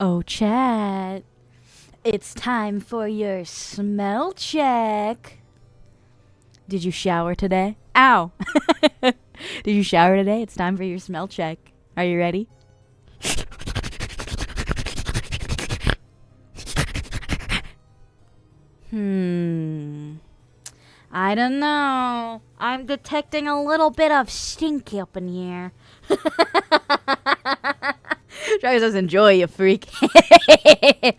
Oh, chat. It's time for your smell check. Did you shower today? Ow. Did you shower today? It's time for your smell check. Are you ready? I don't know. I'm detecting a little bit of stink up in here. Try to enjoy, you freak. I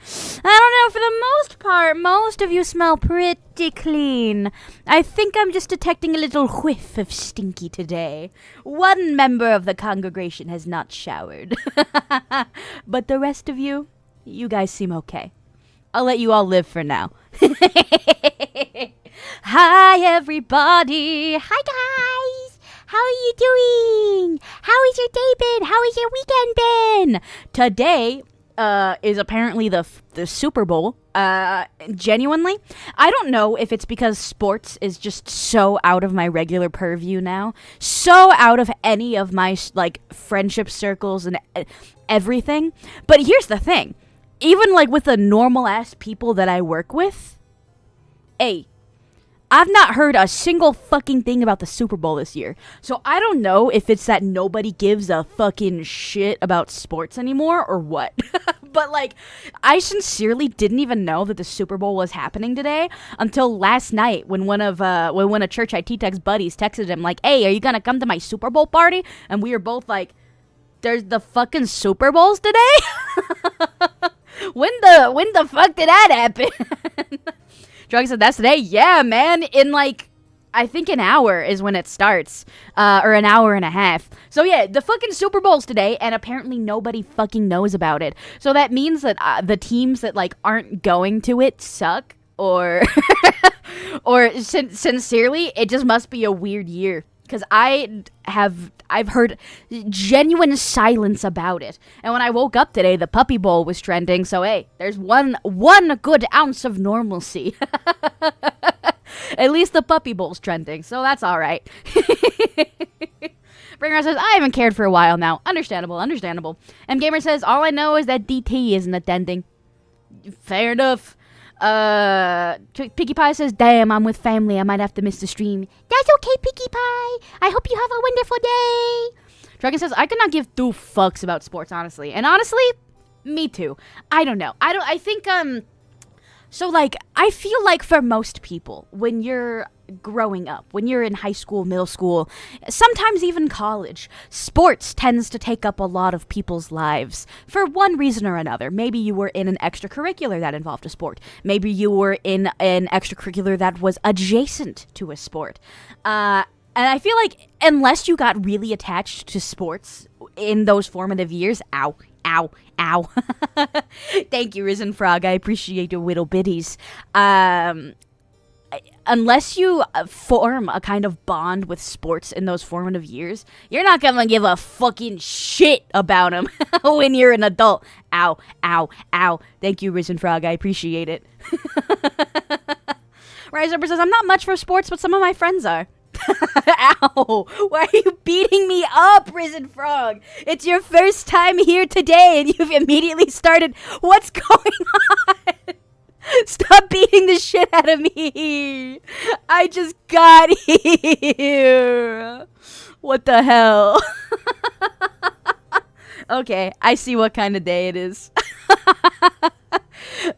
don't know, for the most part, most of you smell pretty clean. I think I'm just detecting a little whiff of stinky today. One member of the congregation has not showered. But the rest of you guys seem okay. I'll let you all live for now. Hi, everybody. Hi, guys. How are you doing? How is your day been? How is your weekend been? Today is apparently the Super Bowl. Genuinely, I don't know if it's because sports is just so out of my regular purview now. So out of any of my, friendship circles and everything. But here's the thing. Even, with the normal-ass people that I work with, I've not heard a single fucking thing about the Super Bowl this year. So I don't know if it's that nobody gives a fucking shit about sports anymore or what. But, I sincerely didn't even know that the Super Bowl was happening today until last night when one of Church IT Tech's buddies texted him, hey, are you gonna come to my Super Bowl party? And we were both like, there's the fucking Super Bowls today? When the fuck did that happen? Drug said, that's today? Yeah, man. In, I think an hour is when it starts. Or an hour and a half. So, yeah, the fucking Super Bowl's today, and apparently nobody fucking knows about it. So that means that the teams that, aren't going to it suck. Or, sincerely, it just must be a weird year. Because I've heard genuine silence about it. And when I woke up today, the Puppy Bowl was trending. So, hey, there's one good ounce of normalcy. At least the Puppy Bowl's trending. So that's all right. Bringer says, I haven't cared for a while now. Understandable. M Gamer says, all I know is that DT isn't attending. Fair enough. Piggy Pie says, damn, I'm with family. I might have to miss the stream. That's okay, Piggy Pie. I hope you have a wonderful day. Dragon says, I could not give two fucks about sports, honestly. And honestly, me too. I don't know. I think, I feel like for most people, when you're growing up, when you're in high school, middle school, sometimes even college, sports tends to take up a lot of people's lives for one reason or another. Maybe you were in an extracurricular that involved a sport. Maybe you were in an extracurricular that was adjacent to a sport. And I feel like unless you got really attached to sports in those formative years, ow. Thank you, Risen Frog. I appreciate your little bitties. Unless you form a kind of bond with sports in those formative years, you're not gonna give a fucking shit about them when you're an adult. Ow. Thank you, Risen Frog. I appreciate it. Rise Upper says, I'm not much for sports, but some of my friends are. Ow! Why are you beating me up, Risen Frog? It's your first time here today and you've immediately started. What's going on? Stop beating the shit out of me. I just got here. What the hell? Okay, I see what kind of day it is.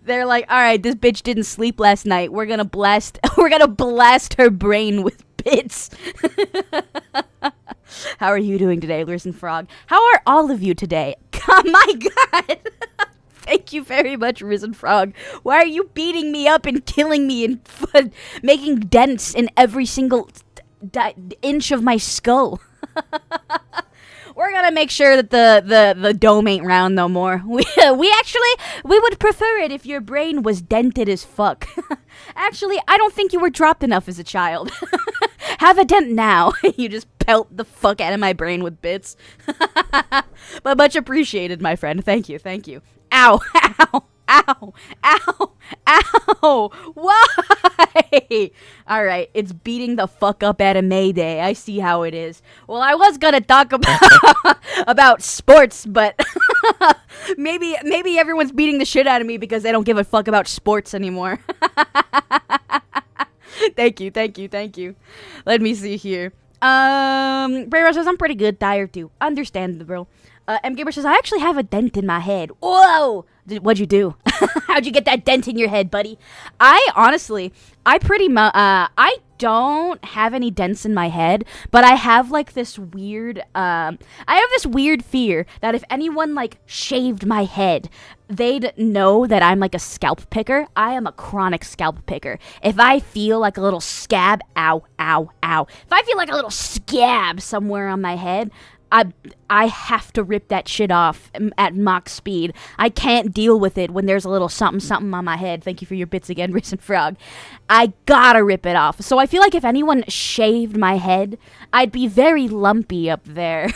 They're like, all right, this bitch didn't sleep last night. We're gonna blast her brain with bits. How are you doing today, Listen Frog? How are all of you today? Oh my god. Thank you very much, Risen Frog. Why are you beating me up and killing me and making dents in every single inch of my skull? We're gonna make sure that the dome ain't round no more. We would prefer it if your brain was dented as fuck. Actually, I don't think you were dropped enough as a child. Have a dent now. You just pelt the fuck out of my brain with bits. But much appreciated, my friend. Thank you. Ow. Why? Alright, it's beating the fuck up at a Mayday. I see how it is. Well, I was gonna talk about sports, but Maybe everyone's beating the shit out of me because they don't give a fuck about sports anymore. Thank you. Let me see here. Brayro says, I'm pretty good, tired too. Understandable. M Gamer says, I actually have a dent in my head. Whoa! What'd you do? How'd you get that dent in your head, buddy? I don't have any dents in my head, but I have like this weird, fear that if anyone like shaved my head, they'd know that I'm like a scalp picker. I am a chronic scalp picker. If I feel like a little scab, ow, ow, ow. If I feel like a little scab somewhere on my head, I have to rip that shit off at Mach speed. I can't deal with it when there's a little something on my head. Thank you for your bits again, Recent Frog. I gotta rip it off. So I feel like if anyone shaved my head, I'd be very lumpy up there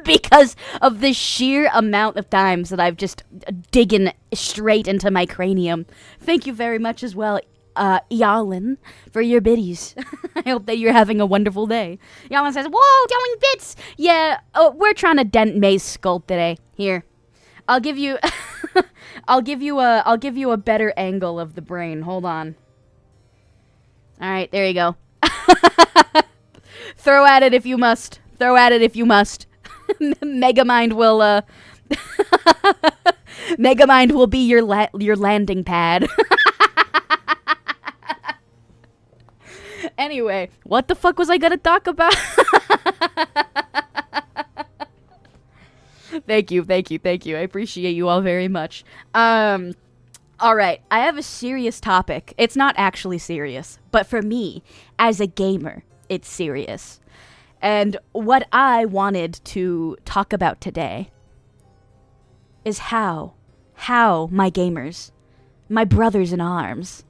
because of the sheer amount of times that I've just digging straight into my cranium. Thank you very much as well, Yalin, for your biddies. I hope that you're having a wonderful day. Yalin says, whoa, doing bits. Yeah, we're trying to dent May's skull today. Here, I'll give you, I'll give you a better angle of the brain. Hold on. All right, there you go. Throw at it if you must. Megamind will, Megamind will be your landing pad. Anyway, what the fuck was I gonna talk about? Thank you. I appreciate you all very much. Alright, I have a serious topic. It's not actually serious, but for me, as a gamer, it's serious. And what I wanted to talk about today is how my gamers, my brothers in arms,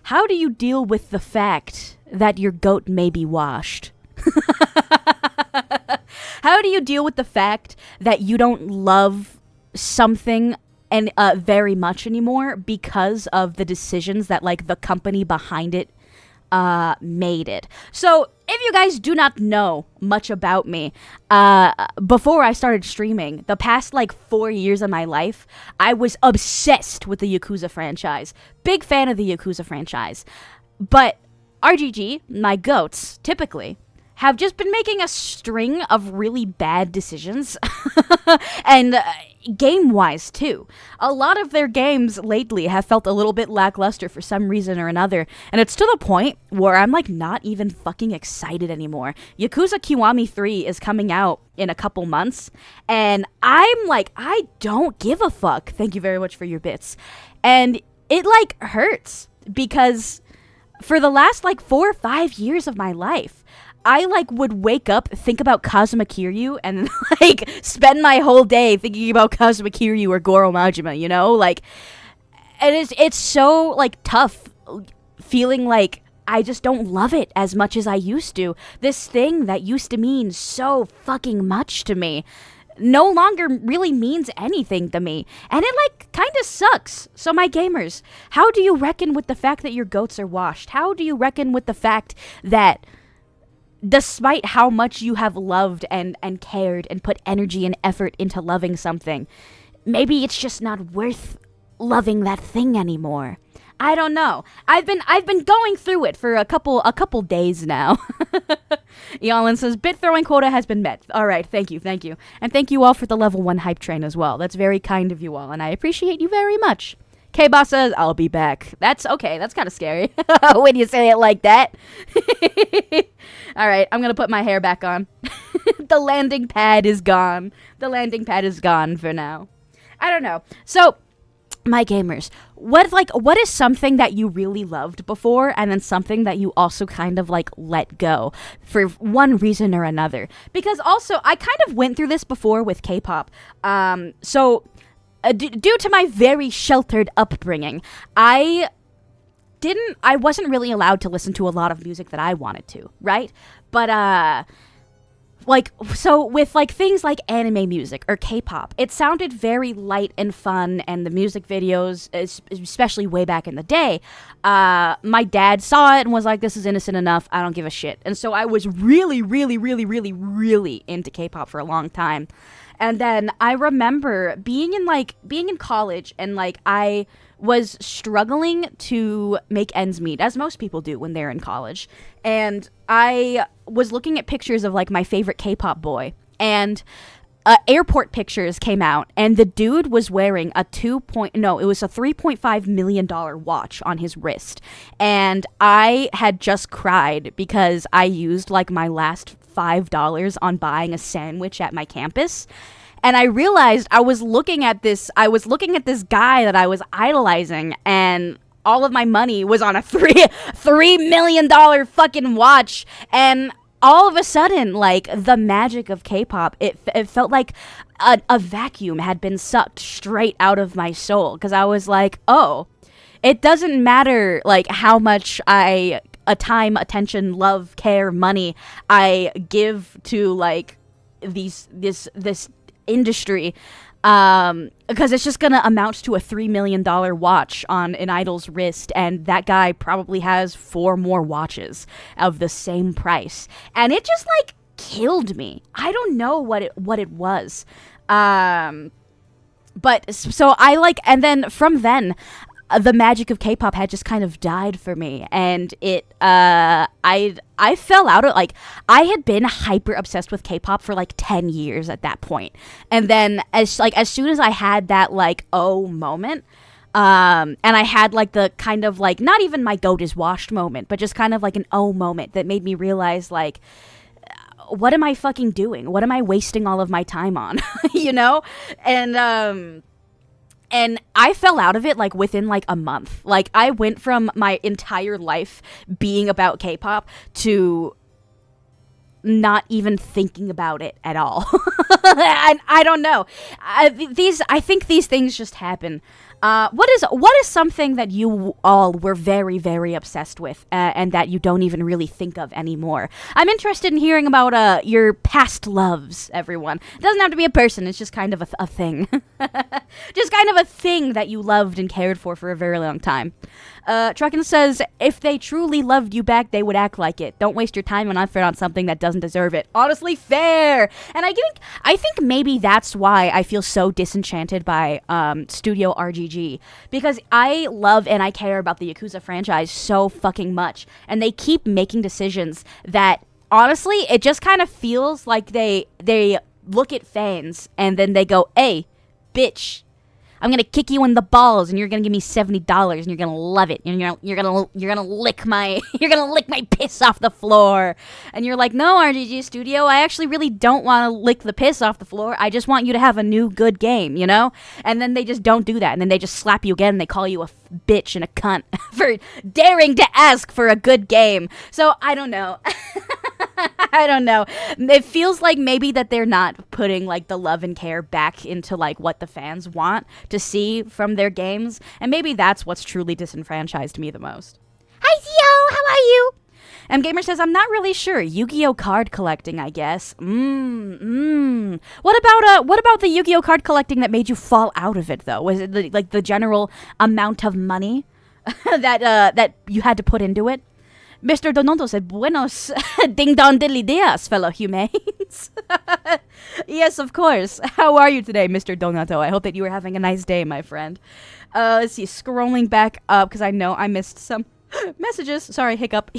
how do you deal with the fact that your goat may be washed? How do you deal with the fact that you don't love something and very much anymore because of the decisions that like the company behind it made it? So if you guys do not know much about me, before I started streaming, the past like 4 years of my life, I was obsessed with the Yakuza franchise. Big fan of the Yakuza franchise. But RGG, my goats, typically, have just been making a string of really bad decisions. And game-wise, too. A lot of their games lately have felt a little bit lackluster for some reason or another. And it's to the point where I'm, like, not even fucking excited anymore. Yakuza Kiwami 3 is coming out in a couple months. And I'm like, I don't give a fuck. Thank you very much for your bits. And it, like, hurts. Because for the last, like, 4 or 5 years of my life, I, like, would wake up, think about Kazuma Kiryu, and, like, spend my whole day thinking about Kazuma Kiryu or Goro Majima, you know? Like, and it's so, like, tough feeling like I just don't love it as much as I used to. This thing that used to mean so fucking much to me no longer really means anything to me. And it, like, kind of sucks. So, my gamers, how do you reckon with the fact that your goats are washed? How do you reckon with the fact that despite how much you have loved and cared and put energy and effort into loving something, maybe it's just not worth loving that thing anymore? I don't know. I've been going through it for a couple days now. Yalin says, bit throwing quota has been met. All right, thank you. And thank you all for the level 1 hype train as well. That's very kind of you all, and I appreciate you very much. K-Boss says, I'll be back. That's okay. That's kind of scary when you say it like that. All right, I'm going to put my hair back on. The landing pad is gone. The landing pad is gone for now. I don't know. So, my gamers, what is something that you really loved before and then something that you also kind of like let go for one reason or another? Because also, I kind of went through this before with K-pop. So due to my very sheltered upbringing, I wasn't really allowed to listen to a lot of music that I wanted to, right? But like, so with like things like anime music or K-pop, it sounded very light and fun, and the music videos, especially way back in the day, my dad saw it and was like, this is innocent enough, I don't give a shit. And so I was really, really, really, really, really into K-pop for a long time. And then I remember being in college, and like I was struggling to make ends meet, as most people do when they're in college. And I was looking at pictures of like my favorite K-pop boy, and airport pictures came out, and the dude was wearing a $3.5 million watch on his wrist. And I had just cried because I used like my last $5 on buying a sandwich at my campus. And I realized I was looking at this guy that I was idolizing, and all of my money was on a $3 million fucking watch. And all of a sudden, like, the magic of K-pop, it felt like a vacuum had been sucked straight out of my soul. Because I was like, oh, it doesn't matter, like, how much time, attention, love, care, money I give to, like, this industry, because it's just gonna amount to a $3 million watch on an idol's wrist, and that guy probably has 4 more watches of the same price, and it just like killed me. I don't know what it was, but so I like, and then from then the magic of K-pop had just kind of died for me, and I fell out of, like, I had been hyper obsessed with K-pop for like 10 years at that point. And then as soon as I had that like oh moment, and I had like the kind of like, not even my goat is washed moment, but just kind of like an oh moment that made me realize, like, what am I fucking doing? What am I wasting all of my time on? You know? And I fell out of it, like, within, like, a month. Like, I went from my entire life being about K-pop to not even thinking about it at all. And I don't know. I think these things just happen. What is something that you all were very, very obsessed with, and that you don't even really think of anymore? I'm interested in hearing about your past loves, everyone. It doesn't have to be a person, it's just kind of a thing. Just kind of a thing that you loved and cared for a very long time. Truckin says, if they truly loved you back, they would act like it. Don't waste your time and effort on something that doesn't deserve it. Honestly, fair! And I think maybe that's why I feel so disenchanted by Studio RGG. Because I love and I care about the Yakuza franchise so fucking much. And they keep making decisions that, honestly, it just kind of feels like they look at fans and then they go, hey, bitch, I'm gonna kick you in the balls, and you're gonna give me $70, and you're gonna love it, and you're gonna lick my piss off the floor, and you're like, no, RGG Studio, I actually really don't want to lick the piss off the floor. I just want you to have a new good game, you know? And then they just don't do that, and then they just slap you again, and they call you a bitch and a cunt for daring to ask for a good game. So I don't know. I don't know. It feels like maybe that they're not putting like the love and care back into like what the fans want to see from their games, and maybe that's what's truly disenfranchised me the most. Hi Theo, how are you? Gamer says, I'm not really sure. Yu-Gi-Oh card collecting, I guess. What about the Yu-Gi-Oh card collecting that made you fall out of it though? Was it the general amount of money that you had to put into it? Mr. Donato said, buenos ding dong diddly dias, fellow humans. Yes, of course. How are you today, Mr. Donato? I hope that you were having a nice day, my friend. Let's see, scrolling back up, because I know I missed some messages. Sorry, hiccup.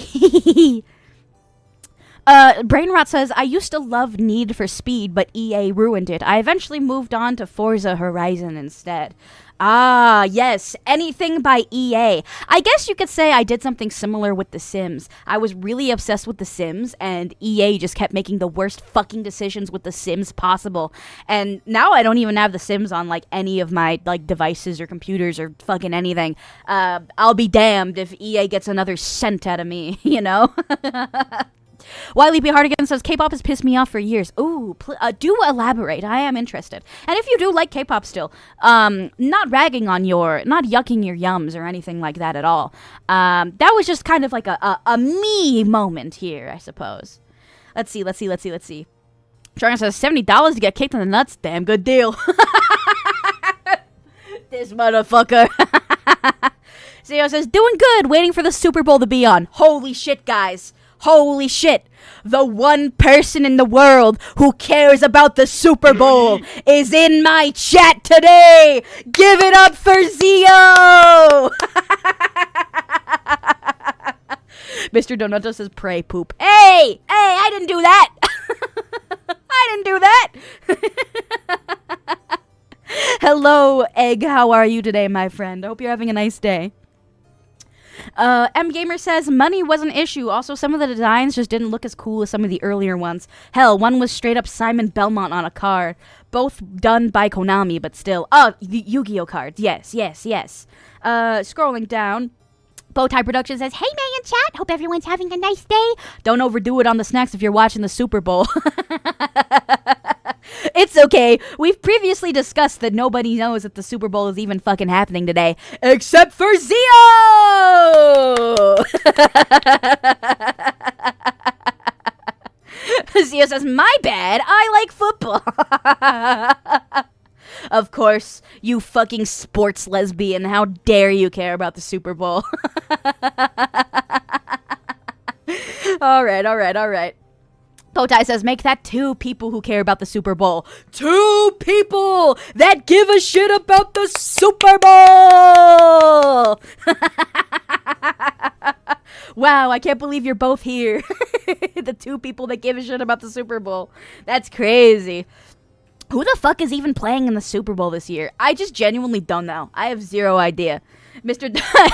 Brainrot says, I used to love Need for Speed, but EA ruined it. I eventually moved on to Forza Horizon instead. Ah, yes, anything by EA. I guess you could say I did something similar with The Sims. I was really obsessed with The Sims, and EA just kept making the worst fucking decisions with The Sims possible. And now I don't even have The Sims on, like, any of my, like, devices or computers or fucking anything. I'll be damned if EA gets another cent out of me, you know? Wiley P. Hardigan says, K-pop has pissed me off for years. Ooh, do elaborate. I am interested. And if you do like K-pop still, not ragging on not yucking your yums or anything like that at all. That was just kind of like a me moment here, I suppose. Let's see. Dragon says $70 to get kicked in the nuts. Damn good deal. This motherfucker. Zio says, doing good, waiting for the Super Bowl to be on. Holy shit, guys. Holy shit. The one person in the world who cares about the Super Bowl is in my chat today. Give it up for Zio. Mr. Donato says, pray poop. Hey, I didn't do that. I didn't do that. Hello, Egg. How are you today, my friend? I hope you're having a nice day. M Gamer says money was an issue. Also, some of the designs just didn't look as cool as some of the earlier ones. Hell, one was straight up Simon Belmont on a card. Both done by Konami, but still. Oh, Yu-Gi-Oh cards. Yes. Scrolling down. Bowtie Production says, hey, man in chat. Hope everyone's having a nice day. Don't overdo it on the snacks if you're watching the Super Bowl. It's okay. We've previously discussed that nobody knows that the Super Bowl is even fucking happening today. Except for Zio! Zio says, my bad. I like football. Of course, you fucking sports lesbian. How dare you care about the Super Bowl? All right. Bowtie says, make that 2 people who care about the Super Bowl. 2 people that give a shit about the Super Bowl! Wow, I can't believe you're both here. The 2 people that give a shit about the Super Bowl. That's crazy. Who the fuck is even playing in the Super Bowl this year? I just genuinely don't know. I have zero idea. Mr.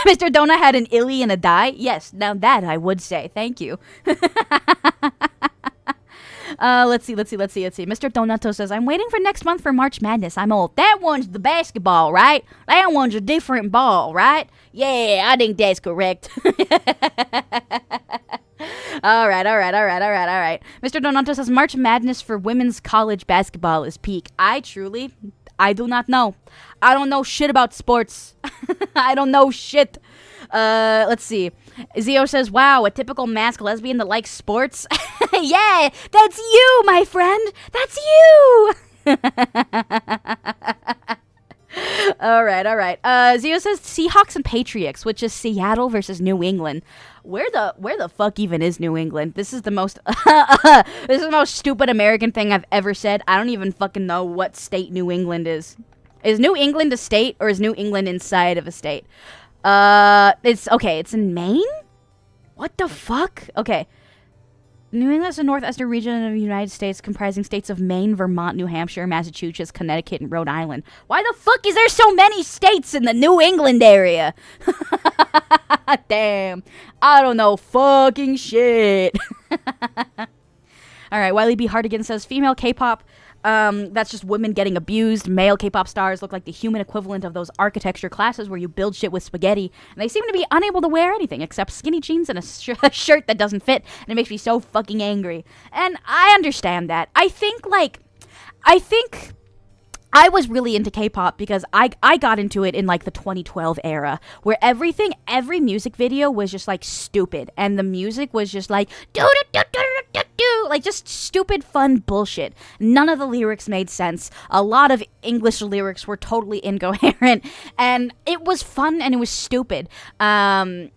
Mr. Dona had an illy and a die? Yes, now that I would say. Thank you. Let's see. Mr. Donato says, I'm waiting for next month for March Madness. I'm old. That one's the basketball, right? That one's a different ball, right? Yeah, I think that's correct. All right. Mr. Donato says, March Madness for women's college basketball is peak. I do not know. I don't know shit about sports. I don't know shit. Let's see. Zio says, wow, a typical masked lesbian that likes sports. Yeah, that's you, my friend. That's you. All right. Zio says Seahawks and Patriots, which is Seattle versus New England. Where the fuck even is New England? This is the most this is the most stupid American thing I've ever said. I don't even fucking know what state New England is. Is New England a state, or is New England inside of a state? It's in Maine? What the fuck? Okay. New England is a northwestern region of the United States comprising states of Maine, Vermont, New Hampshire, Massachusetts, Connecticut, and Rhode Island. Why the fuck is there so many states in the New England area? Damn. I don't know fucking shit. Alright, Wiley B. Hardigan says, female K-pop, that's just women getting abused. Male K-pop stars look like the human equivalent of those architecture classes where you build shit with spaghetti, and they seem to be unable to wear anything except skinny jeans and a shirt that doesn't fit, and it makes me so fucking angry. And I understand that. I think I was really into K-pop because I got into it in like the 2012 era where every music video was just like stupid, and the music was just like like just stupid fun bullshit. None of the lyrics made sense. A lot of English lyrics were totally incoherent, and it was fun and it was stupid. And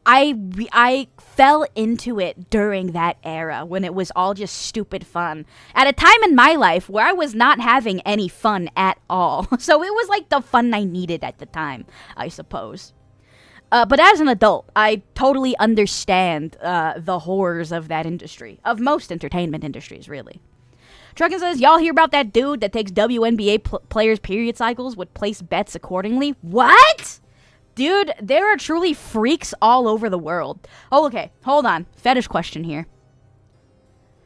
I fell into it during that era when it was all just stupid fun. At a time in my life where I was not having any fun at all. So it was like the fun I needed at the time, I suppose. But as an adult, I totally understand the horrors of that industry. Of most entertainment industries, really. Truckin says, y'all hear about that dude that takes WNBA players' period cycles would place bets accordingly? What? Dude, there are truly freaks all over the world. Oh, okay. Hold on. Fetish question here.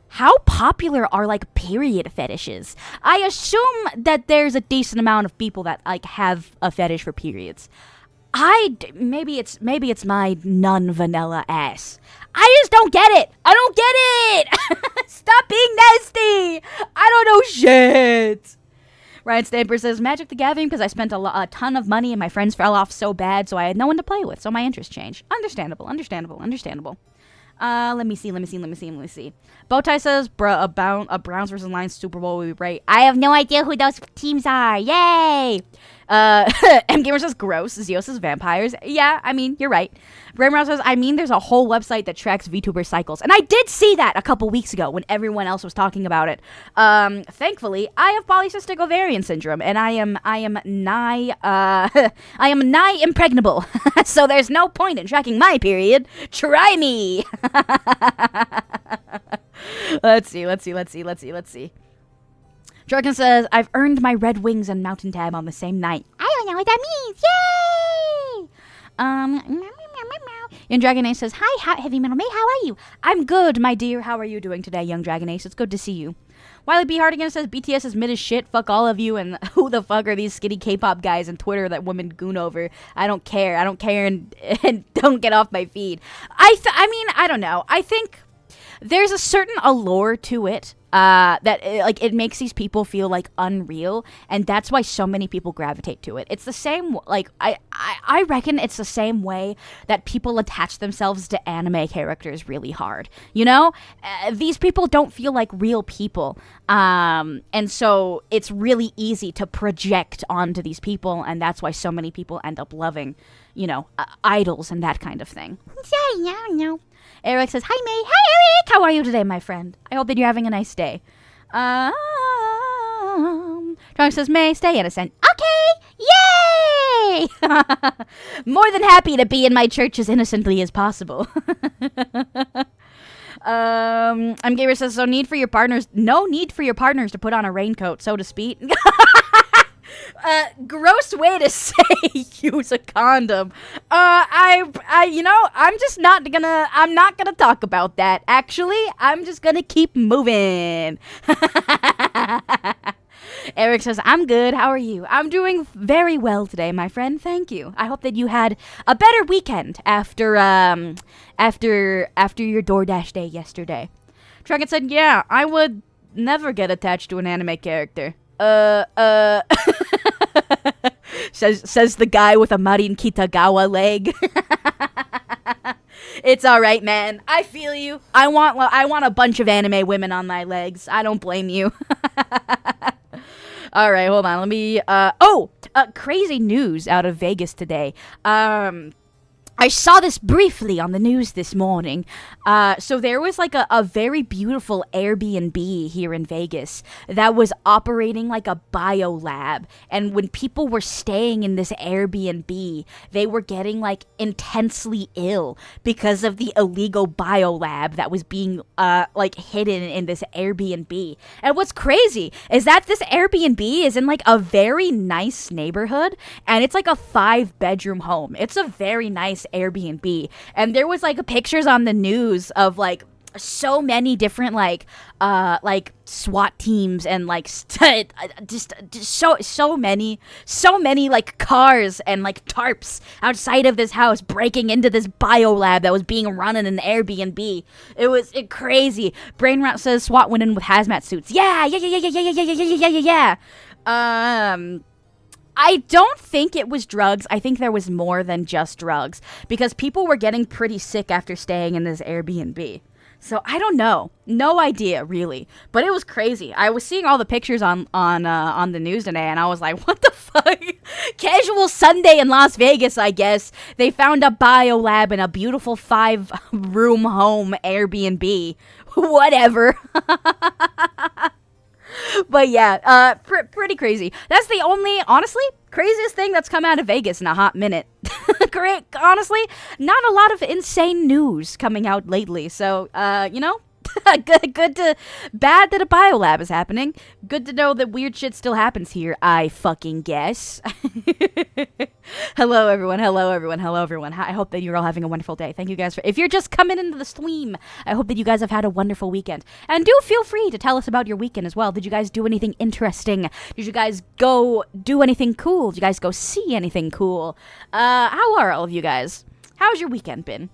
How popular are, like, period fetishes? I assume that there's a decent amount of people that, like, have a fetish for periods. Maybe it's my non-vanilla ass. I just don't get it. I don't get it. Stop being nasty. I don't know shit. Ryan Stamper says, Magic the Gathering because I spent a ton of money and my friends fell off so bad, so I had no one to play with, so my interest changed. Understandable. Let me see. Bowtie says, bruh, a Browns versus Lions Super Bowl would be great. I have no idea who those teams are. Yay! M Gamer says, gross. Zio says, vampires. Yeah, I mean, you're right. Bramrow says, I mean, there's a whole website that tracks VTuber cycles. And I did see that a couple weeks ago when everyone else was talking about it. Thankfully, I have polycystic ovarian syndrome, and I am nigh impregnable. So there's no point in tracking my period. Try me. Let's see. Dragon says, I've earned my Red Wings and Mountain Tab on the same night. I don't know what that means. Yay! Young Dragon Ace says, hi, Heavy Metal Mate, how are you? I'm good, my dear. How are you doing today, Young Dragon Ace? It's good to see you. Wiley B. Hardigan says, BTS is mid as shit. Fuck all of you. And who the fuck are these skinny K-pop guys on Twitter that women goon over? I don't care, and don't get off my feed. I mean, I don't know. I think there's a certain allure to it that it makes these people feel like unreal, and that's why so many people gravitate to it. It's the same, like, I reckon it's the same way that people attach themselves to anime characters really hard, you know? These people don't feel like real people, and so it's really easy to project onto these people, and that's why so many people end up loving, you know, idols and that kind of thing. No. Eric says, hi, May. Hi, Eric. How are you today, my friend? I hope that you're having a nice day. Trunk says, May, stay innocent. Okay. Yay! More than happy to be in my church as innocently as possible. I'm Gamer says, no need for your partners to put on a raincoat, so to speak. Gross way to say use a condom. I'm not gonna talk about that. Actually, I'm just gonna keep moving. Eric says, I'm good. How are you? I'm doing very well today, my friend. Thank you. I hope that you had a better weekend after your DoorDash day yesterday. Dragon said, yeah, I would never get attached to an anime character. says the guy with a Marin Kitagawa leg. It's all right, man. I feel you. I want a bunch of anime women on my legs. I don't blame you. All right, hold on. Let me crazy news out of Vegas today. I saw this briefly on the news this morning. So there was like a very beautiful Airbnb here in Vegas that was operating like a bio lab. And when people were staying in this Airbnb, they were getting like intensely ill because of the illegal bio lab that was being hidden in this Airbnb. And what's crazy is that this Airbnb is in like a very nice neighborhood, and it's like a 5-bedroom home. It's a very nice Airbnb, and there was like pictures on the news of like so many different like SWAT teams and like just so many like cars and like tarps outside of this house breaking into this bio lab that was being run in an Airbnb. It was crazy. Brain Rot says SWAT went in with hazmat suits. Yeah. I don't think it was drugs. I think there was more than just drugs, because people were getting pretty sick after staying in this Airbnb. So I don't know. No idea, really. But it was crazy. I was seeing all the pictures on the news today, and I was like, what the fuck? Casual Sunday in Las Vegas, I guess. They found a bio lab in a beautiful 5-room home Airbnb. Whatever. But yeah, pretty crazy. That's the only, honestly, craziest thing that's come out of Vegas in a hot minute. Great, honestly, not a lot of insane news coming out lately. So, bad that a biolab is happening. Good to know that weird shit still happens here, I fucking guess. Hello everyone. I hope that you're all having a wonderful day. Thank you guys if you're just coming into the stream, I hope that you guys have had a wonderful weekend. And do feel free to tell us about your weekend as well. Did you guys do anything interesting? Did you guys go do anything cool? Did you guys go see anything cool? How are all of you guys? How's your weekend been?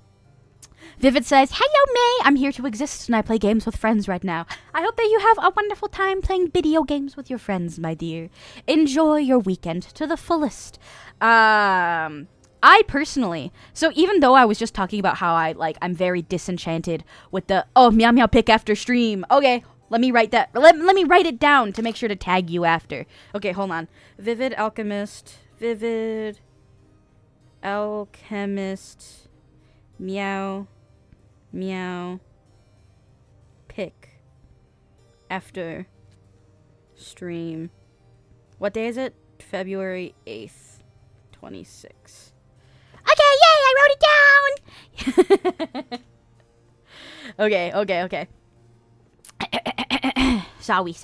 Vivid says, hello, May. I'm here to exist and I play games with friends right now. I hope that you have a wonderful time playing video games with your friends, my dear. Enjoy your weekend to the fullest. I I personally, so even though I was just talking about how I'm very disenchanted with the, oh, meow meow pick after stream. Okay, let me write that. Let me write it down to make sure to tag you after. Okay, hold on. Vivid Alchemist, meow, meow, pick after stream. What day is it? February 8th, 26. Okay, yay, I wrote it down! Okay. Sorry.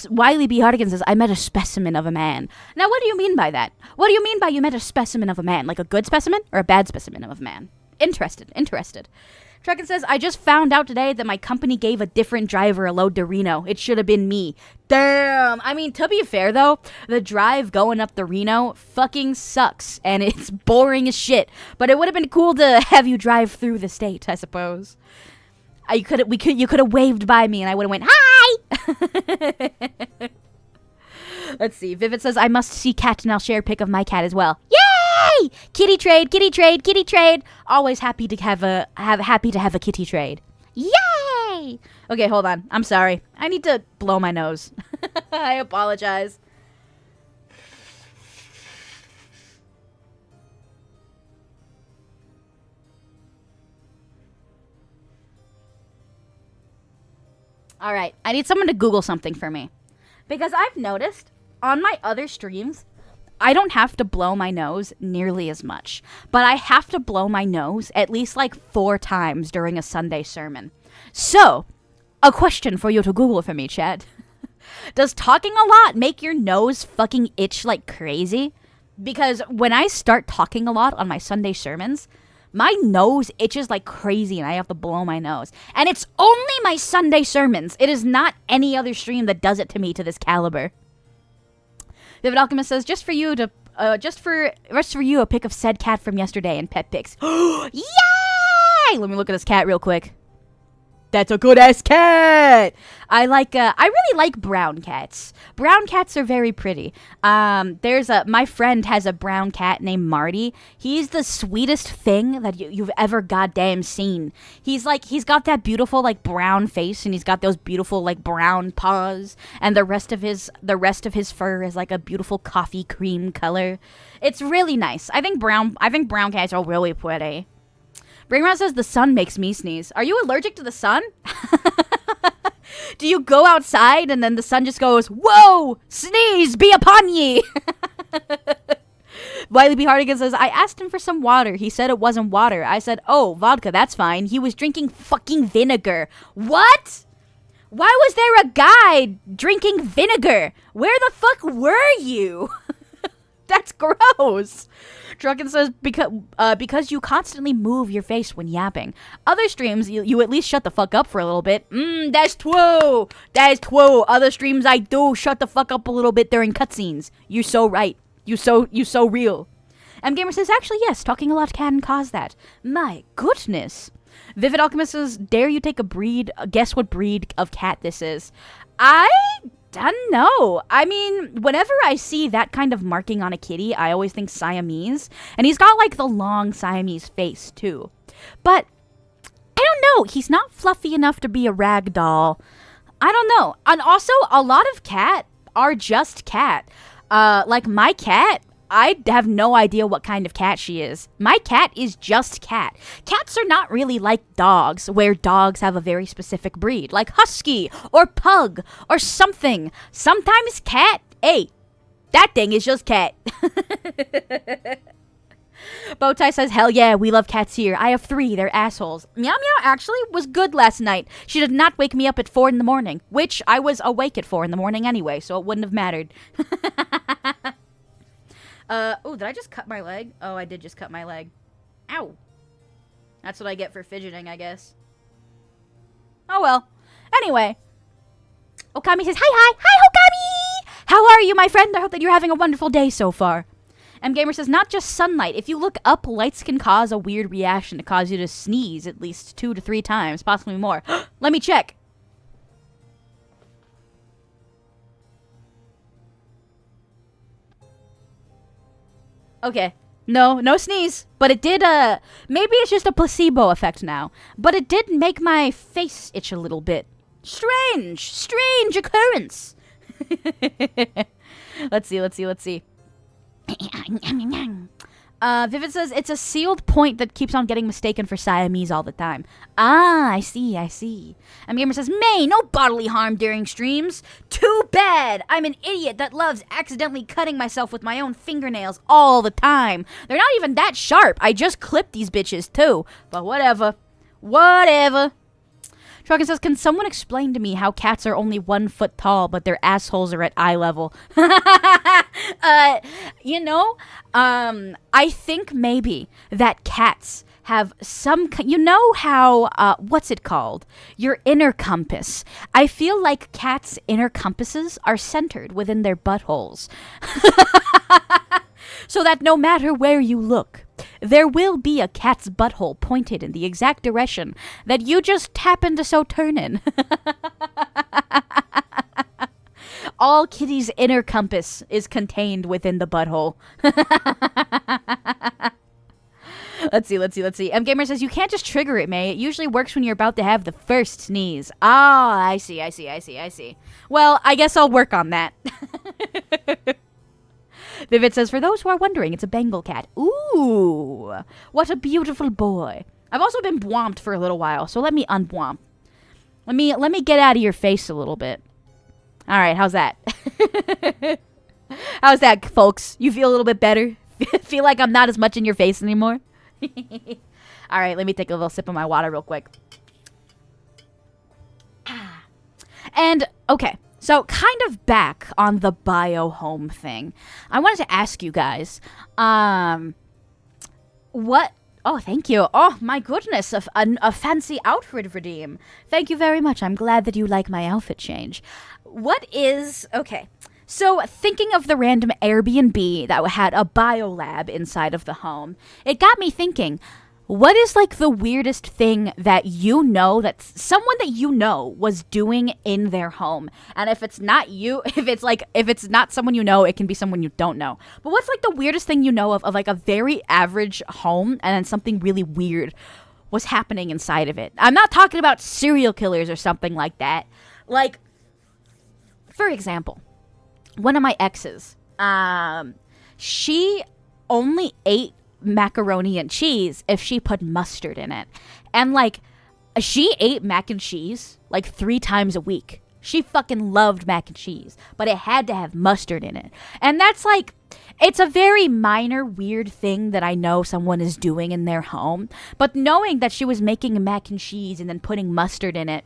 Wiley B. Hardigan says, I met a specimen of a man. Now, what do you mean by that? What do you mean by you met a specimen of a man? Like a good specimen or a bad specimen of a man? Interested. Truckin says, I just found out today that my company gave a different driver a load to Reno. It should have been me. Damn. I mean, to be fair, though, the drive going up the Reno fucking sucks, and it's boring as shit. But it would have been cool to have you drive through the state, I suppose. You could have waved by me, and I would have went, hi! Let's see. Vivid says, I must see cat, and I'll share a pic of my cat as well. Yay! Kitty trade. Always happy to have a kitty trade. Yay! Okay, hold on. I'm sorry. I need to blow my nose. I apologize. All right. I need someone to Google something for me. Because I've noticed on my other streams, I don't have to blow my nose nearly as much, but I have to blow my nose at least like 4 times during a Sunday sermon. So, a question for you to Google for me, Chad. Does talking a lot make your nose fucking itch like crazy? Because when I start talking a lot on my Sunday sermons, my nose itches like crazy and I have to blow my nose. And it's only my Sunday sermons. It is not any other stream that does it to me to this caliber. Vivid Alchemist says, just for you, a pic of said cat from yesterday and pet pics. Yay! Let me look at this cat real quick. That's a good ass cat. I really like brown cats. Brown cats are very pretty. My friend has a brown cat named Marty. He's the sweetest thing that you've ever goddamn seen. He's got that beautiful like brown face, and he's got those beautiful like brown paws, and the rest of his fur is like a beautiful coffee cream color. It's really nice. I think brown cats are really pretty. Brainrot says, the sun makes me sneeze. Are you allergic to the sun? Do you go outside and then the sun just goes, whoa, sneeze, be upon ye. Wiley B. Hardigan says, I asked him for some water. He said it wasn't water. I said, oh, vodka, that's fine. He was drinking fucking vinegar. What? Why was there a guy drinking vinegar? Where the fuck were you? That's gross. Drunken says, because you constantly move your face when yapping. Other streams, you at least shut the fuck up for a little bit. That's true. Other streams, I do shut the fuck up a little bit during cutscenes. You're so right. You so real. MGamer says, actually, yes, talking a lot can cause that. My goodness. Vivid Alchemist says, dare you take guess what breed of cat this is. I don't know. I mean, whenever I see that kind of marking on a kitty, I always think Siamese. And he's got, like, the long Siamese face, too. But, I don't know. He's not fluffy enough to be a rag doll. I don't know. And also, a lot of cat are just cat. Like, my cat, I have no idea what kind of cat she is. My cat is just cat. Cats are not really like dogs, where dogs have a very specific breed, like husky or pug or something. Sometimes cat, hey, that thing is just cat. Bowtie says, hell yeah, we love cats here. I have 3, they're assholes. Meow Meow actually was good last night. She did not wake me up at 4 in the morning, which I was awake at 4 in the morning anyway, so it wouldn't have mattered. Oh, did I just cut my leg? Oh, I did just cut my leg. Ow. That's what I get for fidgeting, I guess. Oh, well. Anyway. Okami says, hi, Okami! How are you, my friend? I hope that you're having a wonderful day so far. MGamer says, not just sunlight. If you look up, lights can cause a weird reaction to cause you to sneeze at least 2 to 3 times, possibly more. Let me check. Okay. No sneeze. But it did, maybe it's just a placebo effect now. But it did make my face itch a little bit. Strange occurrence. Let's see. Vivid says, it's a sealed point that keeps on getting mistaken for Siamese all the time. Ah, I see. Gamer says, May, no bodily harm during streams. Too bad. I'm an idiot that loves accidentally cutting myself with my own fingernails all the time. They're not even that sharp. I just clipped these bitches too. But whatever. Truckin says, can someone explain to me how cats are only 1 foot tall, but their assholes are at eye level? I think maybe that cats have some, you know how, what's it called? Your inner compass. I feel like cats' inner compasses are centered within their buttholes. So that no matter where you look, there will be a cat's butthole pointed in the exact direction that you just happen to so turn in. All kitty's inner compass is contained within the butthole. Let's see. Gamer says, you can't just trigger it, May. It usually works when you're about to have the first sneeze. Ah, I see. Well, I guess I'll work on that. Vivid says, for those who are wondering, it's a Bengal cat. Ooh, what a beautiful boy. I've also been bwomped for a little while, so let me unbwomp. Let me get out of your face a little bit. All right, how's that? How's that, folks? You feel a little bit better? Feel like I'm not as much in your face anymore? All right, let me take a little sip of my water real quick. And, okay. So, kind of back on the bio home thing, I wanted to ask you guys, what? Oh, thank you. Oh, my goodness, a fancy outfit redeem. Thank you very much. I'm glad that you like my outfit change. What is, okay, so thinking of the random Airbnb that had a biolab inside of the home, it got me thinking, what is like the weirdest thing that that someone that you know was doing in their home? And if it's not you, if it's not someone you know, it can be someone you don't know. But what's like the weirdest thing you know of like a very average home and then something really weird was happening inside of it? I'm not talking about serial killers or something like that. Like, for example, one of my exes, she only ate macaroni and cheese if she put mustard in it. And like, she ate mac and cheese like 3 times a week. She fucking loved mac and cheese, but it had to have mustard in it. And that's like, it's a very minor weird thing that I know someone is doing in their home, but knowing that she was making mac and cheese and then putting mustard in it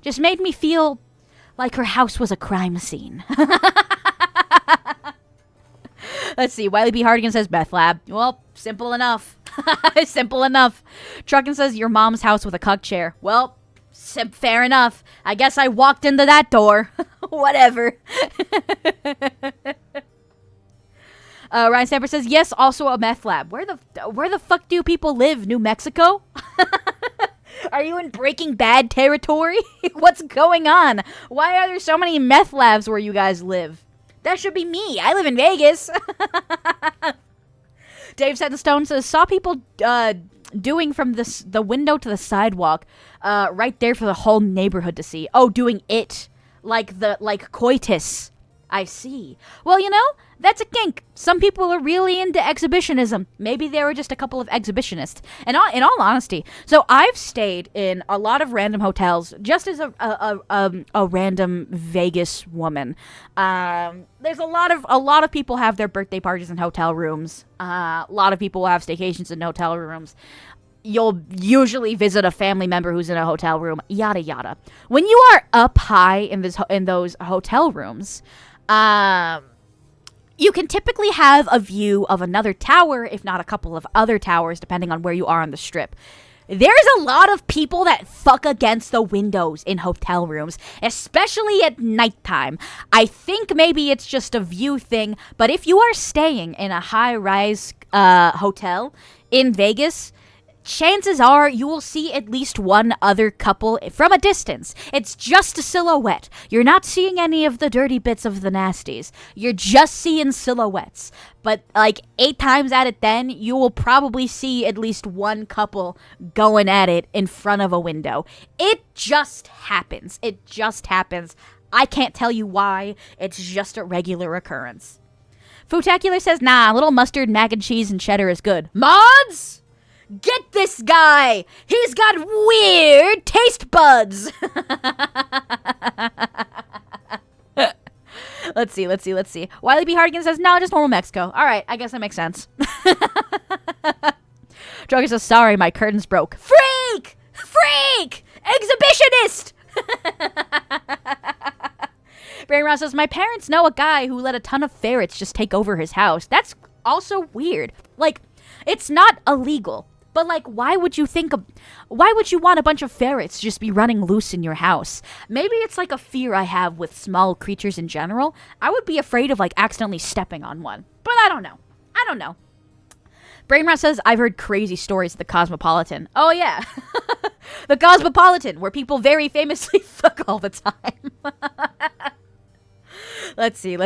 just made me feel like her house was a crime scene. Let's see. Wiley B. Hardigan says meth lab. Well, simple enough. Simple enough. Truckin says your mom's house with a cuck chair. Well, fair enough. I guess I walked into that door. Whatever. Ryan Stamper says yes. Also a meth lab. Where the fuck do people live? New Mexico? Are you in Breaking Bad territory? What's going on? Why are there so many meth labs where you guys live? That should be me. I live in Vegas. Dave Settenstone says, saw people doing from the window to the sidewalk right there for the whole neighborhood to see. Oh, doing it. Like coitus. I see. Well, you know, that's a kink. Some people are really into exhibitionism. Maybe they were just a couple of exhibitionists. And in all honesty, so I've stayed in a lot of random hotels just as a random Vegas woman. There's a lot of people have their birthday parties in hotel rooms. A lot of people have staycations in hotel rooms. You'll usually visit a family member who's in a hotel room, yada yada. When you are up high in those hotel rooms, you can typically have a view of another tower, if not a couple of other towers, depending on where you are on the strip. There's a lot of people that fuck against the windows in hotel rooms, especially at nighttime. I think maybe it's just a view thing, but if you are staying in a high-rise hotel in Vegas, chances are you will see at least one other couple from a distance. It's just a silhouette. You're not seeing any of the dirty bits of the nasties. You're just seeing silhouettes. But like 8 times out of 10, you will probably see at least one couple going at it in front of a window. It just happens. It just happens. I can't tell you why. It's just a regular occurrence. Foodtacular says, nah, a little mustard, mac and cheese, and cheddar is good. Mods? Get this guy! He's got weird taste buds! Let's see. Wiley B. Hardigan says, no, just normal Mexico. Alright, I guess that makes sense. Drugger says, sorry, my curtains broke. Freak! Exhibitionist! Brain Ross says, my parents know a guy who let a ton of ferrets just take over his house. That's also weird. Like, it's not illegal. But, like, why would you want a bunch of ferrets just be running loose in your house? Maybe it's, like, a fear I have with small creatures in general. I would be afraid of, like, accidentally stepping on one. But I don't know. Brainrot says, I've heard crazy stories at the Cosmopolitan. Oh, yeah. The Cosmopolitan, where people very famously fuck all the time. Let's see.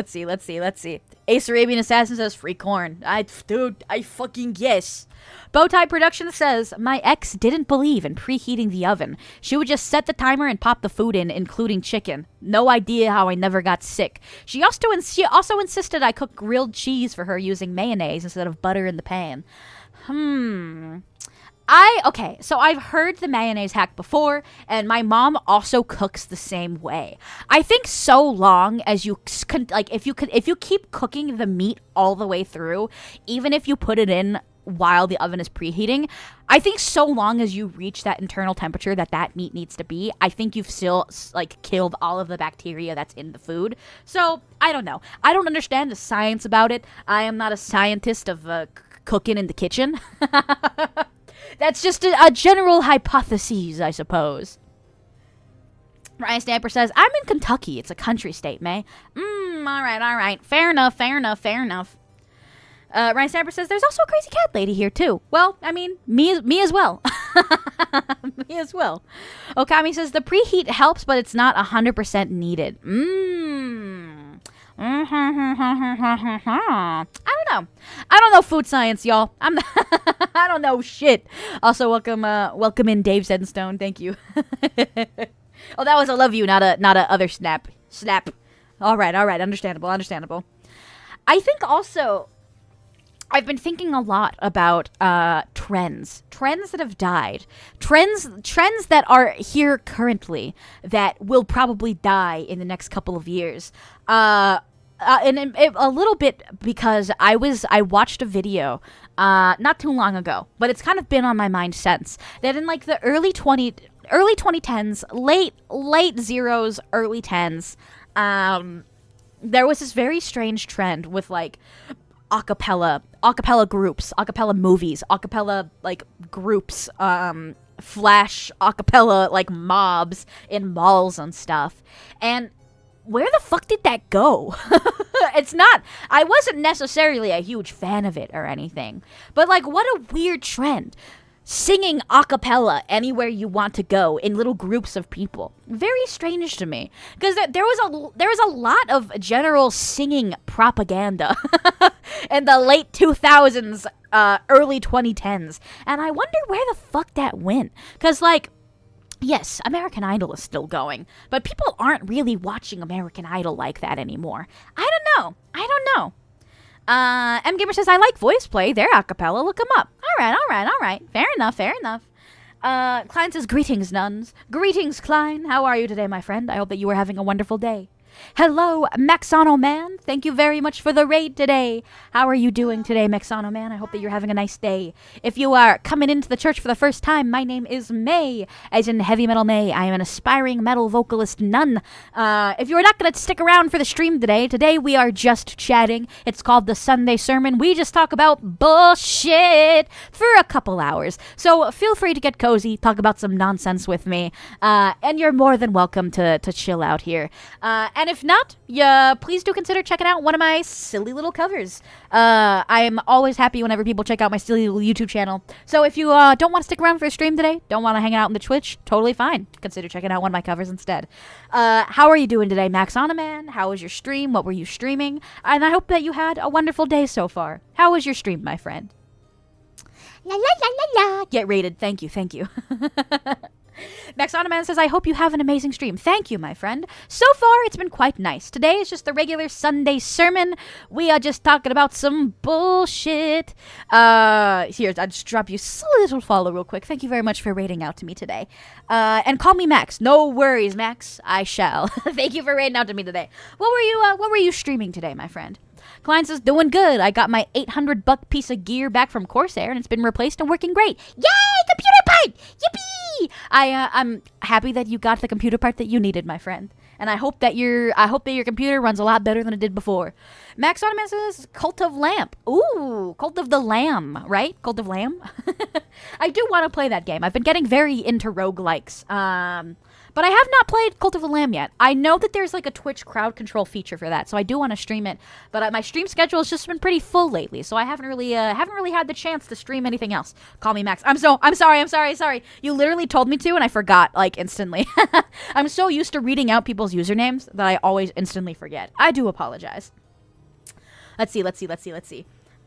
Ace Arabian Assassin says, free corn. I fucking guess. Bowtie Production says, my ex didn't believe in preheating the oven. She would just set the timer and pop the food in, including chicken. No idea how I never got sick. She also insisted I cook grilled cheese for her using mayonnaise instead of butter in the pan. So I've heard the mayonnaise hack before, and my mom also cooks the same way. I think so long as you, if you keep cooking the meat all the way through, even if you put it in while the oven is preheating, I think so long as you reach that internal temperature that meat needs to be, I think you've still, killed all of the bacteria that's in the food. So, I don't know. I don't understand the science about it. I am not a scientist of cooking in the kitchen. That's just a general hypothesis, I suppose. Ryan Stamper says, I'm in Kentucky. It's a country state, May. All right. Fair enough. Ryan Stamper says, there's also a crazy cat lady here, too. Well, I mean, me as well. Me as well. Okami says, the preheat helps, but it's not 100% needed. I don't know food science, y'all. I don't know shit. Also, welcome in Dave Sedstone. Thank you. Oh, that was a love you, not a other snap. All right. Understandable. I think also, I've been thinking a lot about trends that have died, trends that are here currently that will probably die in the next couple of years. And a little bit because I watched a video not too long ago, but it's kind of been on my mind since, that in like the early 2010s, late zeros, early 10s, there was this very strange trend with like acapella groups, acapella movies, acapella like groups, flash acapella like mobs in malls and stuff. And where the fuck did that go? I wasn't necessarily a huge fan of it or anything, but like, what a weird trend. Singing a cappella anywhere you want to go in little groups of people. Very strange to me, because there was a lot of general singing propaganda in the late 2000s, early 2010s, and I wonder where the fuck that went. Because like, yes, American Idol is still going, but people aren't really watching American Idol like that anymore. I don't know. M Gamer says, I like voice play. They're a cappella. Look them up. All right. Fair enough. Klein says, greetings, nuns. Greetings, Klein. How are you today, my friend? I hope that you are having a wonderful day. Hello, Maxano Man. Thank you very much for the raid today. How are you doing today, Maxano Man? I hope that you're having a nice day. If you are coming into the church for the first time, my name is May, as in Heavy Metal May. I am an aspiring metal vocalist nun. If you are not going to stick around for the stream today we are just chatting. It's called the Sunday Sermon. We just talk about bullshit for a couple hours. So feel free to get cozy, talk about some nonsense with me, and you're more than welcome to chill out here. And if not, yeah, please do consider checking out one of my silly little covers. I am always happy whenever people check out my silly little YouTube channel. So if you don't want to stick around for a stream today, don't want to hang out in the Twitch, totally fine. Consider checking out one of my covers instead. How are you doing today, Max Onaman? How was your stream? What were you streaming? And I hope that you had a wonderful day so far. How was your stream, my friend? La la la la la. Get rated. Thank you. Thank you. Max Onaman says, I hope you have an amazing stream. Thank you, my friend. So far, it's been quite nice. Today is just the regular Sunday sermon. We are just talking about some bullshit. Here, I'll just drop you a little follow real quick. Thank you very much for rating out to me today. And call me Max. No worries, Max. I shall. Thank you for rating out to me today. What were you streaming today, my friend? Klein says, doing good. I got my $800 piece of gear back from Corsair, and it's been replaced and working great. Yay, computer part! Yippee! I'm happy that you got the computer part that you needed, my friend. And I hope that your computer runs a lot better than it did before. Max Ottoman says, Cult of Lamp. Ooh, Cult of the Lamb, right? Cult of Lamb? I do want to play that game. I've been getting very into roguelikes. But I have not played Cult of the Lamb yet. I know that there's like a Twitch crowd control feature for that, so I do want to stream it. But my stream schedule has just been pretty full lately, so I haven't really had the chance to stream anything else. Call me Max. I'm sorry. You literally told me to, and I forgot like instantly. I'm so used to reading out people's usernames that I always instantly forget. I do apologize. Let's see.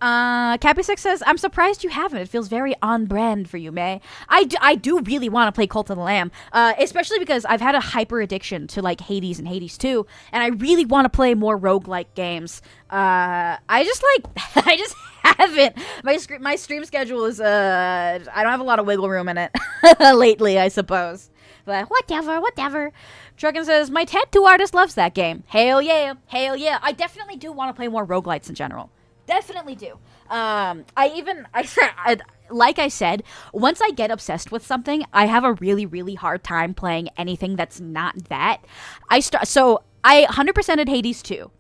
Cappy6 says, I'm surprised you haven't. It feels very on brand for you, May. I do really want to play Cult of the Lamb, especially because I've had a hyper addiction to like Hades and Hades 2, and I really want to play more roguelike games. I just haven't. My stream schedule is, I don't have a lot of wiggle room in it lately, I suppose. But whatever. Truckin says, my tattoo artist loves that game. Hell yeah. I definitely do want to play more roguelites in general. Definitely do. Like I said, once I get obsessed with something, I have a really, really hard time playing anything that's not that. I 100%ed Hades 2.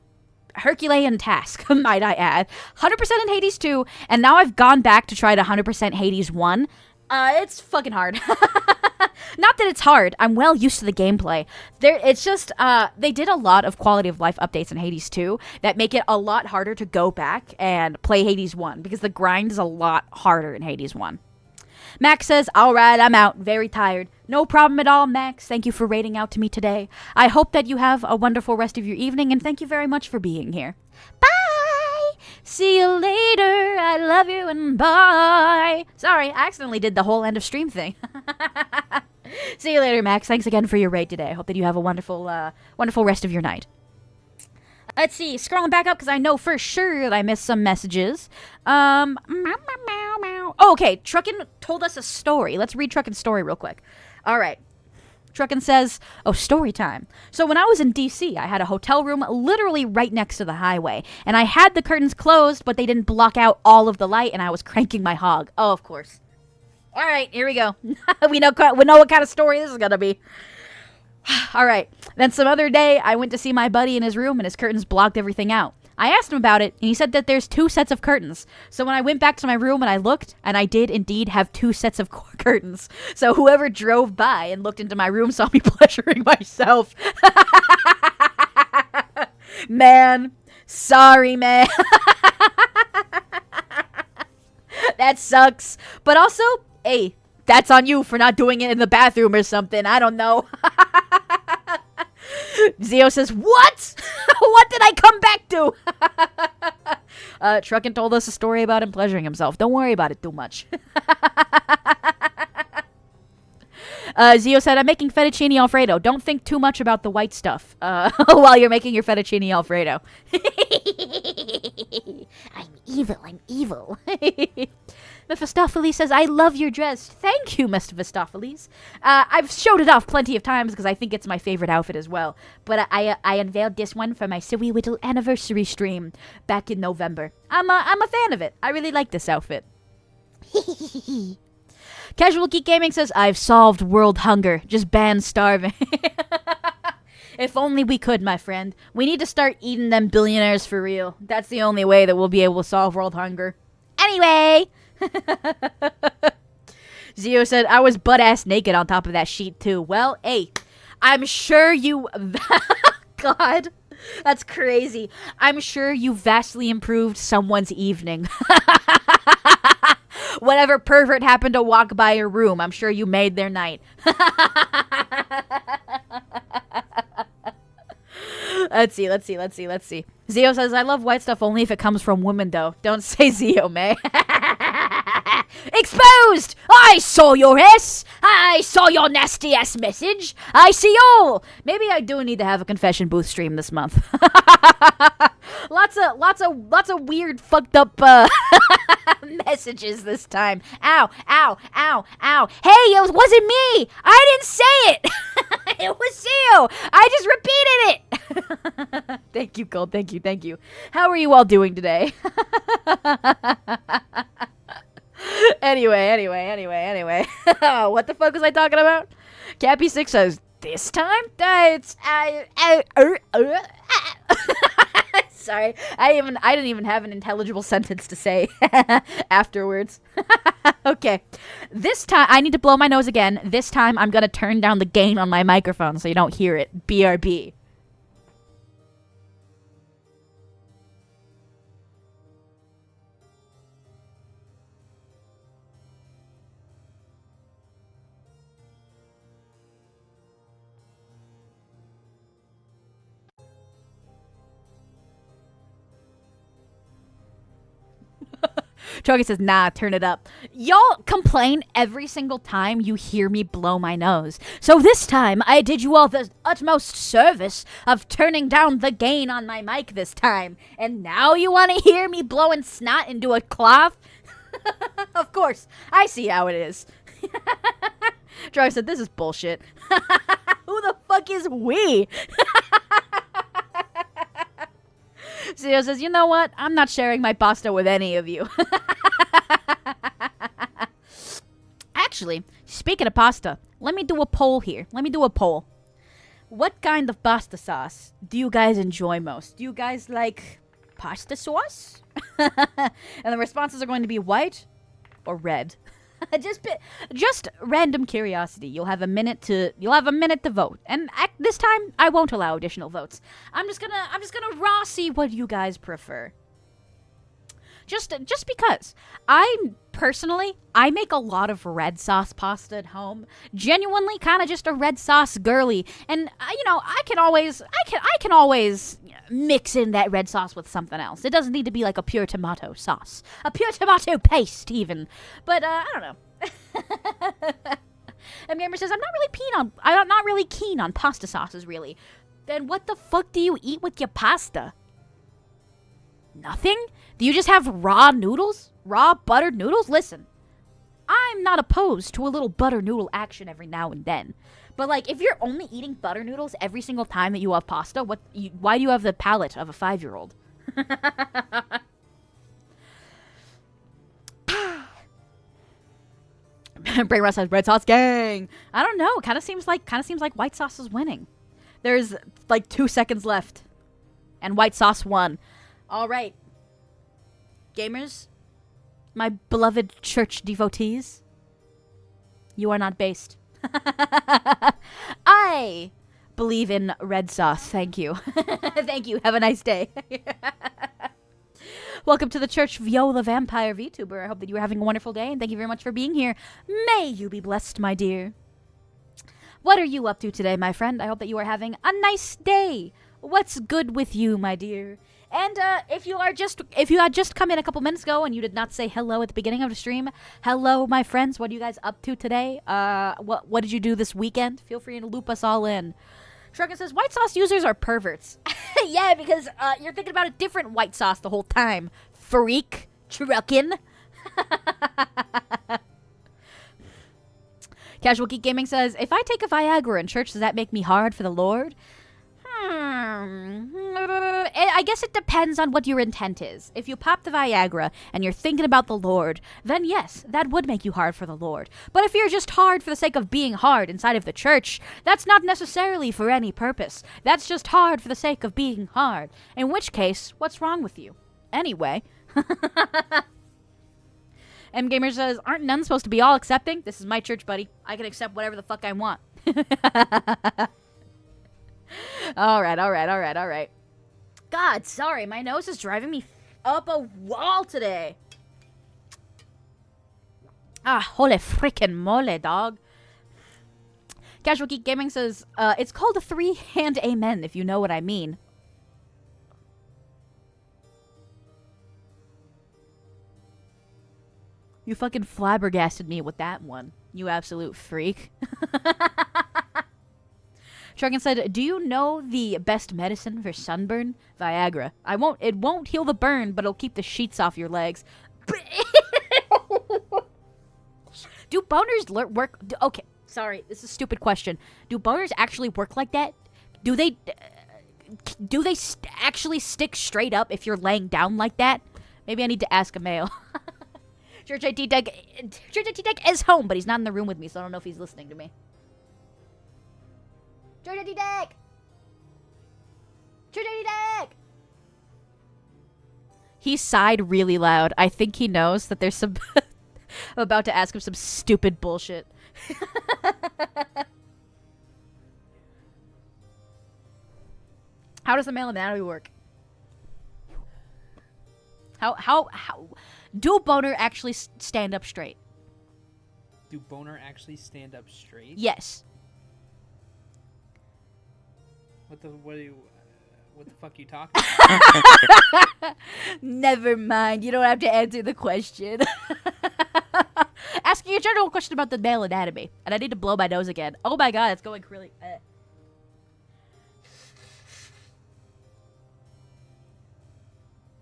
Herculean task, might I add. 100% in Hades 2, and now I've gone back to try to 100% Hades 1. It's fucking hard. Not that it's hard. I'm well used to the gameplay. It's just, they did a lot of quality of life updates in Hades 2 that make it a lot harder to go back and play Hades 1 because the grind is a lot harder in Hades 1. Max says, alright, I'm out. Very tired. No problem at all, Max. Thank you for rating out to me today. I hope that you have a wonderful rest of your evening, and thank you very much for being here. Bye! See you later. I love you, and bye. Sorry, I accidentally did the whole end of stream thing. See you later, Max. Thanks again for your raid today. I hope that you have a wonderful rest of your night. Let's see. Scrolling back up because I know for sure that I missed some messages. Oh, okay. Truckin told us a story. Let's read Truckin's story real quick. All right. Truckin says, story time. So when I was in D.C., I had a hotel room literally right next to the highway. And I had the curtains closed, but they didn't block out all of the light, and I was cranking my hog. Oh, of course. All right, here we go. we know what kind of story this is going to be. All right. Then some other day, I went to see my buddy in his room, and his curtains blocked everything out. I asked him about it, and he said that there's 2 sets of curtains. So when I went back to my room and I looked, and I did indeed have 2 sets of curtains. So whoever drove by and looked into my room saw me pleasuring myself. Man. Sorry, man. That sucks. But also, hey, that's on you for not doing it in the bathroom or something. I don't know. Zio says, what? What did I come back to? Truckin told us a story about him pleasuring himself. Don't worry about it too much. Zio said, I'm making fettuccine alfredo. Don't think too much about the white stuff while you're making your fettuccine alfredo. I'm evil. Mephistopheles says, I love your dress. Thank you, Mr. Mephistopheles. I've showed it off plenty of times because I think it's my favorite outfit as well. But I unveiled this one for my silly little anniversary stream back in November. I'm a fan of it. I really like this outfit. Casual Geek Gaming says, I've solved world hunger. Just ban starving. If only we could, my friend. We need to start eating them billionaires for real. That's the only way that we'll be able to solve world hunger. Anyway. Zio said, I was butt-ass naked on top of that sheet, too. Well, hey, I'm sure you... God. That's crazy. I'm sure you vastly improved someone's evening. Whatever pervert happened to walk by your room, I'm sure you made their night. Let's see. Zio says, I love white stuff only if it comes from women, though. Don't say Zio, May. Exposed! I saw your ass! I saw your nasty ass message! I see all! Maybe I do need to have a confession booth stream this month. lots of weird, fucked up messages this time. Ow, ow, ow, ow. Hey, it wasn't me! I didn't say it! It was Zio! I just repeated it! Thank you, Gold. Thank you. How are you all doing today? Anyway. What the fuck was I talking about? Cappy6 says, this time? Sorry. I didn't even have an intelligible sentence to say afterwards. Okay. This time, I need to blow my nose again. This time, I'm gonna turn down the gain on my microphone so you don't hear it. BRB. Chogi says, nah, turn it up. Y'all complain every single time you hear me blow my nose. So this time, I did you all the utmost service of turning down the gain on my mic this time. And now you want to hear me blowing snot into a cloth? Of course, I see how it is. Chogi said, this is bullshit. Who the fuck is we? Zio says, you know what? I'm not sharing my pasta with any of you. Actually, speaking of pasta, let me do a poll here. What kind of pasta sauce do you guys enjoy most? Do you guys like pasta sauce? And the responses are going to be white or red. just random curiosity. You'll have a minute to vote. And this time I won't allow additional votes. I'm just gonna raw see what you guys prefer. Just because I make a lot of red sauce pasta at home. Genuinely kind of just a red sauce girly. And I can always mix in that red sauce with something else. It doesn't need to be like a pure tomato sauce. A pure tomato paste even. But I don't know. And Gamer says, I'm not really keen on pasta sauces really. Then what the fuck do you eat with your pasta? Nothing? Do you just have raw noodles? Raw buttered noodles? Listen, I'm not opposed to a little butter noodle action every now and then. But, like, if you're only eating butter noodles every single time that you have pasta, why do you have the palate of a 5-year-old? Brain Rust says, red sauce gang. I don't know. Kind of seems like white sauce is winning. There's, like, 2 seconds left. And white sauce won. All right. Gamers, my beloved church devotees, you are not based. I believe in red sauce. Thank you. Thank you. Have a nice day. Welcome to the church, Viola Vampire VTuber. I hope that you are having a wonderful day, and thank you very much for being here. May you be blessed, my dear. What are you up to today, my friend? I hope that you are having a nice day. What's good with you, my dear? And if you had just come in a couple minutes ago and you did not say hello at the beginning of the stream, hello, my friends. What are you guys up to today? What did you do this weekend? Feel free to loop us all in. Shruggin says, white sauce users are perverts. Yeah, because you're thinking about a different white sauce the whole time. Freak. Truckin'. Casual Geek Gaming says, if I take a Viagra in church, does that make me hard for the Lord? I guess it depends on what your intent is. If you pop the Viagra and you're thinking about the Lord, then yes, that would make you hard for the Lord. But if you're just hard for the sake of being hard inside of the church, that's not necessarily for any purpose. That's just hard for the sake of being hard. In which case, what's wrong with you? Anyway. M-Gamer says, aren't nuns supposed to be all accepting? This is my church, buddy. I can accept whatever the fuck I want. All right. God, sorry, my nose is driving me up a wall today. Ah, holy freaking mole, dog. Casual Geek Gaming says, it's called a three-hand amen, if you know what I mean. You fucking flabbergasted me with that one, you absolute freak. Truckin said, do you know the best medicine for sunburn? Viagra. It won't heal the burn, but it'll keep the sheets off your legs. Do boners work? Okay, sorry, this is a stupid question. Do boners actually work like that? Do they actually stick straight up if you're laying down like that? Maybe I need to ask a male. Church IT Tech is home, but he's not in the room with me, so I don't know if he's listening to me. Church IT Tech! Church IT Tech! He sighed really loud. I think he knows that there's some... I'm about to ask him some stupid bullshit. How does the male anatomy work? How do boner actually stand up straight? Do boner actually stand up straight? Yes. What the fuck are you talking about? Never mind. You don't have to answer the question. Asking a general question about the male anatomy. And I need to blow my nose again. Oh my god, it's going really...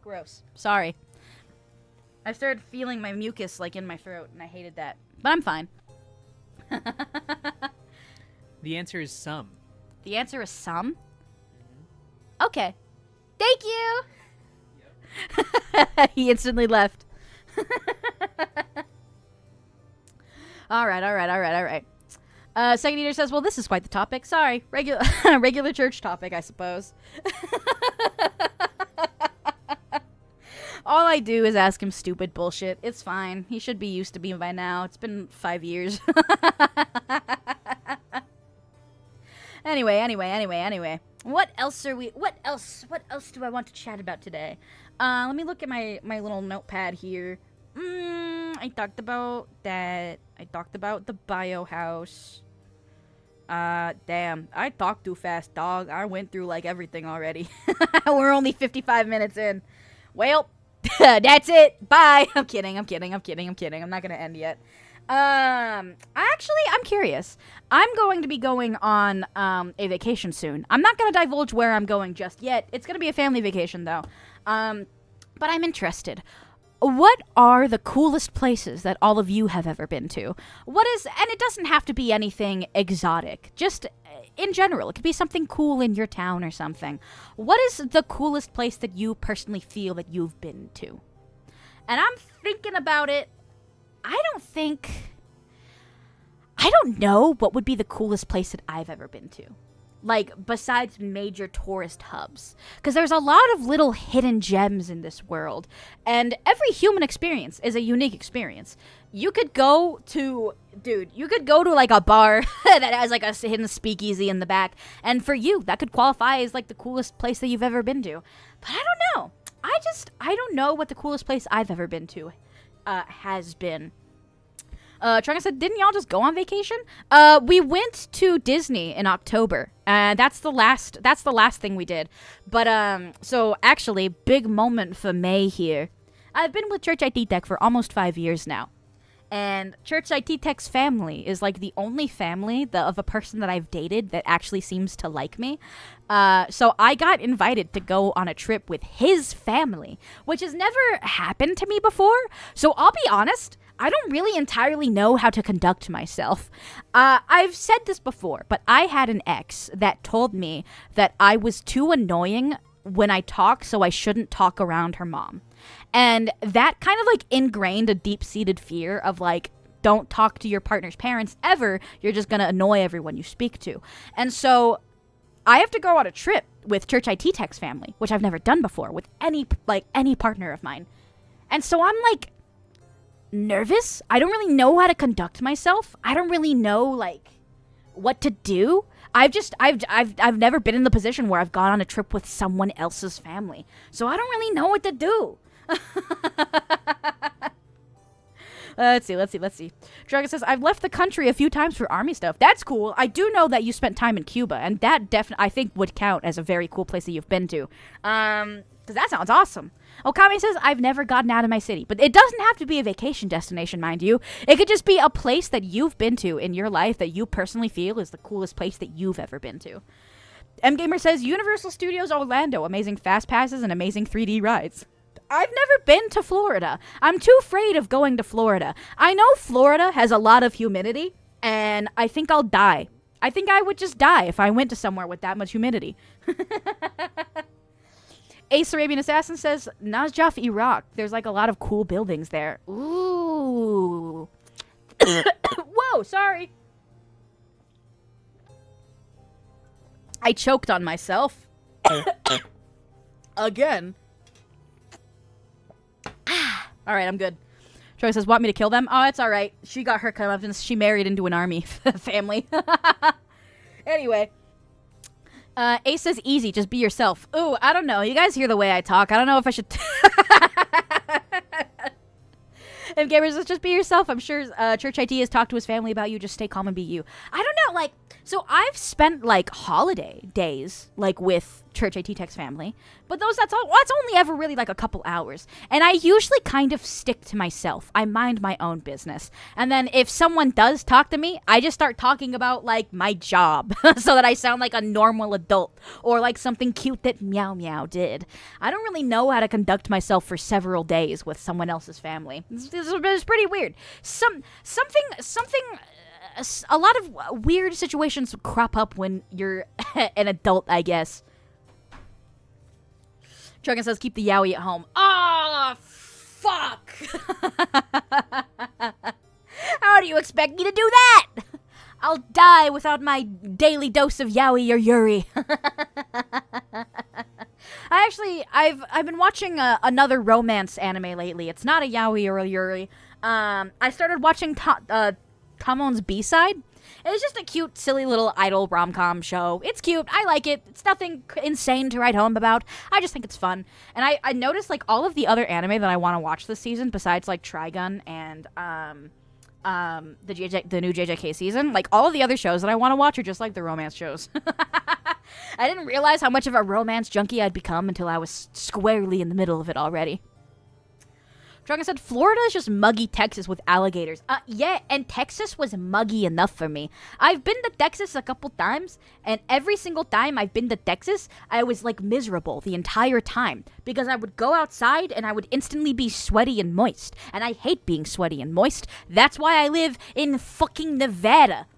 Gross. Sorry. I started feeling my mucus, like, in my throat, and I hated that. But I'm fine. The answer is some. The answer is some? Mm-hmm. Okay. Thank you! Yep. He instantly left. Alright. Second Eater says, well, this is quite the topic. Sorry. Regular church topic, I suppose. All I do is ask him stupid bullshit. It's fine. He should be used to me by now. It's been 5 years. Anyway. What else do I want to chat about today? Let me look at my little notepad here. I talked about that. I talked about the biohouse. Damn. I talked too fast, dog. I went through, like, everything already. We're only 55 minutes in. Well, that's it. Bye. I'm kidding. I'm not gonna end yet. I'm curious. I'm going to be going on a vacation soon. I'm not gonna divulge where I'm going just yet. It's gonna be a family vacation though. But I'm interested. What are the coolest places that all of you have ever been to? And it doesn't have to be anything exotic. Just in general, it could be something cool in your town or something. What is the coolest place that you personally feel that you've been to? And I'm thinking about it. I don't know what would be the coolest place that I've ever been to. Like, besides major tourist hubs. Because there's a lot of little hidden gems in this world. And every human experience is a unique experience. You could go to, like, a bar that has, like, a hidden speakeasy in the back. And for you, that could qualify as, like, the coolest place that you've ever been to. But I don't know. I don't know what the coolest place I've ever been to has been. Trunga said, didn't y'all just go on vacation? We went to Disney in October. That's the last thing we did. But, so actually, big moment for May here. I've been with Church IT Tech for almost 5 years now. And Church IT Tech's family is like the only family of a person that I've dated that actually seems to like me. So I got invited to go on a trip with his family, which has never happened to me before. So I'll be honest, I don't really entirely know how to conduct myself. I've said this before, but I had an ex that told me that I was too annoying when I talk, so I shouldn't talk around her mom. And that kind of like ingrained a deep-seated fear of like, don't talk to your partner's parents ever. You're just going to annoy everyone you speak to. And so I have to go on a trip with Church IT Tech's family, which I've never done before with any partner of mine. And so I'm like nervous. I don't really know how to conduct myself. I don't really know like what to do. I've never been in the position where I've gone on a trip with someone else's family. So I don't really know what to do. Let's see. Dragon says, I've left the country a few times for army stuff. That's cool. I do know that you spent time in Cuba, and that definitely, I think, would count as a very cool place that you've been to. Because that sounds awesome. Okami says, I've never gotten out of my city. But it doesn't have to be a vacation destination, mind you. It could just be a place that you've been to in your life that you personally feel is the coolest place that you've ever been to. MGamer says, Universal Studios Orlando, amazing fast passes and amazing 3D rides. I've never been to Florida. I'm too afraid of going to Florida. I know Florida has a lot of humidity, and I think I'll die. I think I would just die if I went to somewhere with that much humidity. Ace Arabian Assassin says, Najaf, Iraq. There's like a lot of cool buildings there. Ooh. Whoa, sorry. I choked on myself. Again. All right, I'm good. Troy says, want me to kill them? Oh, it's all right. She got her comeuppance. She married into an army family. Anyway. Ace says, easy. Just be yourself. Ooh, I don't know. You guys hear the way I talk. I don't know if I should... If Gamers says, just be yourself. I'm sure Church IT has talked to his family about you. Just stay calm and be you. I don't know, like... So I've spent, like, holiday days, like, with Church IT Tech's family. But that's only ever really, like, a couple hours. And I usually kind of stick to myself. I mind my own business. And then if someone does talk to me, I just start talking about, like, my job. So that I sound like a normal adult. Or, like, something cute that Meow Meow did. I don't really know how to conduct myself for several days with someone else's family. It's pretty weird. A lot of weird situations crop up when you're an adult, I guess. Chuggin says, keep the yaoi at home. Ah, fuck! How do you expect me to do that? I'll die without my daily dose of yaoi or yuri. I've been watching another romance anime lately. It's not a yaoi or a yuri. I started watching Tamon's B-side. It's just a cute, silly little idol rom-com show. It's cute. I like it. It's nothing insane to write home about. I just think it's fun. And I noticed, like, all of the other anime that I want to watch this season, besides, like, Trigun and the new JJK season, like, all of the other shows that I want to watch are just, like, the romance shows. I didn't realize how much of a romance junkie I'd become until I was squarely in the middle of it already. Dragon said, Florida is just muggy Texas with alligators. Yeah, and Texas was muggy enough for me. I've been to Texas a couple times, and every single time I've been to Texas, I was, like, miserable the entire time. Because I would go outside, and I would instantly be sweaty and moist. And I hate being sweaty and moist. That's why I live in fucking Nevada.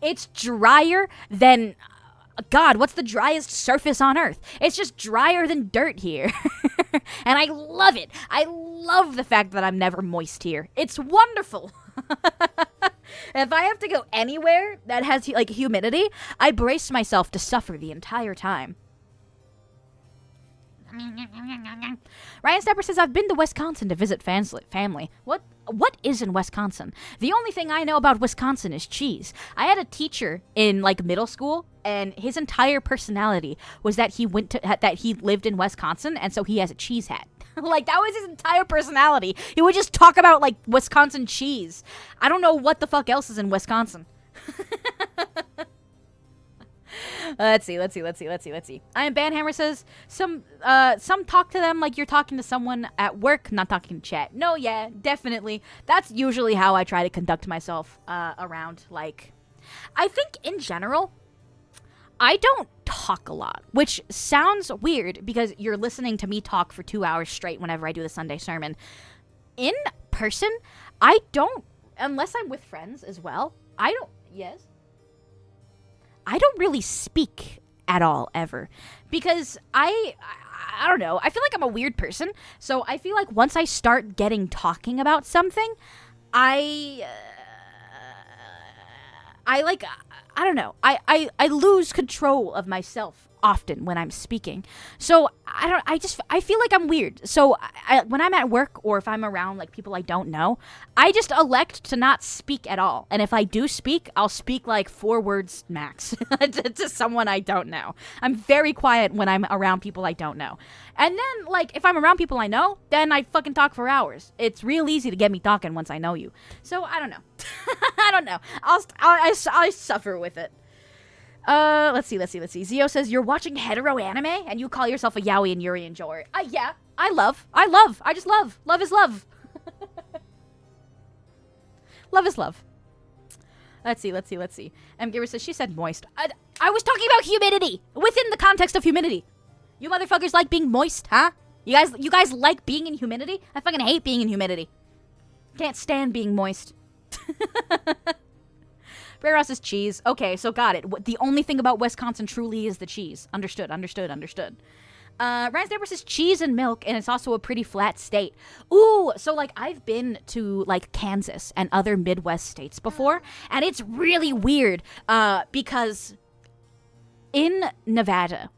It's drier than... God, what's the driest surface on Earth? It's just drier than dirt here. And I love it. I love the fact that I'm never moist here. It's wonderful. If I have to go anywhere that has, like, humidity, I brace myself to suffer the entire time. Ryan Stepper says, I've been to Wisconsin to visit family. What is in Wisconsin? The only thing I know about Wisconsin is cheese. I had a teacher in, like, middle school, and his entire personality was that he lived in Wisconsin, and so he has a cheese hat. Like, that was his entire personality. He would just talk about, like, Wisconsin cheese. I don't know what the fuck else is in Wisconsin. Let's see. I am Banhammer says, some talk to them like you're talking to someone at work, not talking to chat. No, yeah, definitely. That's usually how I try to conduct myself around, like... I think, in general, I don't talk a lot, which sounds weird because you're listening to me talk for 2 hours straight whenever I do the Sunday sermon. In person, I don't, unless I'm with friends as well, I don't really speak at all, ever. Because I don't know, I feel like I'm a weird person, so I feel like once I start talking about something, I I don't know. I lose control of myself often when I'm speaking. So I feel like I'm weird. So when I'm at work or if I'm around like people I don't know, I just elect to not speak at all. And if I do speak, I'll speak like 4 words max to someone I don't know. I'm very quiet when I'm around people I don't know. And then like if I'm around people I know, then I fucking talk for hours. It's real easy to get me talking once I know you. So I don't know. I don't know. I suffer with it. Let's see. Zio says, you're watching hetero anime and you call yourself a yaoi and yuri and jori. Yeah. I love. I just love. Love is love. Love is love. Let's see. M. Giver says, she said moist. I was talking about humidity. Within the context of humidity. You motherfuckers like being moist, huh? You guys like being in humidity? I fucking hate being in humidity. Can't stand being moist. Bray Ross is cheese. Okay, so got it. The only thing about Wisconsin truly is the cheese. Understood. Ryan's neighbor says cheese and milk, and it's also a pretty flat state. Ooh, so like I've been to like Kansas and other Midwest states before, and it's really weird because in Nevada,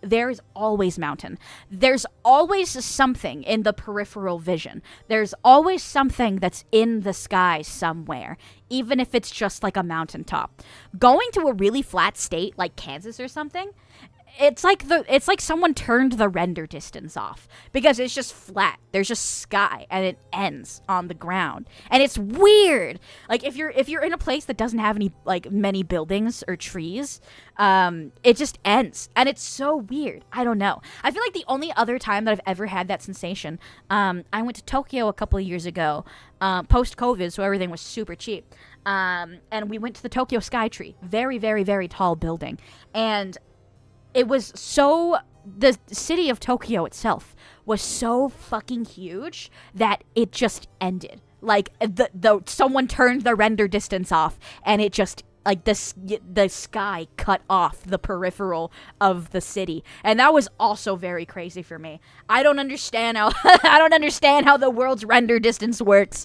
there's always mountain. There's always something in the peripheral vision. There's always something that's in the sky somewhere, even if it's just like a mountaintop. Going to a really flat state like Kansas or something, it's like someone turned the render distance off because it's just flat. There's just sky and it ends on the ground. And it's weird. Like if you're in a place that doesn't have any like many buildings or trees, it just ends. And it's so weird. I don't know. I feel like the only other time that I've ever had that sensation, I went to Tokyo a couple of years ago, post-COVID, so everything was super cheap. And we went to the Tokyo Skytree. Very, very, very tall building. And it was so, the city of Tokyo itself was so fucking huge that it just ended. Like, someone turned the render distance off, and it just, like, the sky cut off the peripheral of the city. And that was also very crazy for me. I don't understand how, the world's render distance works.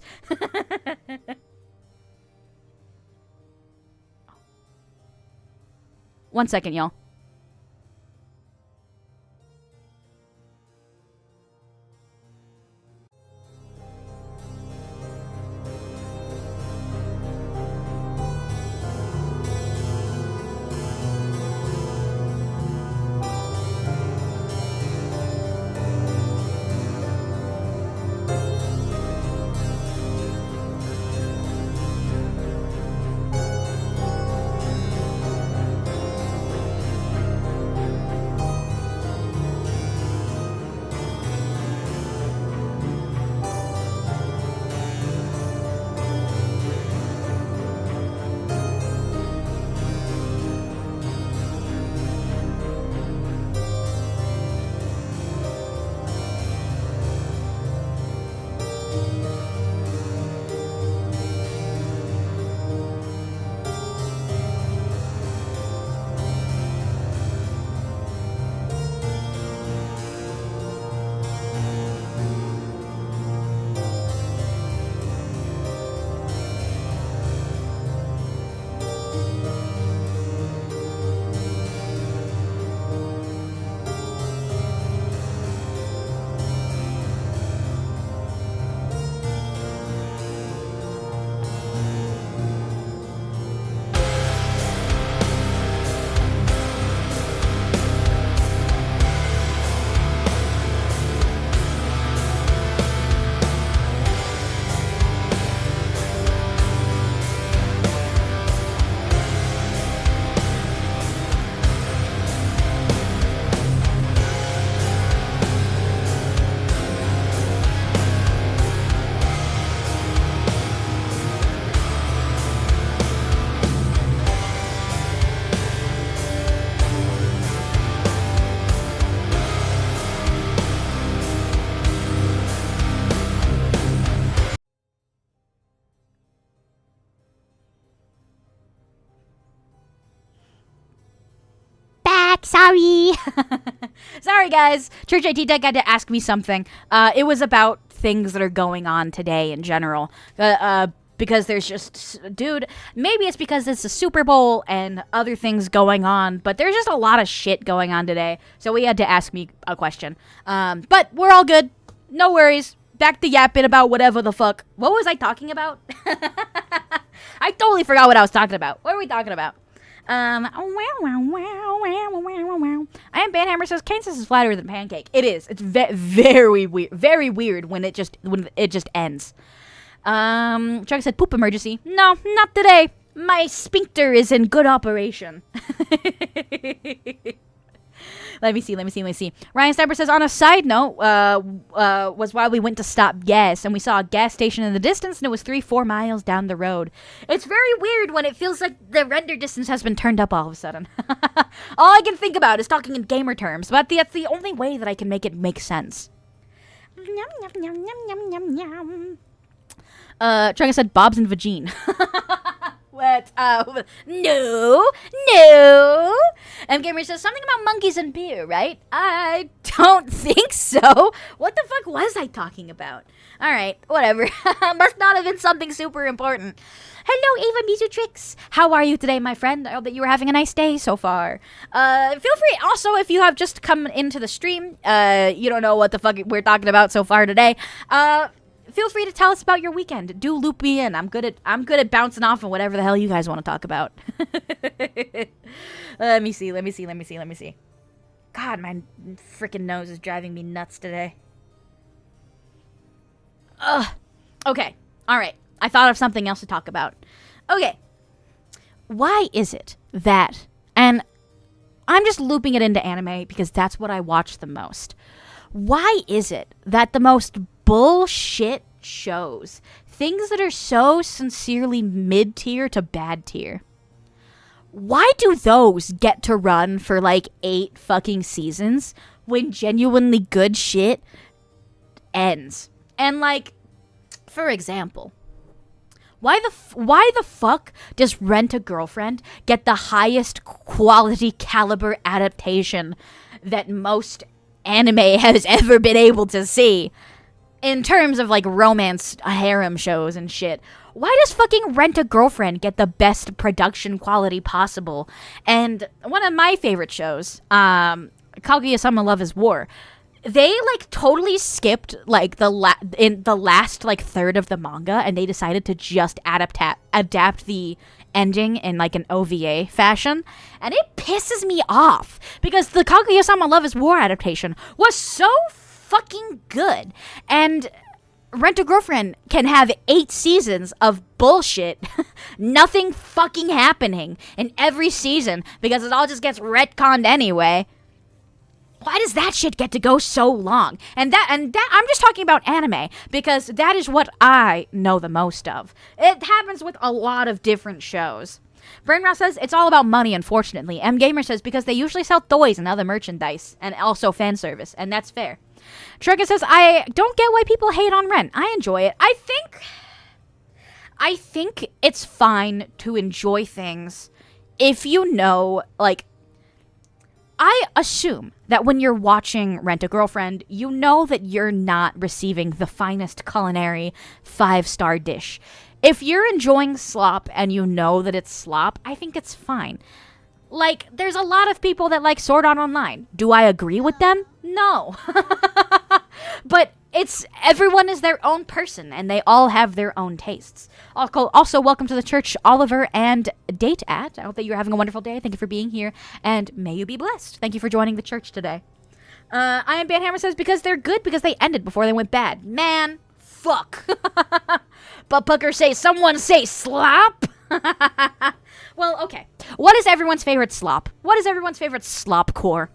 One second, y'all. Sorry. Sorry, guys. Church IT Tech had to ask me something. It was about things that are going on today in general. because there's just, dude, maybe it's because it's the Super Bowl and other things going on, but there's just a lot of shit going on today. So he had to ask me a question. But we're all good. No worries. Back to yapping about whatever the fuck. What was I talking about? I totally forgot what I was talking about. What are we talking about? I am Banhammer says Kansas is flatter than pancake. It is. It's very weird. Very weird when it just ends. Chuck said poop emergency. No, not today. My sphincter is in good operation. Let me see. Ryan Sniper says, on a side note, was why we went to stop gas, and we saw a gas station in the distance, and it was 3-4 miles down the road. It's very weird when it feels like the render distance has been turned up all of a sudden. All I can think about is talking in gamer terms, but that's the only way that I can make it make sense. Trunga said, Bob's and Vagine. What? No. Gamer says something about monkeys and beer, right? I don't think so. What the fuck was I talking about? All right, whatever. Must not have been something super important. Hello, Ava Mizutrix. How are you today, my friend? I hope that you were having a nice day so far. Feel free, also, if you have just come into the stream, you don't know what the fuck we're talking about so far today, feel free to tell us about your weekend. Do loop me in. I'm good at bouncing off of whatever the hell you guys want to talk about. Let me see. God, my freaking nose is driving me nuts today. Ugh. Okay. All right. I thought of something else to talk about. Okay. Why is it that, and I'm just looping it into anime because that's what I watch the most. Why is it that the most bullshit shows, things that are so sincerely mid-tier to bad tier, why do those get to run for like 8 fucking seasons when genuinely good shit ends? And like, for example, why the fuck does Rent a Girlfriend get the highest quality caliber adaptation that most anime has ever been able to see in terms of like romance harem shows and shit? Why does fucking Rent a Girlfriend get the best production quality possible? And one of my favorite shows, Kaguya-sama Love is War, they like totally skipped like in the last like third of the manga, and they decided to just adapt the ending in like an OVA fashion, and it pisses me off because the Kaguya-sama Love is War adaptation was so fucking good, and Rent a Girlfriend can have 8 seasons of bullshit, nothing fucking happening in every season because it all just gets retconned anyway. Why does that shit get to go so long? And that I'm just talking about anime because that is what I know the most of. It happens with a lot of different shows. Brainross says it's all about money, unfortunately. M Gamer says because they usually sell toys and other merchandise and also fan service, and that's fair. Trigger says I don't get why people hate on Rent. I enjoy it. I think it's fine to enjoy things if you know, like, I assume that when you're watching Rent a Girlfriend, you know that you're not receiving the finest culinary 5-star dish. If you're enjoying slop and you know that it's slop, I think it's fine. Like, there's a lot of people that like Sword Art Online. Do I agree with them? No. But everyone is their own person, and they all have their own tastes. Also, welcome to the church, Oliver and Date At. I hope that you're having a wonderful day. Thank you for being here, and may you be blessed. Thank you for joining the church today. I Am Banhammer says, because they're good because they ended before they went bad. Man, fuck. But Pucker say, someone say slop? Well, okay. What is everyone's favorite slop? What is everyone's favorite slop core?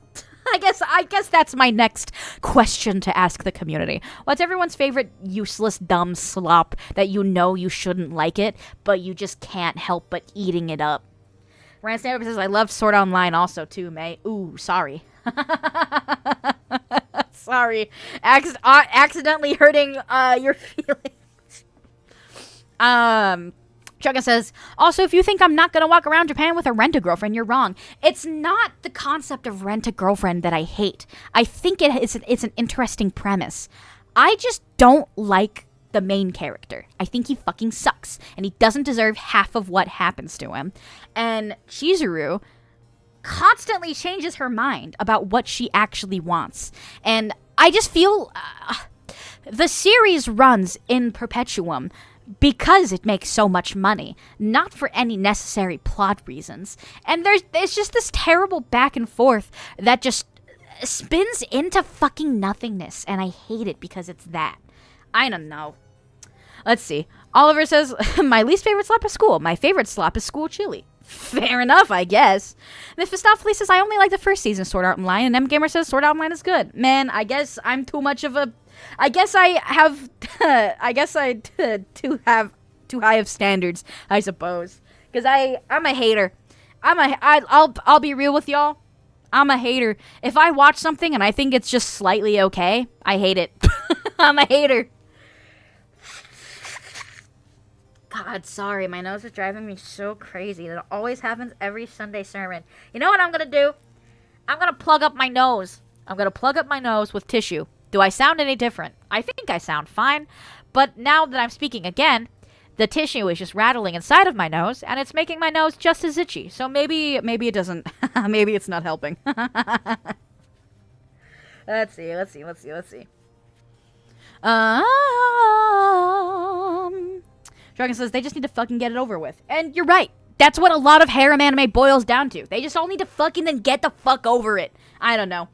I guess that's my next question to ask the community. What's everyone's favorite useless, dumb slop that you know you shouldn't like it, but you just can't help but eating it up? Rand Stanhope says, I love Sword Art Online also, too, May. Ooh, sorry. Sorry. Accidentally hurting your feelings. Chugga says, also, if you think I'm not going to walk around Japan with a Rent-A-Girlfriend, you're wrong. It's not the concept of Rent-A-Girlfriend that I hate. I think it's an interesting premise. I just don't like the main character. I think he fucking sucks, and he doesn't deserve half of what happens to him. And Chizuru constantly changes her mind about what she actually wants. And I just feel the series runs in perpetuum because it makes so much money, not for any necessary plot reasons. And there's just this terrible back and forth that just spins into fucking nothingness, and I hate it because it's that. I don't know. Let's see. Oliver says, my least favorite slop is school. My favorite slop is school chili. Fair enough, I guess. Mephistopheles says, I only like the first season of Sword Art Online, and M Gamer says Sword Art Online is good. Man, I guess I'm too much of a... I guess I have... I guess I too have too high of standards, I suppose. Because I'm a hater. I'll be real with y'all. I'm a hater. If I watch something and I think it's just slightly okay, I hate it. I'm a hater. God, sorry. My nose is driving me so crazy. That always happens every Sunday sermon. You know what I'm going to do? I'm going to plug up my nose. I'm going to plug up my nose with tissue. Do I sound any different? I think I sound fine. But now that I'm speaking again, the tissue is just rattling inside of my nose, and it's making my nose just as itchy. So maybe it doesn't. Maybe it's not helping. Let's see. Dragon says they just need to fucking get it over with. And you're right. That's what a lot of harem anime boils down to. They just all need to fucking then get the fuck over it. I don't know.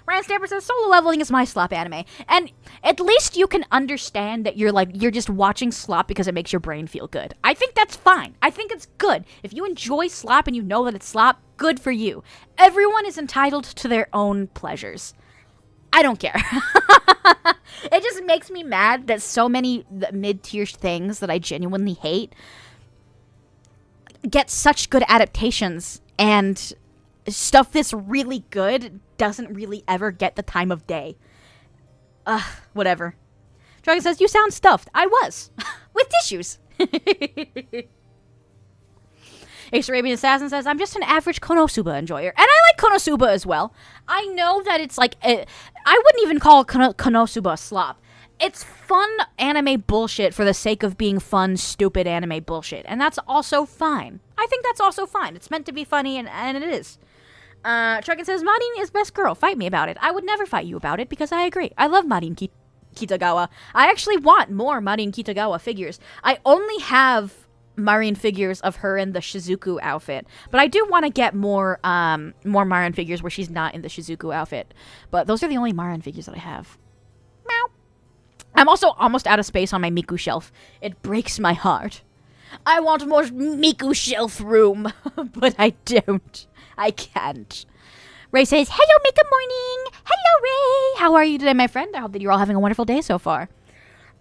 Ryan Stamper says solo leveling is my slop anime. And at least you can understand that you're just watching slop because it makes your brain feel good. I think that's fine. I think it's good. If you enjoy slop and you know that it's slop, good for you. Everyone is entitled to their own pleasures. I don't care. It just makes me mad that so many mid-tier things that I genuinely hate get such good adaptations, and stuff that's really good doesn't really ever get the time of day. Whatever. Dragon says, you sound stuffed. I was. With tissues. Ace Arabian Assassin says, I'm just an average Konosuba enjoyer. And I like Konosuba as well. I know that it's like... I wouldn't even call Konosuba a slop. It's fun anime bullshit for the sake of being fun, stupid anime bullshit. And that's also fine. I think that's also fine. It's meant to be funny, and it is. Truckin says, Marin is best girl. Fight me about it. I would never fight you about it because I agree. I love Marin Kitagawa. I actually want more Marin Kitagawa figures. I only have Marin figures of her in the Shizuku outfit, but I do want to get more Marin figures where she's not in the Shizuku outfit. But those are the only Marin figures that I have. Meow. I'm also almost out of space on my Miku shelf. It breaks my heart. I want more Miku shelf room, but I don't. I can't. Ray says, hello, Mika morning. Hello, Ray. How are you today, my friend? I hope that you're all having a wonderful day so far.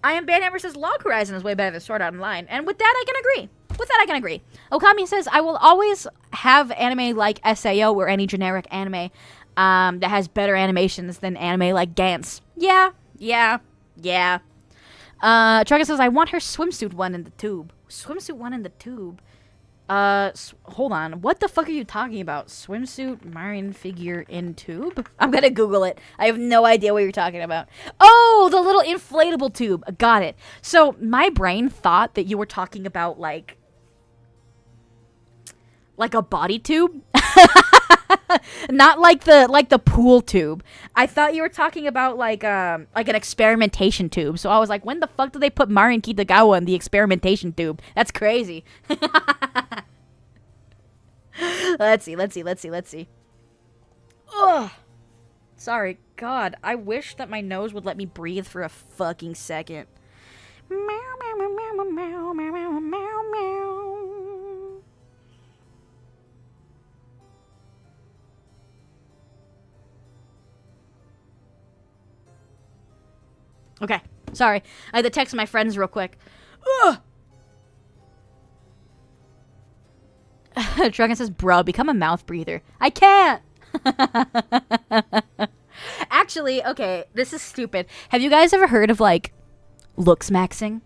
I am Banhammer says, Log Horizon is way better than Sword Art Online. And with that, I can agree. Okami says, I will always have anime like SAO or any generic anime that has better animations than anime like Gantz. Yeah. Trucker says, I want her swimsuit one in the tube. Swimsuit one in the tube? Hold on. What the fuck are you talking about? Swimsuit Marin figure in tube? I'm gonna Google it. I have no idea what you're talking about. Oh, the little inflatable tube. Got it. So my brain thought that you were talking about like a body tube. Not like the pool tube. I thought you were talking about like an experimentation tube. So I was like, when the fuck did they put Marin Kitagawa in the experimentation tube? That's crazy. Let's see. Ugh. Sorry, God. I wish that my nose would let me breathe for a fucking second. Meow, meow, meow, meow, meow, meow, meow, meow, meow. Okay, sorry. I had to text my friends real quick. Ugh. Dragon says, bro, become a mouth breather. I can't. Actually, okay, this is stupid. Have you guys ever heard of, like, looks maxing?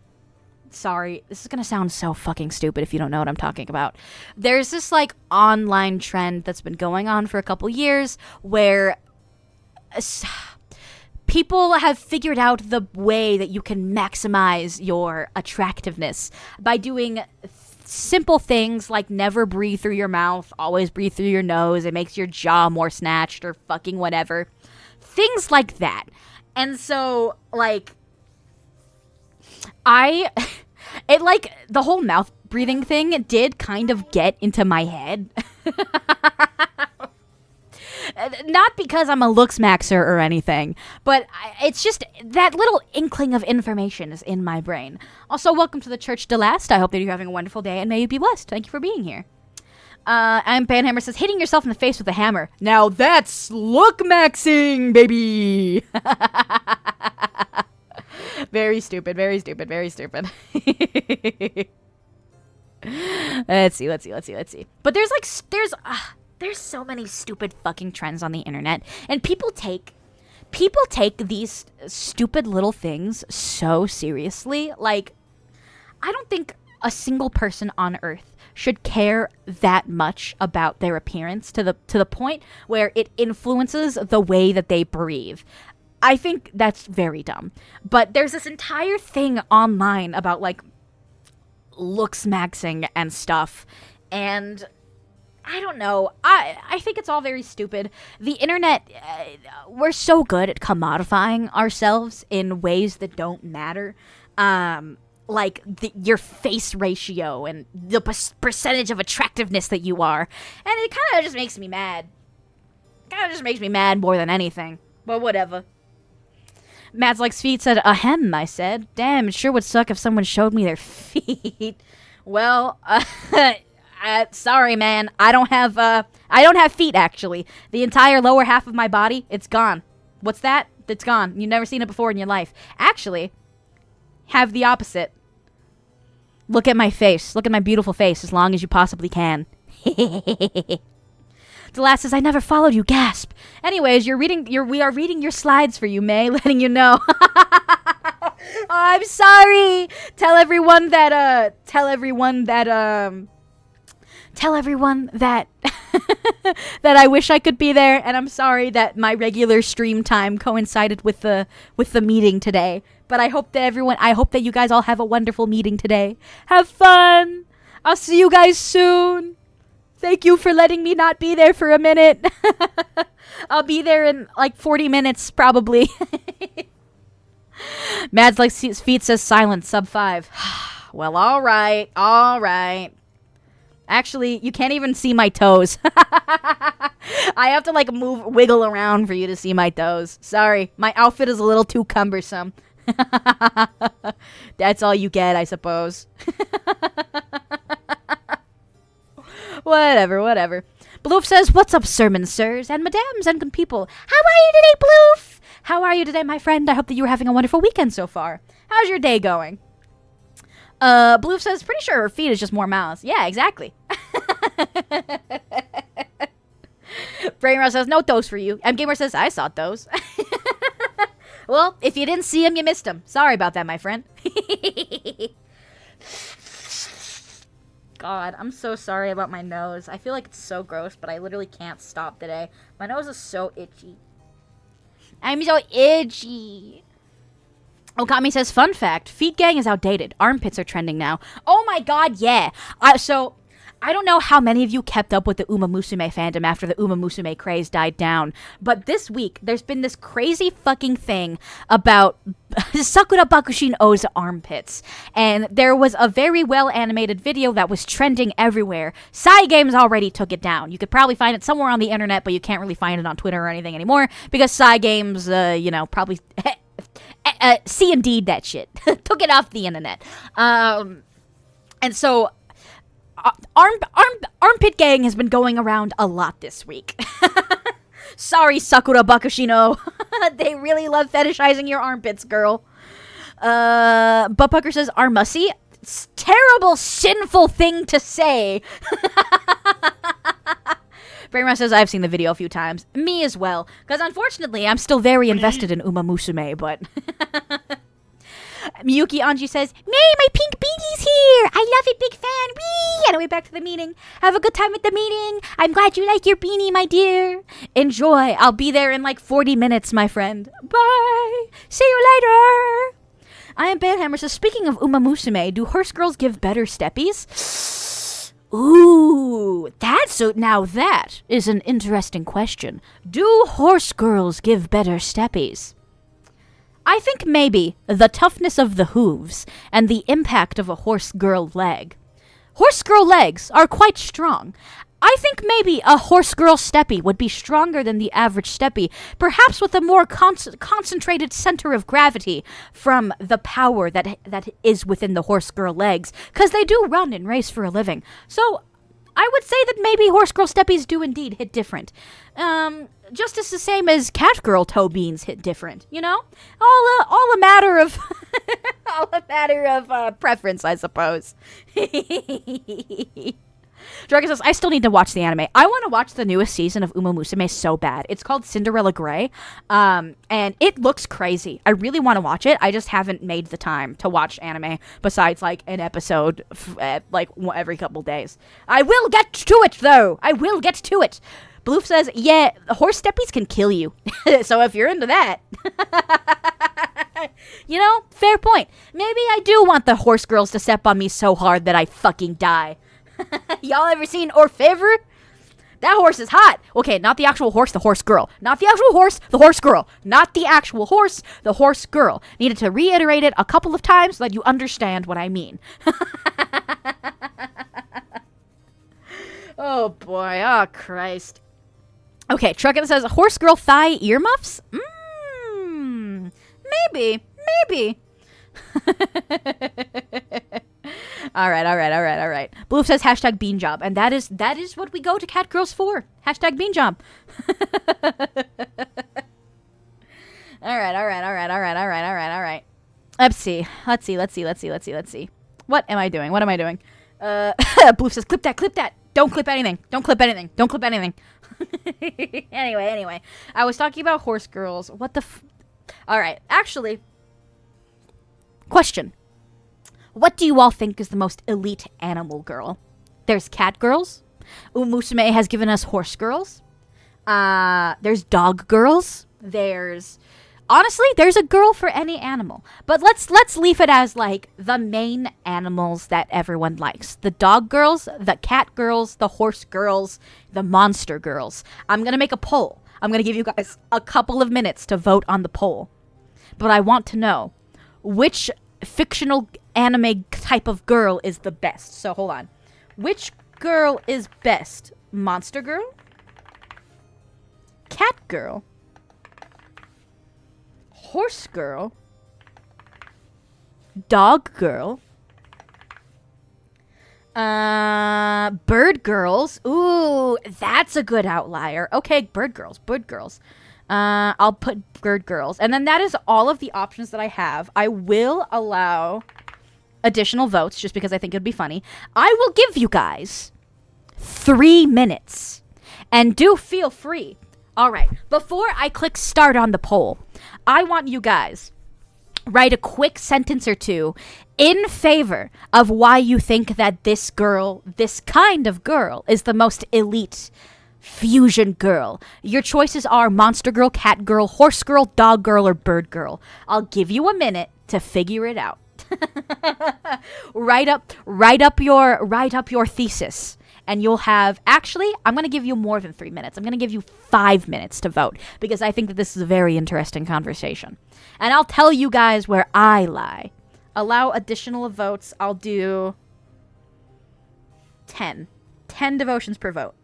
Sorry, this is gonna sound so fucking stupid if you don't know what I'm talking about. There's this, like, online trend that's been going on for a couple years where people have figured out the way that you can maximize your attractiveness by doing simple things like never breathe through your mouth, always breathe through your nose. It makes your jaw more snatched or fucking whatever. Things like that. And so, like, it, like, the whole mouth breathing thing did kind of get into my head. Not because I'm a looks maxer or anything, but it's just that little inkling of information is in my brain. Also, welcome to the Church de Last. I hope that you're having a wonderful day and may you be blessed. Thank you for being here. I'm Banhammer says, hitting yourself in the face with a hammer. Now that's look maxing, baby. Very stupid, very stupid, very stupid. Let's see. But there's so many stupid fucking trends on the internet, and people take these stupid little things so seriously. Like, I don't think a single person on earth should care that much about their appearance to the point where it influences the way that they breathe. I think that's very dumb. But there's this entire thing online about, like, looks maxing and stuff, and I don't know. I think it's all very stupid. The internet, we're so good at commodifying ourselves in ways that don't matter. Like your face ratio and the percentage of attractiveness that you are. And it kind of just makes me mad. More than anything. But whatever. Mads Likes Feet said, ahem, I said. Damn, it sure would suck if someone showed me their feet. Well, sorry, man. I don't have feet, actually. The entire lower half of my body, it's gone. What's that? It's gone. You've never seen it before in your life. Actually, have the opposite. Look at my face. Look at my beautiful face as long as you possibly can. The last says, I never followed you, gasp. Anyways, we are reading your slides for you, May, letting you know. Oh, I'm sorry. Tell everyone that that I wish I could be there, and I'm sorry that my regular stream time coincided with the meeting today. But I hope that you guys all have a wonderful meeting today. Have fun. I'll see you guys soon. Thank you for letting me not be there for a minute. I'll be there in like 40 minutes, probably. Mads Likes Feet says silent, sub 5. Well, all right. Actually, you can't even see my toes. I have to like wiggle around for you to see my toes. Sorry, my outfit is a little too cumbersome. That's all you get, I suppose. Whatever. Bloof says, what's up, sermon sirs and madams and good people? How are you today, Bloof? How are you today, my friend? I hope that you were having a wonderful weekend so far. How's your day going? Bloof says, pretty sure her feet is just more mouths. Yeah, exactly. Brainrot says, no toes for you. M-Gamer says, I saw those. Well, if you didn't see them, you missed them. Sorry about that, my friend. God, I'm so sorry about my nose. I feel like it's so gross, but I literally can't stop today. My nose is so itchy. I'm so itchy. Okami says, fun fact, feet gang is outdated. Armpits are trending now. Oh my god, yeah. So, I don't know how many of you kept up with the Uma Musume fandom after the Uma Musume craze died down, but this week, there's been this crazy fucking thing about Sakura Bakushin O's armpits, and there was a very well-animated video that was trending everywhere. Cygames already took it down. You could probably find it somewhere on the internet, but you can't really find it on Twitter or anything anymore, because Cygames, probably C&D'd that shit. Took it off the internet. And so armpit gang has been going around a lot this week. Sorry, Sakura Bakushino. They really love fetishizing your armpits, girl. Buttpucker says, armussy? It's terrible, sinful thing to say. Brainrot says, I've seen the video a few times. Me as well. Because unfortunately, I'm still very invested in Uma Musume, but... Miyuki Anji says, May, my pink beanie's here. I love it, big fan. Whee! Anyway, back to the meeting. Have a good time at the meeting. I'm glad you like your beanie, my dear. Enjoy. I'll be there in like 40 minutes, my friend. Bye. See you later. I am Banhammer. So speaking of Uma Musume, do horse girls give better steppies? Ooh, now that is an interesting question. Do horse girls give better steppies? I think maybe the toughness of the hooves and the impact of a horse girl leg. Horse girl legs are quite strong. I think maybe a horse girl steppy would be stronger than the average steppy, perhaps with a more concentrated center of gravity from the power that is within the horse girl legs, because they do run and race for a living. So I would say that maybe horse girl steppies do indeed hit different. Just as the same as cat girl toe beans hit different, you know? All a matter of preference, I suppose. Dragon says, I still need to watch the anime. I want to watch the newest season of Uma Musume so bad. It's called Cinderella Grey, and it looks crazy. I really want to watch it. I just haven't made the time to watch anime besides, like, an episode, every couple days. I will get to it, though. I will get to it. Bloof says, yeah, horse steppies can kill you. So if you're into that... You know, fair point. Maybe I do want the horse girls to step on me so hard that I fucking die. Y'all ever seen Orfevre? That horse is hot. Okay, not the actual horse, the horse girl. Not the actual horse, the horse girl. Not the actual horse, the horse girl. Needed to reiterate it a couple of times so that you understand what I mean. Oh boy, oh Christ. Okay, Truckett says, horse girl thigh earmuffs? Maybe. All right. Blue says hashtag bean job, and that is what we go to cat girls for. Hashtag bean job. All right. Let's see. What am I doing? Blue says clip that. Don't clip anything. Anyway. I was talking about horse girls. What the All right. Actually, question. What do you all think is the most elite animal girl? There's cat girls. Umusume has given us horse girls. There's dog girls. Honestly, there's a girl for any animal. But let's leave it as like the main animals that everyone likes. The dog girls, the cat girls, the horse girls, the monster girls. I'm going to make a poll. I'm going to give you guys a couple of minutes to vote on the poll. But I want to know which fictional anime type of girl is the best. So hold on. Which girl is best? Monster girl? Cat girl? Horse girl? Dog girl? Bird girls? Ooh, that's a good outlier. Okay, bird girls. I'll put bird girls. And then that is all of the options that I have. I will allow additional votes just because I think it'd be funny. I will give you guys 3 minutes. And do feel free. All right. Before I click start on the poll, I want you guys write a quick sentence or two in favor of why you think that this kind of girl, is the most elite fusion girl. Your choices are monster girl, cat girl, horse girl, dog girl, or bird girl. I'll give you a minute to figure it out. Write up your thesis. And you'll have, actually, I'm going to give you more than 3 minutes. I'm going to give you 5 minutes to vote because I think that this is a very interesting conversation. And I'll tell you guys where I lie. Allow additional votes. I'll do 10. 10 devotions per vote.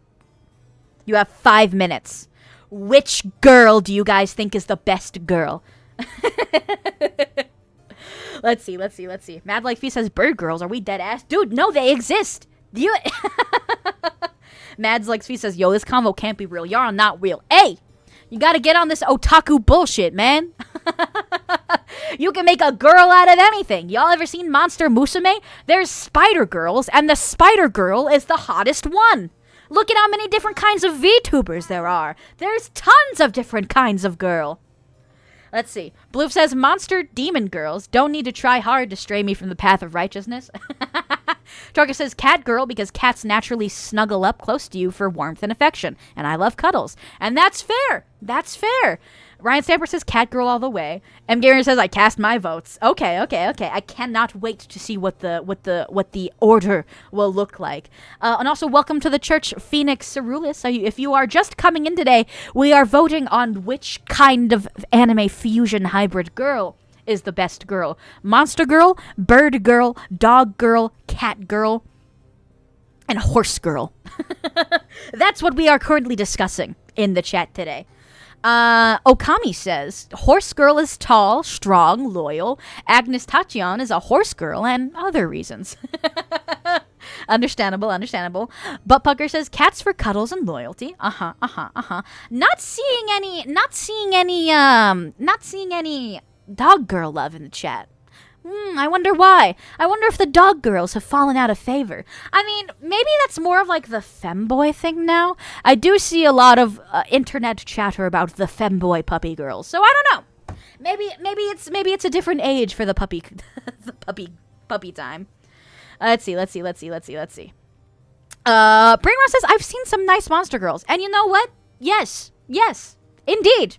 You have 5 minutes. Which girl do you guys think is the best girl? Let's see. Mad Like Fee says, bird girls, are we dead ass? Dude, no, they exist. Mads Like Fee says, yo, this convo can't be real. Y'all are not real. Hey, you gotta get on this otaku bullshit, man. You can make a girl out of anything. Y'all ever seen Monster Musume? There's spider girls, and the spider girl is the hottest one. Look at how many different kinds of VTubers there are. There's tons of different kinds of girl. Let's see. Bloof says, monster demon girls don't need to try hard to stray me from the path of righteousness. Torka says, cat girl, because cats naturally snuggle up close to you for warmth and affection. And I love cuddles. And that's fair. That's fair. Ryan Stamper says, cat girl all the way. M. Garen says, I cast my votes. Okay. I cannot wait to see what the order will look like. And also, welcome to the church, Phoenix Ceruleus. So if you are just coming in today, we are voting on which kind of anime fusion hybrid girl is the best girl. Monster girl, bird girl, dog girl, cat girl, and horse girl. That's what we are currently discussing in the chat today. Okami says, horse girl is tall, strong, loyal. Agnes Tachyon is a horse girl, and other reasons. Understandable. Buttpucker says, cats for cuddles and loyalty. Not seeing any dog girl love in the chat. I wonder why. I wonder if the dog girls have fallen out of favor. I mean, maybe that's more of like the femboy thing now. I do see a lot of internet chatter about the femboy puppy girls. So I don't know. Maybe it's a different age for the puppy puppy time. Let's see. Brainrot says, I've seen some nice monster girls. And you know what? Yes. Indeed.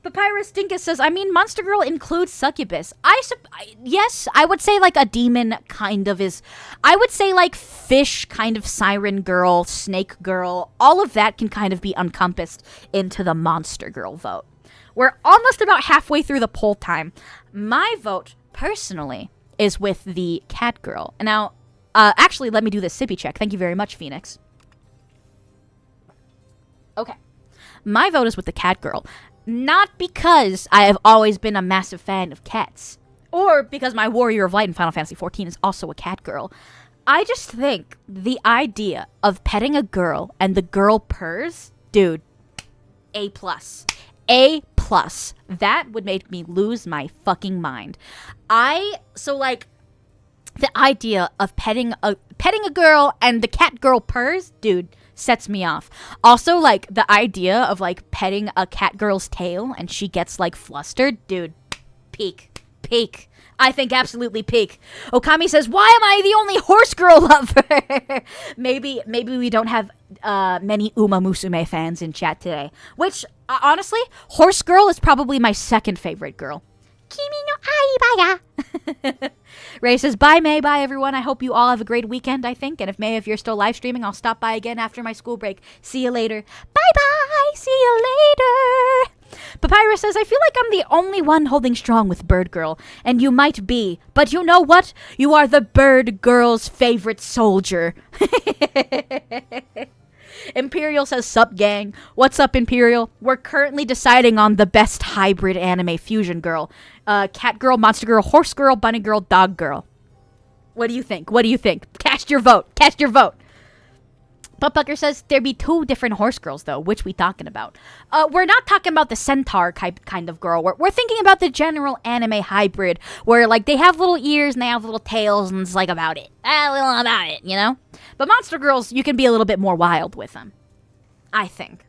Papyrus Dinkus says, I mean, Monster Girl includes succubus. Yes, I would say like a demon kind of is. I would say like fish kind of siren girl, snake girl. All of that can kind of be encompassed into the Monster Girl vote. We're almost about halfway through the poll time. My vote, personally, is with the cat girl. Now, actually, let me do this sippy check. Thank you very much, Phoenix. Okay. My vote is with the cat girl. Not because I have always been a massive fan of cats, or because my Warrior of Light in Final Fantasy XIV is also a cat girl. I just think the idea of petting a girl and the girl purrs, dude, A+. A+. That would make me lose my fucking mind. The idea of petting a girl and the cat girl purrs, dude, sets me off. Also, like, the idea of, like, petting a cat girl's tail and she gets, like, flustered, dude, peak. I think absolutely peak. Okami says, why am I the only horse girl lover? maybe we don't have many Uma Musume fans in chat today. Which, honestly, horse girl is probably my second favorite girl. Kimi no Aibaya. Ray says, bye, May. Bye, everyone. I hope you all have a great weekend, I think. And if May, if you're still live streaming, I'll stop by again after my school break. See you later. Bye-bye. See you later. Papyrus says, I feel like I'm the only one holding strong with Bird Girl. And you might be. But you know what? You are the Bird Girl's favorite soldier. Imperial says, sup, gang. What's up, Imperial? We're currently deciding on the best hybrid anime fusion girl. Cat girl, monster girl, horse girl, bunny girl, dog girl. What do you think? Cast your vote. Buttpucker says, there be two different horse girls, though. Which we talking about? We're not talking about the centaur kind of girl. We're thinking about the general anime hybrid, where, like, they have little ears and they have little tails, and it's, like, about it. A little about it, you know? But monster girls, you can be a little bit more wild with them. I think.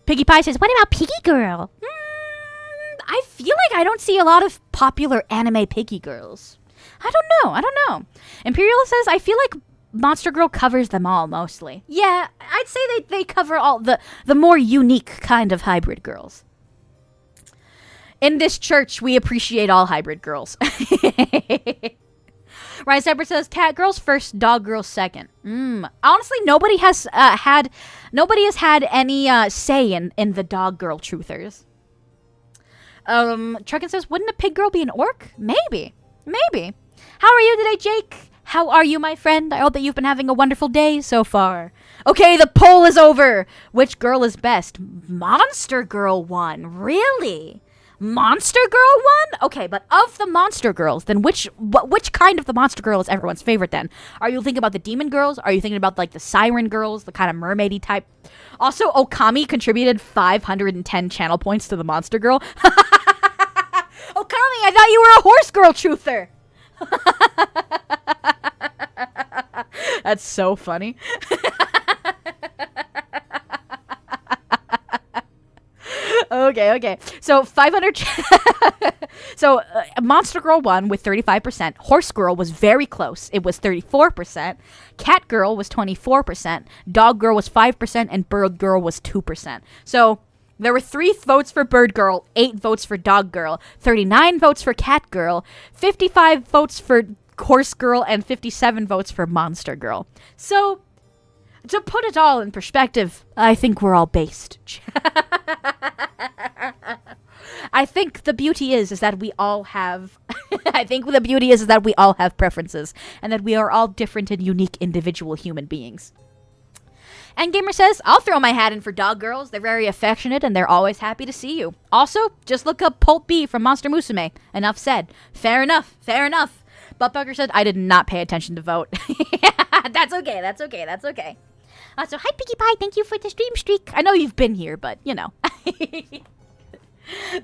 Piggy Pie says, what about Piggy Girl? I feel like I don't see a lot of popular anime Piggy Girls. I don't know. Imperial says, I feel like Monster Girl covers them all, mostly. Yeah, I'd say they cover all the more unique kind of hybrid girls. In this church, we appreciate all hybrid girls. Ryan Stepper says, cat girls first, dog girls second. Honestly, nobody has had any say in the dog girl truthers. Truckin says, wouldn't a pig girl be an orc? Maybe. How are you today, Jake? How are you, my friend? I hope that you've been having a wonderful day so far. Okay, the poll is over. Which girl is best? Monster Girl won. Really? Monster Girl won? Okay, but of the Monster Girls, then which kind of the Monster Girl is everyone's favorite then? Are you thinking about the Demon Girls? Are you thinking about, like, the Siren Girls, the kind of mermaidy type? Also, Okami contributed 510 channel points to the Monster Girl. Okami, I thought you were a horse girl truther. That's so funny. Okay. So 500. So Monster Girl won with 35%. Horse Girl was very close. It was 34%. Cat Girl was 24%. Dog Girl was 5%, and Bird Girl was 2%. So there were 3 votes for Bird Girl, 8 votes for Dog Girl, 39 votes for Cat Girl, 55 votes for Horse Girl, and 57 votes for Monster Girl. So, to put it all in perspective, I think we're all based. I think the beauty is that we all have preferences, and that we are all different and unique individual human beings. And Gamer says, I'll throw my hat in for Dog Girls. They're very affectionate and they're always happy to see you. Also, just look up Pulp B from Monster Musume. Enough said. Fair enough. Buttbugger said, I did not pay attention to vote. That's okay. So, hi, Piggy Pie. Thank you for the stream streak. I know you've been here, but, you know.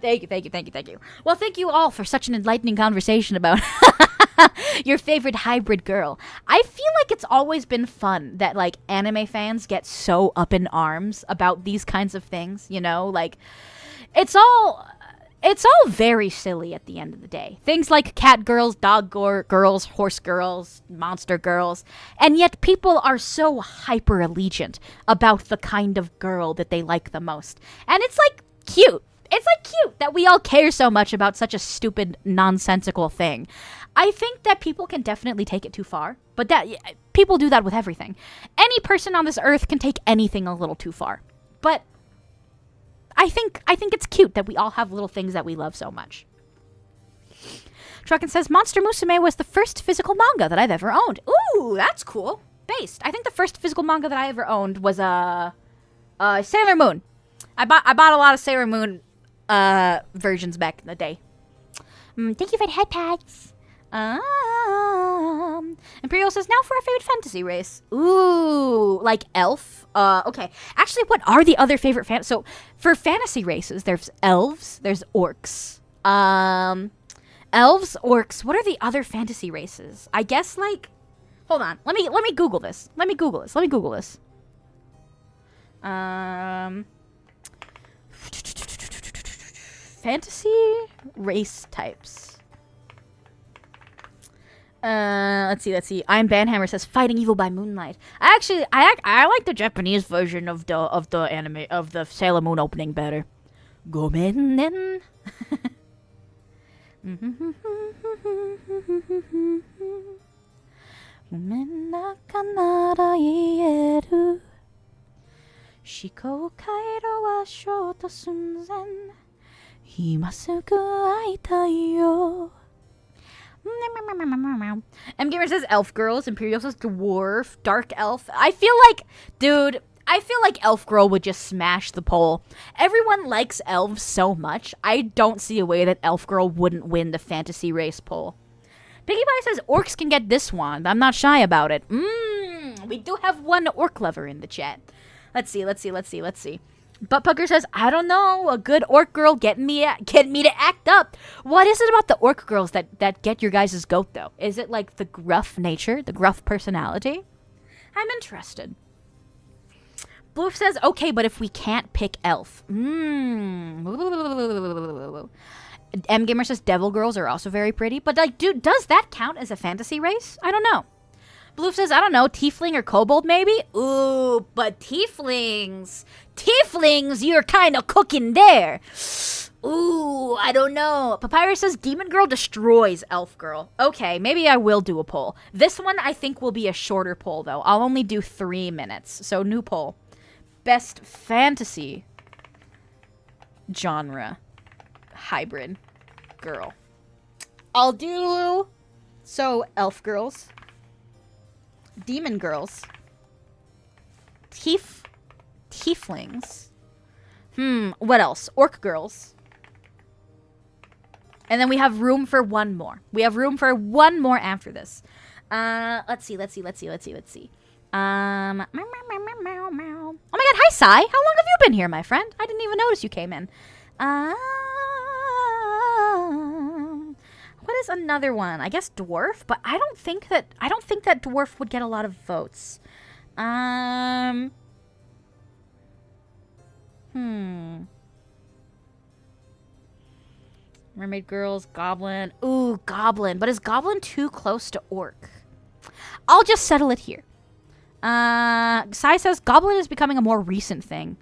Thank you. Well, thank you all for such an enlightening conversation about your favorite hybrid girl. I feel like it's always been fun that, like, anime fans get so up in arms about these kinds of things, you know? Like, it's all very silly at the end of the day. Things like cat girls, dog girls, horse girls, monster girls. And yet people are so hyper allegiant about the kind of girl that they like the most. And it's like cute. It's like cute that we all care so much about such a stupid, nonsensical thing. I think that people can definitely take it too far, but that people do that with everything. Any person on this earth can take anything a little too far. But I think it's cute that we all have little things that we love so much. Truckin says, Monster Musume was the first physical manga that I've ever owned. Ooh, that's cool. Based. I think the first physical manga that I ever owned was Sailor Moon. I bought a lot of Sailor Moon versions back in the day. Thank you for the head pads. Imperial says, now for our favorite fantasy race. Ooh, like elf. Okay. Actually, what are the other favorite So, for fantasy races, there's elves, there's orcs. Elves, orcs. What are the other fantasy races? I guess, like, hold on. Let me Google this. Fantasy race types. Let's see. I'm Banhammer says Fighting Evil by Moonlight. I like the Japanese version of the anime of the Sailor Moon opening better. Gomennen. Shiko kairo wa shoto sunzen. Himasugu aitai yo. M Gamer says elf girls. Imperial says dwarf. Dark elf. I feel like elf girl would just smash the poll. Everyone likes elves so much. I don't see a way that elf girl wouldn't win the fantasy race poll. Piggy Pie says orcs can get this wand. I'm not shy about it. We do have one orc lover in the chat. Let's see. Buttpucker says, I don't know, a good orc girl getting me to act up. What is it about the orc girls that get your guys' goat, though? Is it like the gruff nature, the gruff personality? I'm interested. Bloof says, okay, but if we can't pick elf. M Gamer says devil girls are also very pretty. But, like, dude, does that count as a fantasy race? I don't know. Bloof says, I don't know, tiefling or kobold maybe? Ooh, but tieflings, you're kind of cooking there. Ooh, I don't know. Papyrus says, demon girl destroys elf girl. Okay, maybe I will do a poll. This one I think will be a shorter poll, though. I'll only do 3 minutes. So, new poll. Best fantasy genre hybrid girl. I'll do, elf girls. Demon girls. Tieflings. What else? Orc girls. And then we have room for one more. After this. Let's see. Oh my god, hi Sai. How long have you been here, my friend? I didn't even notice you came in. What is another one? I guess dwarf, but I don't think that dwarf would get a lot of votes. Mermaid girls, goblin. Ooh, goblin. But is goblin too close to orc? I'll just settle it here. Sai says goblin is becoming a more recent thing.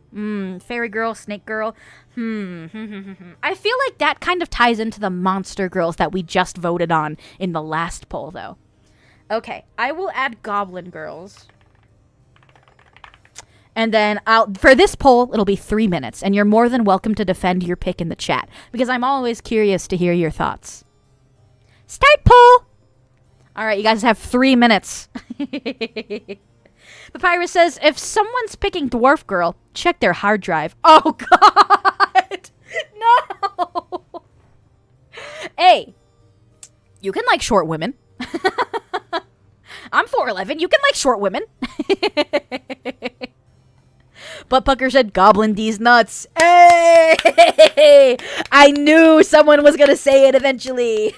Fairy girl, snake girl. I feel like that kind of ties into the monster girls that we just voted on in the last poll, though. Okay, I will add goblin girls. And then for this poll, it'll be 3 minutes, and you're more than welcome to defend your pick in the chat, because I'm always curious to hear your thoughts. Start poll! Alright, you guys have 3 minutes. Papyrus says, if someone's picking dwarf girl, check their hard drive. Oh, God! No! Hey, you can like short women. I'm 4'11". You can like short women. But Pucker said, Goblin D's nuts. Hey! I knew someone was going to say it eventually.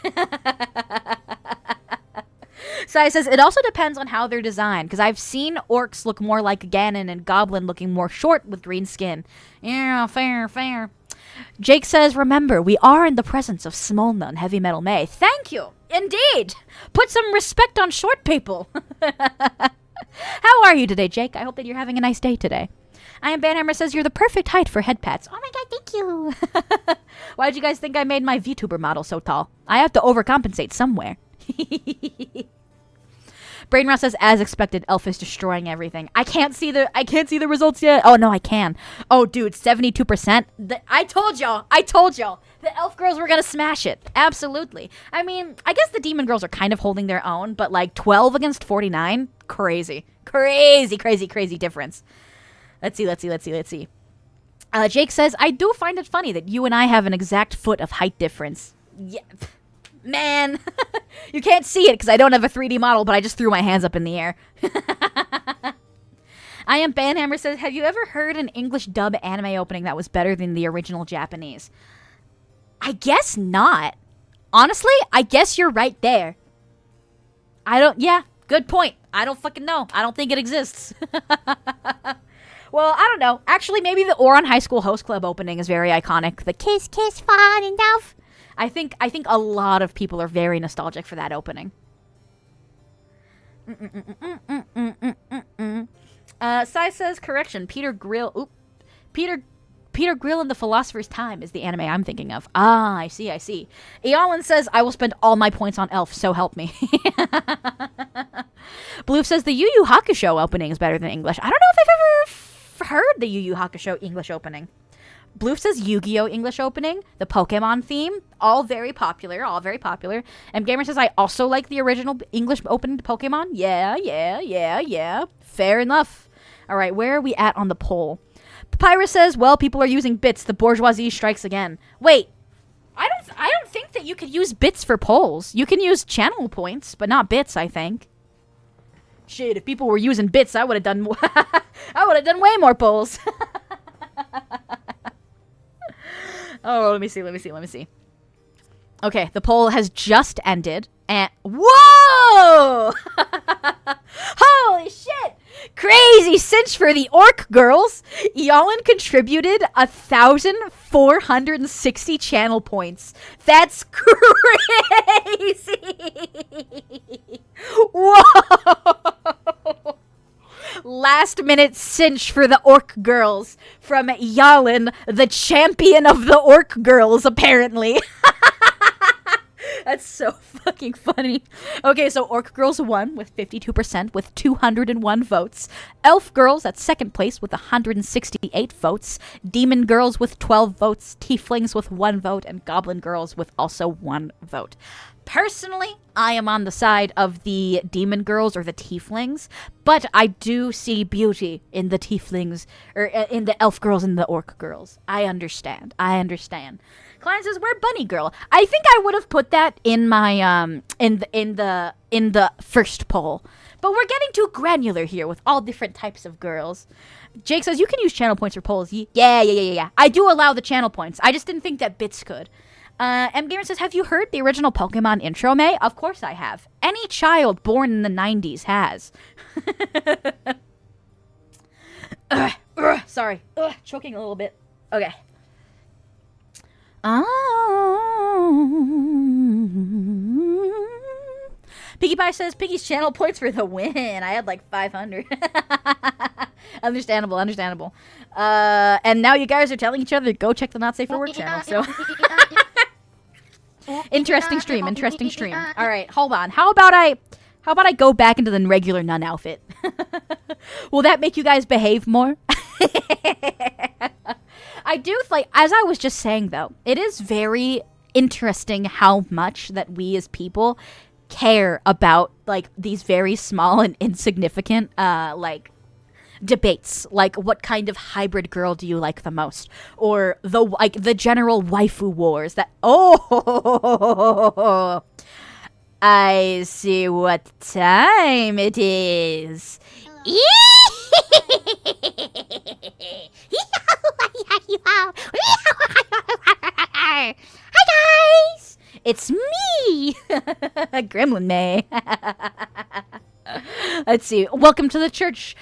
Sai says, it also depends on how they're designed, because I've seen orcs look more like Ganon and Goblin looking more short with green skin. Yeah, fair. Jake says, remember, we are in the presence of Smolna and Heavy Metal May. Thank you. Indeed. Put some respect on short people. How are you today, Jake? I hope that you're having a nice day today. I Am Banhammer says, you're the perfect height for head pats. Oh my god, thank you. Why did you guys think I made my VTuber model so tall? I have to overcompensate somewhere. Brainrot says, as expected, Elf is destroying everything. I can't see the results yet. Oh no, I can. Oh dude, 72%. I told y'all. The Elf girls were gonna smash it. Absolutely. I mean, I guess the Demon girls are kind of holding their own, but like 12 against 49? Crazy difference. Let's see. Jake says, I do find it funny that you and I have an exact foot of height difference. Yeah. Man, you can't see it because I don't have a 3D model, but I just threw my hands up in the air. I Am Banhammer says, have you ever heard an English dub anime opening that was better than the original Japanese? I guess not. Honestly, I guess you're right there. Yeah, good point. I don't fucking know. I don't think it exists. Well, I don't know. Actually, maybe the Oron High School Host Club opening is very iconic. The kiss, kiss, fun enough. I think a lot of people are very nostalgic for that opening. Sai says, correction, Peter Grill in the Philosopher's Time is the anime I'm thinking of. Ah, I see. Eolin says, I will spend all my points on Elf, so help me. Blue says, the Yu Yu Hakusho opening is better than English. I don't know if I've ever heard the Yu Yu Hakusho English opening. Blue says Yu-Gi-Oh! English opening, the Pokemon theme, all very popular. And Gamer says, I also like the original English opened Pokemon. Yeah. Fair enough. All right, where are we at on the poll? Papyrus says, well, people are using bits. The bourgeoisie strikes again. Wait, I don't think that you could use bits for polls. You can use channel points, but not bits, I think. Shit, if people were using bits, I would have done way more polls. Oh, let me see. Okay, the poll has just ended, and whoa! Holy shit! Crazy cinch for the orc girls. Eolin contributed 1,460 channel points. That's crazy! Whoa! Last minute cinch for the orc girls from Yalin, the champion of the orc girls, apparently. That's so fucking funny. Okay, so Orc Girls won with 52% with 201 votes. Elf Girls at second place with 168 votes. Demon Girls with 12 votes. Tieflings with 1 vote. And Goblin Girls with also 1 vote. Personally, I am on the side of the Demon Girls or the Tieflings, but I do see beauty in the Tieflings, or in the Elf Girls and the Orc Girls. I understand. Klein says, we're Bunny Girl. I think I would have put that in my in the first poll. But we're getting too granular here with all different types of girls. Jake says, you can use channel points for polls. Yeah. I do allow the channel points. I just didn't think that bits could. M Gamer says, have you heard the original Pokemon intro, May? Of course I have. Any child born in the 90s has. Sorry. Choking a little bit. Okay. Oh. Levi says Piggy's channel points for the win. I had like 500. Understandable. And now you guys are telling each other to go check the Not Safe for Work channel. So interesting stream. All right, hold on. How about I go back into the regular nun outfit? Will that make you guys behave more? I do, like, as I was just saying, though, it is very interesting how much that we as people care about, like, these very small and insignificant, like, debates. Like, what kind of hybrid girl do you like the most? Or the general waifu wars that, I see what time it is. Hi guys, it's me, Gremlin May. Let's see. Welcome to the church,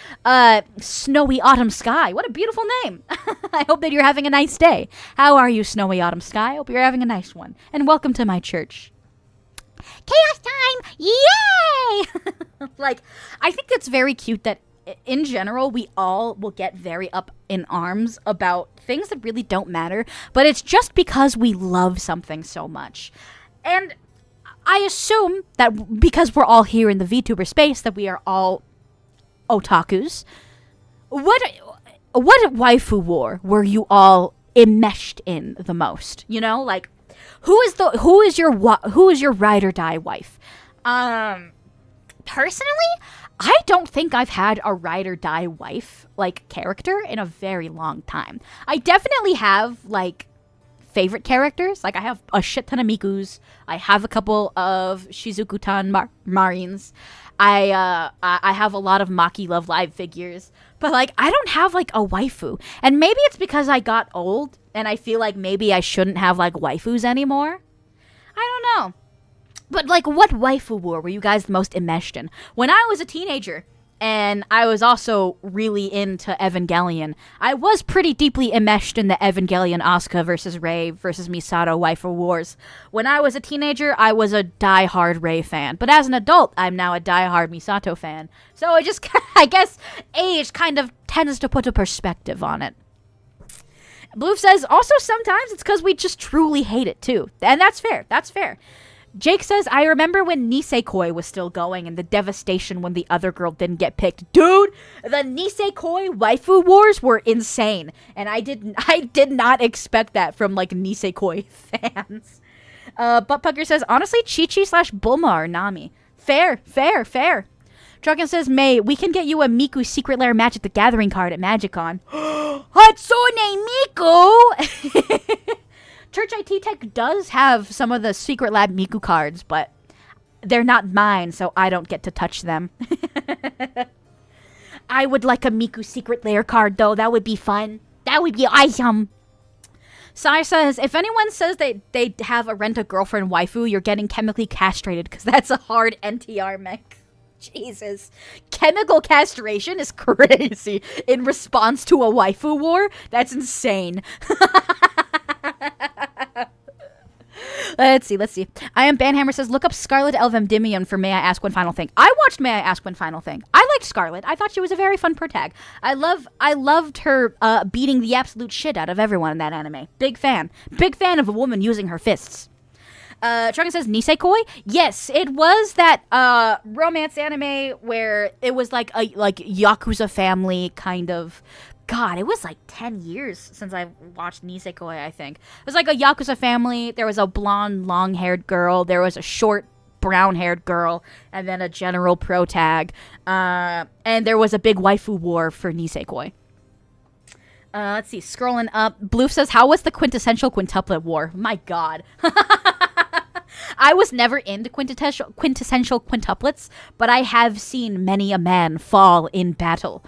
Snowy Autumn Sky. What a beautiful name. I hope that you're having a nice day. How are you, Snowy Autumn Sky? I hope you're having a nice one. And welcome to my church. Chaos time! Yay! Like, I think it's very cute that in general, we all will get very up in arms about things that really don't matter, but it's just because we love something so much. And I assume that because we're all here in the VTuber space, that we are all otakus. What waifu war were you all enmeshed in the most? You know, like, who is your ride or die wife? Personally, I don't think I've had a ride or die wife, like, character in a very long time. I definitely have, like, favorite characters. Like, I have a shit ton of Mikus. I have a couple of Shizuku-tan Marines. I have a lot of Maki Love Live figures. But, like, I don't have, like, a waifu. And maybe it's because I got old, and I feel like maybe I shouldn't have, like, waifus anymore. I don't know. But, like, what waifu war were you guys the most enmeshed in? When I was a teenager, and I was also really into Evangelion, I was pretty deeply enmeshed in the Evangelion Asuka versus Rei versus Misato waifu wars. When I was a teenager, I was a die-hard Rei fan. But as an adult, I'm now a die-hard Misato fan. So I guess age kind of tends to put a perspective on it. Blue says, also sometimes it's because we just truly hate it, too. And that's fair. Jake says, I remember when Nisekoi was still going and the devastation when the other girl didn't get picked. Dude, the Nisekoi waifu wars were insane. And I did not expect that from, like, Nisekoi fans. Buttpucker says, honestly, Chi-Chi / Bulma or Nami. Fair. Truckin says, May, we can get you a Miku Secret Lair Magic the Gathering card at MagicCon. Hatsune Miku! Church IT Tech does have some of the Secret Lab Miku cards, but they're not mine, so I don't get to touch them. I would like a Miku Secret Lair card, though. That would be fun. That would be awesome. Sai says, if anyone says they have a rent-a-girlfriend waifu, you're getting chemically castrated, because that's a hard NTR mech. Jesus. Chemical castration is crazy. In response to a waifu war? That's insane. Let's see. I am Banhammer says, look up Scarlet Elvendimion for May I Ask One Final Thing. I watched May I Ask One Final Thing. I liked Scarlet. I thought she was a very fun protag. I loved her beating the absolute shit out of everyone in that anime. Big fan. Big fan of a woman using her fists. Truckin says, Nisekoi? Yes, it was that romance anime where it was like a Yakuza family kind of. God, it was like 10 years since I watched Nisekoi, I think. It was like a Yakuza family. There was a blonde, long-haired girl. There was a short, brown-haired girl. And then a general protag. And there was a big waifu war for Nisekoi. Let's see. Scrolling up. Bloof says, how was the quintessential quintuplet war? My God. I was never into quintessential quintuplets, but I have seen many a man fall in battle.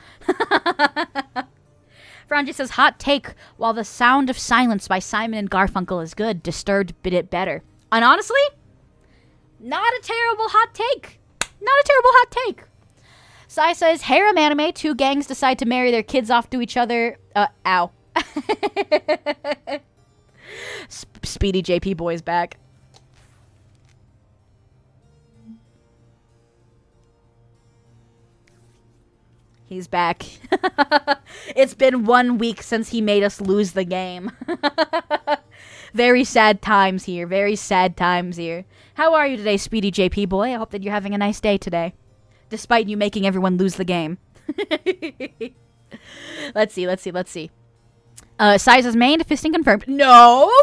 Franji says, hot take, while the sound of silence by Simon and Garfunkel is good, Disturbed bit it better. And honestly, not a terrible hot take. Sai says, harem anime, two gangs decide to marry their kids off to each other. Ow. Speedy JP boy's back. He's back. It's been 1 week since he made us lose the game. Very sad times here. Very sad times here. How are you today, Speedy JP boy? I hope that you're having a nice day today. Despite you making everyone lose the game. Let's see. Size is main, fisting confirmed. No!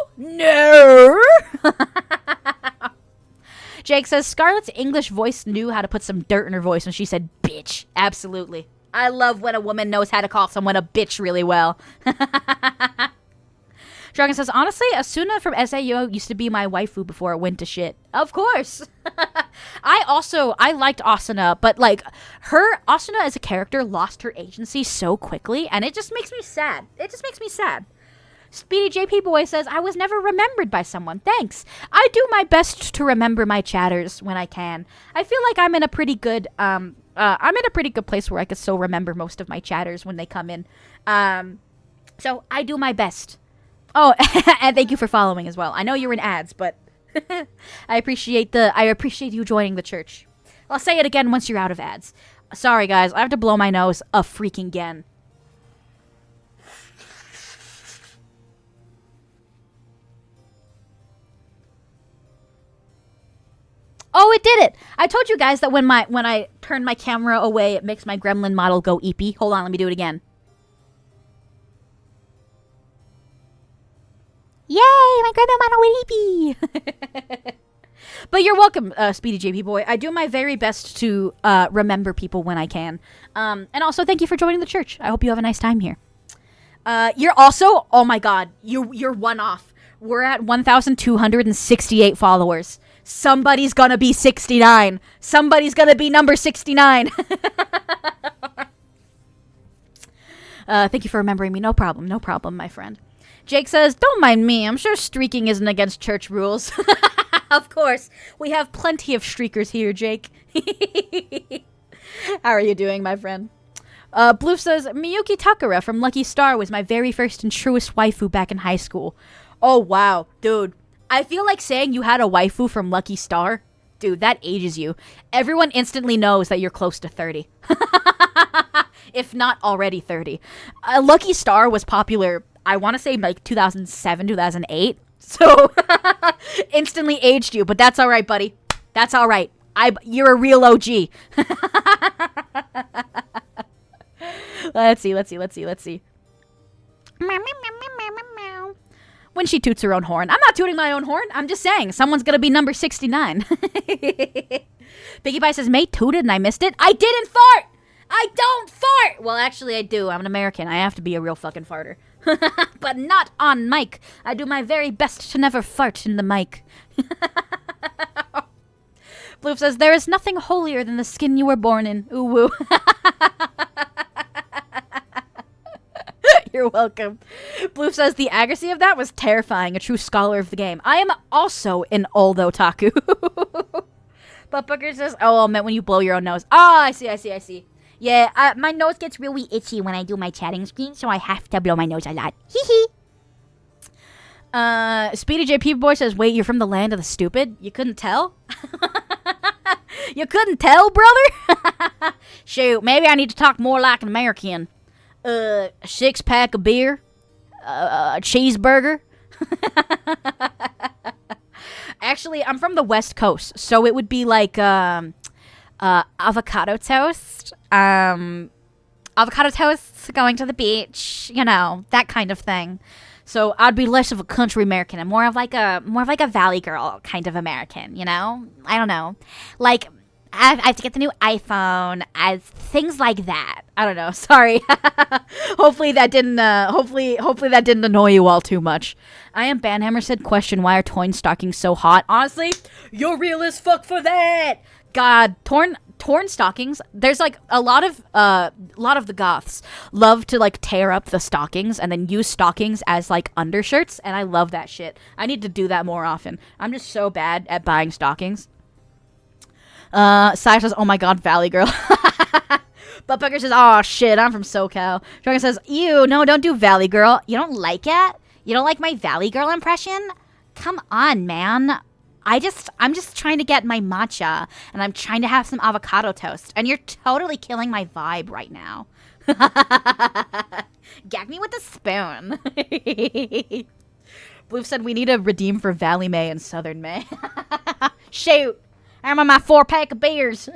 Jake says, Scarlett's English voice knew how to put some dirt in her voice when she said bitch. Absolutely. I love when a woman knows how to call someone a bitch really well. Dragon says, honestly, Asuna from SAO used to be my waifu before it went to shit. Of course. I liked Asuna, but like Asuna as a character lost her agency so quickly, and it just makes me sad. Speedy JP Boy says, I was never remembered by someone. Thanks. I do my best to remember my chatters when I can. I feel like I'm in a pretty good place where I can still remember most of my chatters when they come in. So I do my best. Oh, and thank you for following as well. I know you're in ads, but I appreciate you joining the church. I'll say it again once you're out of ads. Sorry guys, I have to blow my nose a freaking again. Oh, it did it! I told you guys that when I turn my camera away, it makes my gremlin model go eepy. Hold on, let me do it again. Yay! My grandma model went eepy! But you're welcome, Speedy JP Boy. I do my very best to remember people when I can. And also, thank you for joining the church. I hope you have a nice time here. You're also... Oh my god. You're one off. We're at 1,268 followers. Somebody's gonna be 69. Somebody's gonna be number 69. Thank you for remembering me. No problem, my friend. Jake says, don't mind me. I'm sure streaking isn't against church rules. Of course. We have plenty of streakers here, Jake. How are you doing, my friend? Blue says, Miyuki Takara from Lucky Star was my very first and truest waifu back in high school. Oh, wow. Dude, I feel like saying you had a waifu from Lucky Star. Dude, that ages you. Everyone instantly knows that you're close to 30. If not already 30. Lucky Star was popular, I want to say like 2007, 2008. So, instantly aged you, but that's all right, buddy. That's all right. You're a real OG. Let's see. When she toots her own horn. I'm not tooting my own horn. I'm just saying, someone's gonna be number 69. Biggie Pie says, mate tooted and I missed it. I didn't fart! I don't fart! Well, actually, I do. I'm an American. I have to be a real fucking farter. But not on mic. I do my very best to never fart in the mic. Bloof says, there is nothing holier than the skin you were born in. Ooh woo. You're welcome. Bloof says, the accuracy of that was terrifying. A true scholar of the game. I am also an old otaku. But Booker says, oh, I meant when you blow your own nose. Oh, I see. Yeah, my nose gets really itchy when I do my chatting screen, so I have to blow my nose a lot. Hee hee. Speedy JP Boy says, wait, you're from the land of the stupid? You couldn't tell? You couldn't tell, brother? Shoot, maybe I need to talk more like an American. A 6-pack of beer? A cheeseburger? Actually, I'm from the West Coast, so it would be like, avocado toast, going to the beach, you know, that kind of thing. So I'd be less of a country American and more of like a Valley Girl kind of American, you know? I don't know. Like, I have to get the new iPhone, as things like that. I don't know. Sorry. Hopefully that didn't annoy you all too much. I am Banhammer said, question, why are torn stockings so hot? Honestly, you're real as fuck for that. God, torn stockings. There's like a lot of the goths love to like tear up the stockings and then use stockings as like undershirts, and I love that shit. I need to do that more often. I'm just so bad at buying stockings. Sai says, oh my god, Valley Girl. Buttbucker says, oh shit, I'm from SoCal. Dragon says, ew, no, don't do Valley Girl. You don't like it? You don't like my Valley Girl impression? Come on, man. I'm just trying to get my matcha, and I'm trying to have some avocado toast, and you're totally killing my vibe right now. Gag me with a spoon. Blue said we need to redeem for Valley May and Southern May. Shoot. I'm on my 4-pack of beers.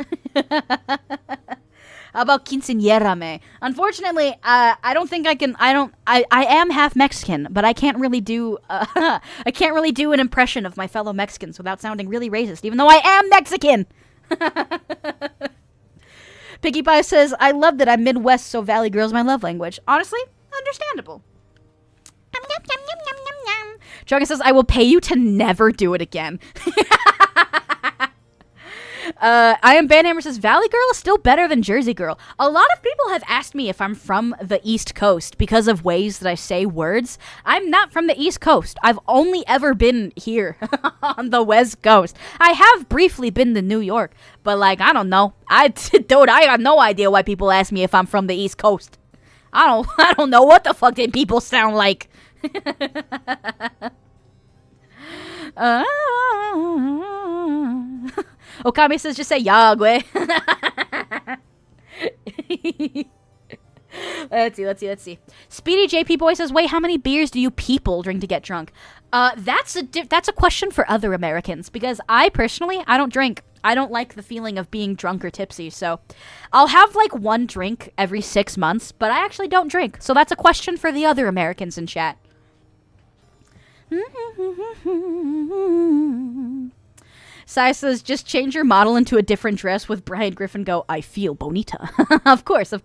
How about Quinceañera May? Unfortunately, I don't think I can. I am half Mexican, but I can't really do. I can't really do an impression of my fellow Mexicans without sounding really racist, even though I am Mexican. Piggy Pie says, "I love that I'm Midwest, so Valley Girl's my love language." Honestly, understandable. Choga says, "I will pay you to never do it again." I am Bandhammer says, Valley Girl is still better than Jersey Girl. A lot of people have asked me if I'm from the East Coast because of ways that I say words. I'm not from the East Coast. I've only ever been here on the West Coast. I have briefly been to New York, but like, I don't know. Dude, I got no idea why people ask me if I'm from the East Coast. I don't know what the fuck did people sound like. Okami says, just say Yagwe. Let's see. Speedy JP Boy says, wait, how many beers do you people drink to get drunk? That's a question for other Americans, because I don't drink. I don't like the feeling of being drunk or tipsy, so I'll have like one drink every 6 months, but I actually don't drink. So that's a question for the other Americans in chat. Sai says, just change your model into a different dress with Brian Griffin go, I feel bonita. Of course. Let's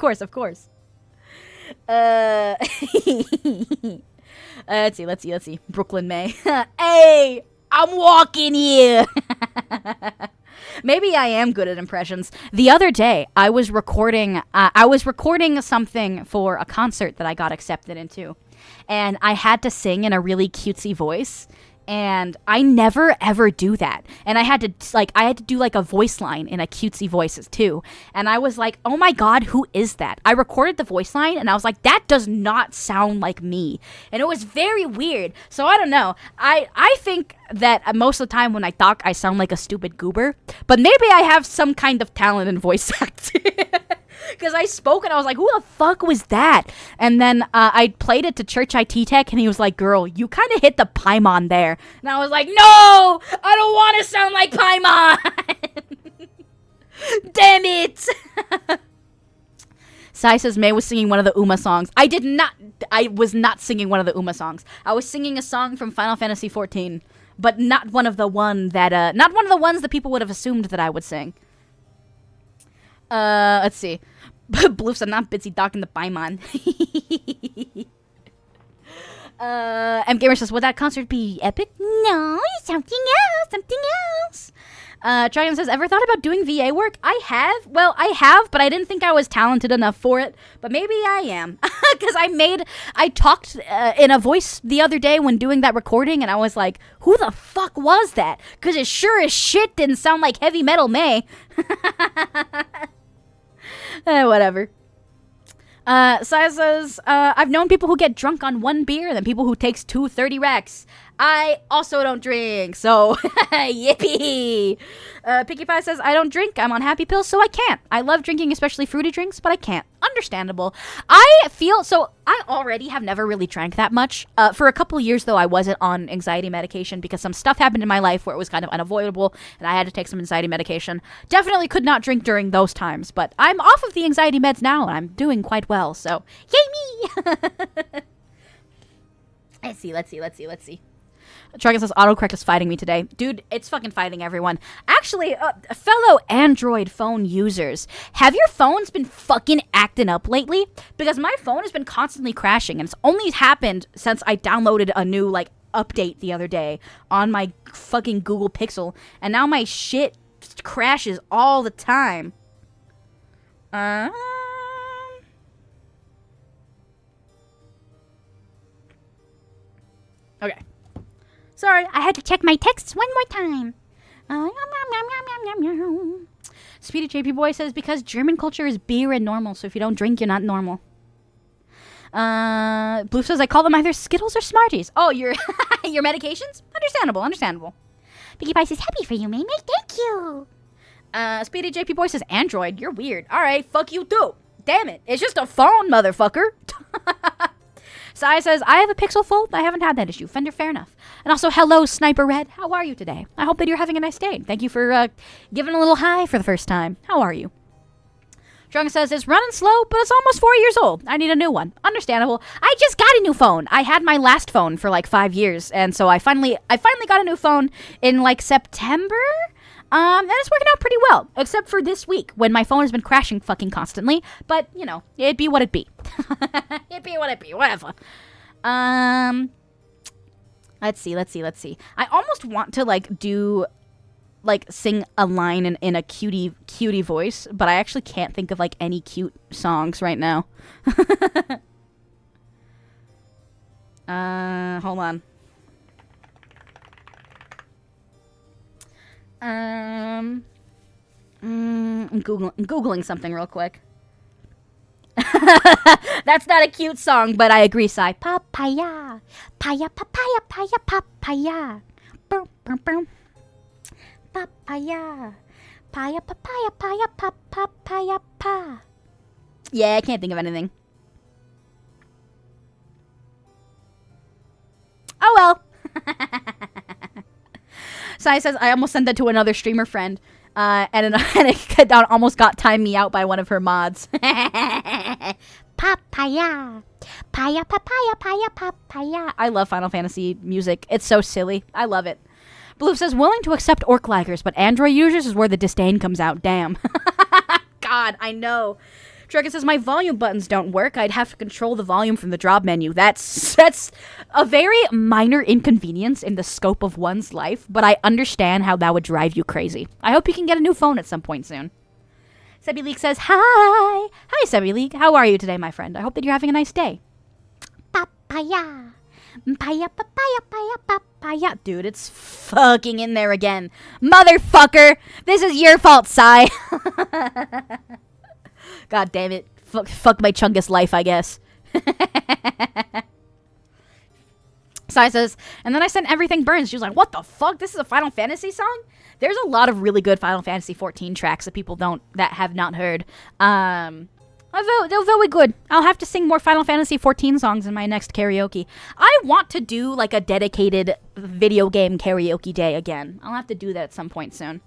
see. Brooklyn May. Hey, I'm walking here. Maybe I am good at impressions. The other day, I was recording something for a concert that I got accepted into. And I had to sing in a really cutesy voice. And I never ever do that. And I had to do like a voice line in a cutesy voices too. And I was like, oh my God, who is that? I recorded the voice line and I was like, that does not sound like me. And it was very weird. So I don't know. I think that most of the time when I talk, I sound like a stupid goober. But maybe I have some kind of talent in voice acting. Because I spoke and I was like, who the fuck was that? And then I played it to Church IT Tech and he was like, girl, you kind of hit the Paimon there. And I was like, no, I don't want to sound like Paimon. Damn it. Sai says May was singing one of the Uma songs. I was not singing one of the Uma songs. I was singing a song from Final Fantasy XIV, but not one of the ones that people would have assumed that I would sing. Let's see. Bloofs are not Bitsy docking the Paimon. M Gamer says, would that concert be epic? No, something else. Dragon says, ever thought about doing VA work? I have, but I didn't think I was talented enough for it. But maybe I am. Because I talked in a voice the other day when doing that recording, and I was like, who the fuck was that? Because it sure as shit didn't sound like Heavy Metal May. Whatever. Sai says, I've known people who get drunk on one beer than people who takes 2 30 Rex. I also don't drink, so yippee. Picky Pie says, I don't drink. I'm on happy pills, so I can't. I love drinking, especially fruity drinks, but I can't. Understandable. I already have never really drank that much. For a couple years, though, I wasn't on anxiety medication because some stuff happened in my life where it was kind of unavoidable, and I had to take some anxiety medication. Definitely could not drink during those times, but I'm off of the anxiety meds now, and I'm doing quite well, so yay me! Let's see. Dragon says, autocorrect is fighting me today. Dude, it's fucking fighting everyone. Actually, fellow Android phone users, have your phones been fucking acting up lately? Because my phone has been constantly crashing, and it's only happened since I downloaded a new, update the other day on my fucking Google Pixel, and now my shit crashes all the time. Okay. Sorry, I had to check my texts one more time. Speedy JP Boy says, because German culture is beer and normal, so if you don't drink, you're not normal. Blue says, I call them either Skittles or Smarties. Oh, your medications? Understandable. Piggy Pie says, happy for you, May. Thank you. Speedy JP Boy says, Android, you're weird. All right, fuck you too. damn it. It's just a phone, motherfucker. Sai says, I have a Pixel Fold. I haven't had that issue. Fender, fair enough. And also, hello, Sniper Red. How are you today? I hope that you're having a nice day. Thank you for giving a little hi for the first time. How are you? Drunken says, it's running slow, but it's almost 4 years old. I need a new one. Understandable. I just got a new phone. I had my last phone for like 5 years, and so I finally got a new phone in like September. And it's working out pretty well, except for this week when my phone has been crashing fucking constantly. But, you know, it'd be what it be. It'd be what it be, whatever. Let's see. I almost want to, sing a line in a cutie voice, but I actually can't think of, any cute songs right now. Hold on. I'm Googling something real quick. That's not a cute song, but I agree, Sai. Papaya. Papaya. Papaya. Boom, boom, boom. Papaya. Papaya. Papaya. Yeah, I can't think of anything. Oh well. Sai says, I almost sent that to another streamer friend, and it almost got timed me out by one of her mods. Papaya. Papaya. I love Final Fantasy music. It's so silly. I love it. Blue says, willing to accept orc likers, but Android users is where the disdain comes out. Damn. God, I know. Dragon says, my volume buttons don't work. I'd have to control the volume from the drop menu. That's a very minor inconvenience in the scope of one's life, but I understand how that would drive you crazy. I hope you can get a new phone at some point soon. Sebi Leek says, hi. Hi, Sebi Leek. How are you today, my friend? I hope that you're having a nice day. Papaya. Papaya. Dude, it's fucking in there again. Motherfucker. This is your fault, Sai. God damn it. Fuck my Chungus life, I guess. Sai says, and then I sent Everything Burns. She was like, what the fuck? This is a Final Fantasy song? There's a lot of really good Final Fantasy 14 tracks that have not heard. They're very good. I'll have to sing more Final Fantasy 14 songs in my next karaoke. I want to do a dedicated video game karaoke day again. I'll have to do that at some point soon.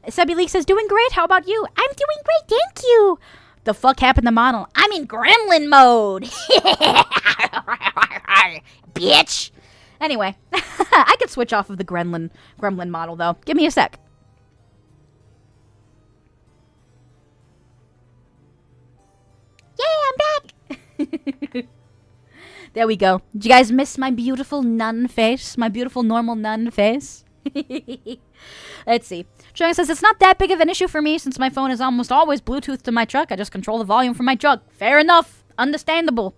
Sebi Leek says, doing great. How about you? I'm doing great. Thank you. The fuck happened to Model? I'm in gremlin mode. Bitch. Anyway, I could switch off of the gremlin model, though. Give me a sec. Yeah, I'm back. There we go. Did you guys miss my beautiful nun face? My beautiful normal nun face? Let's see. Chang says, it's not that big of an issue for me since my phone is almost always Bluetooth to my truck. I just control the volume from my truck. Fair enough. Understandable.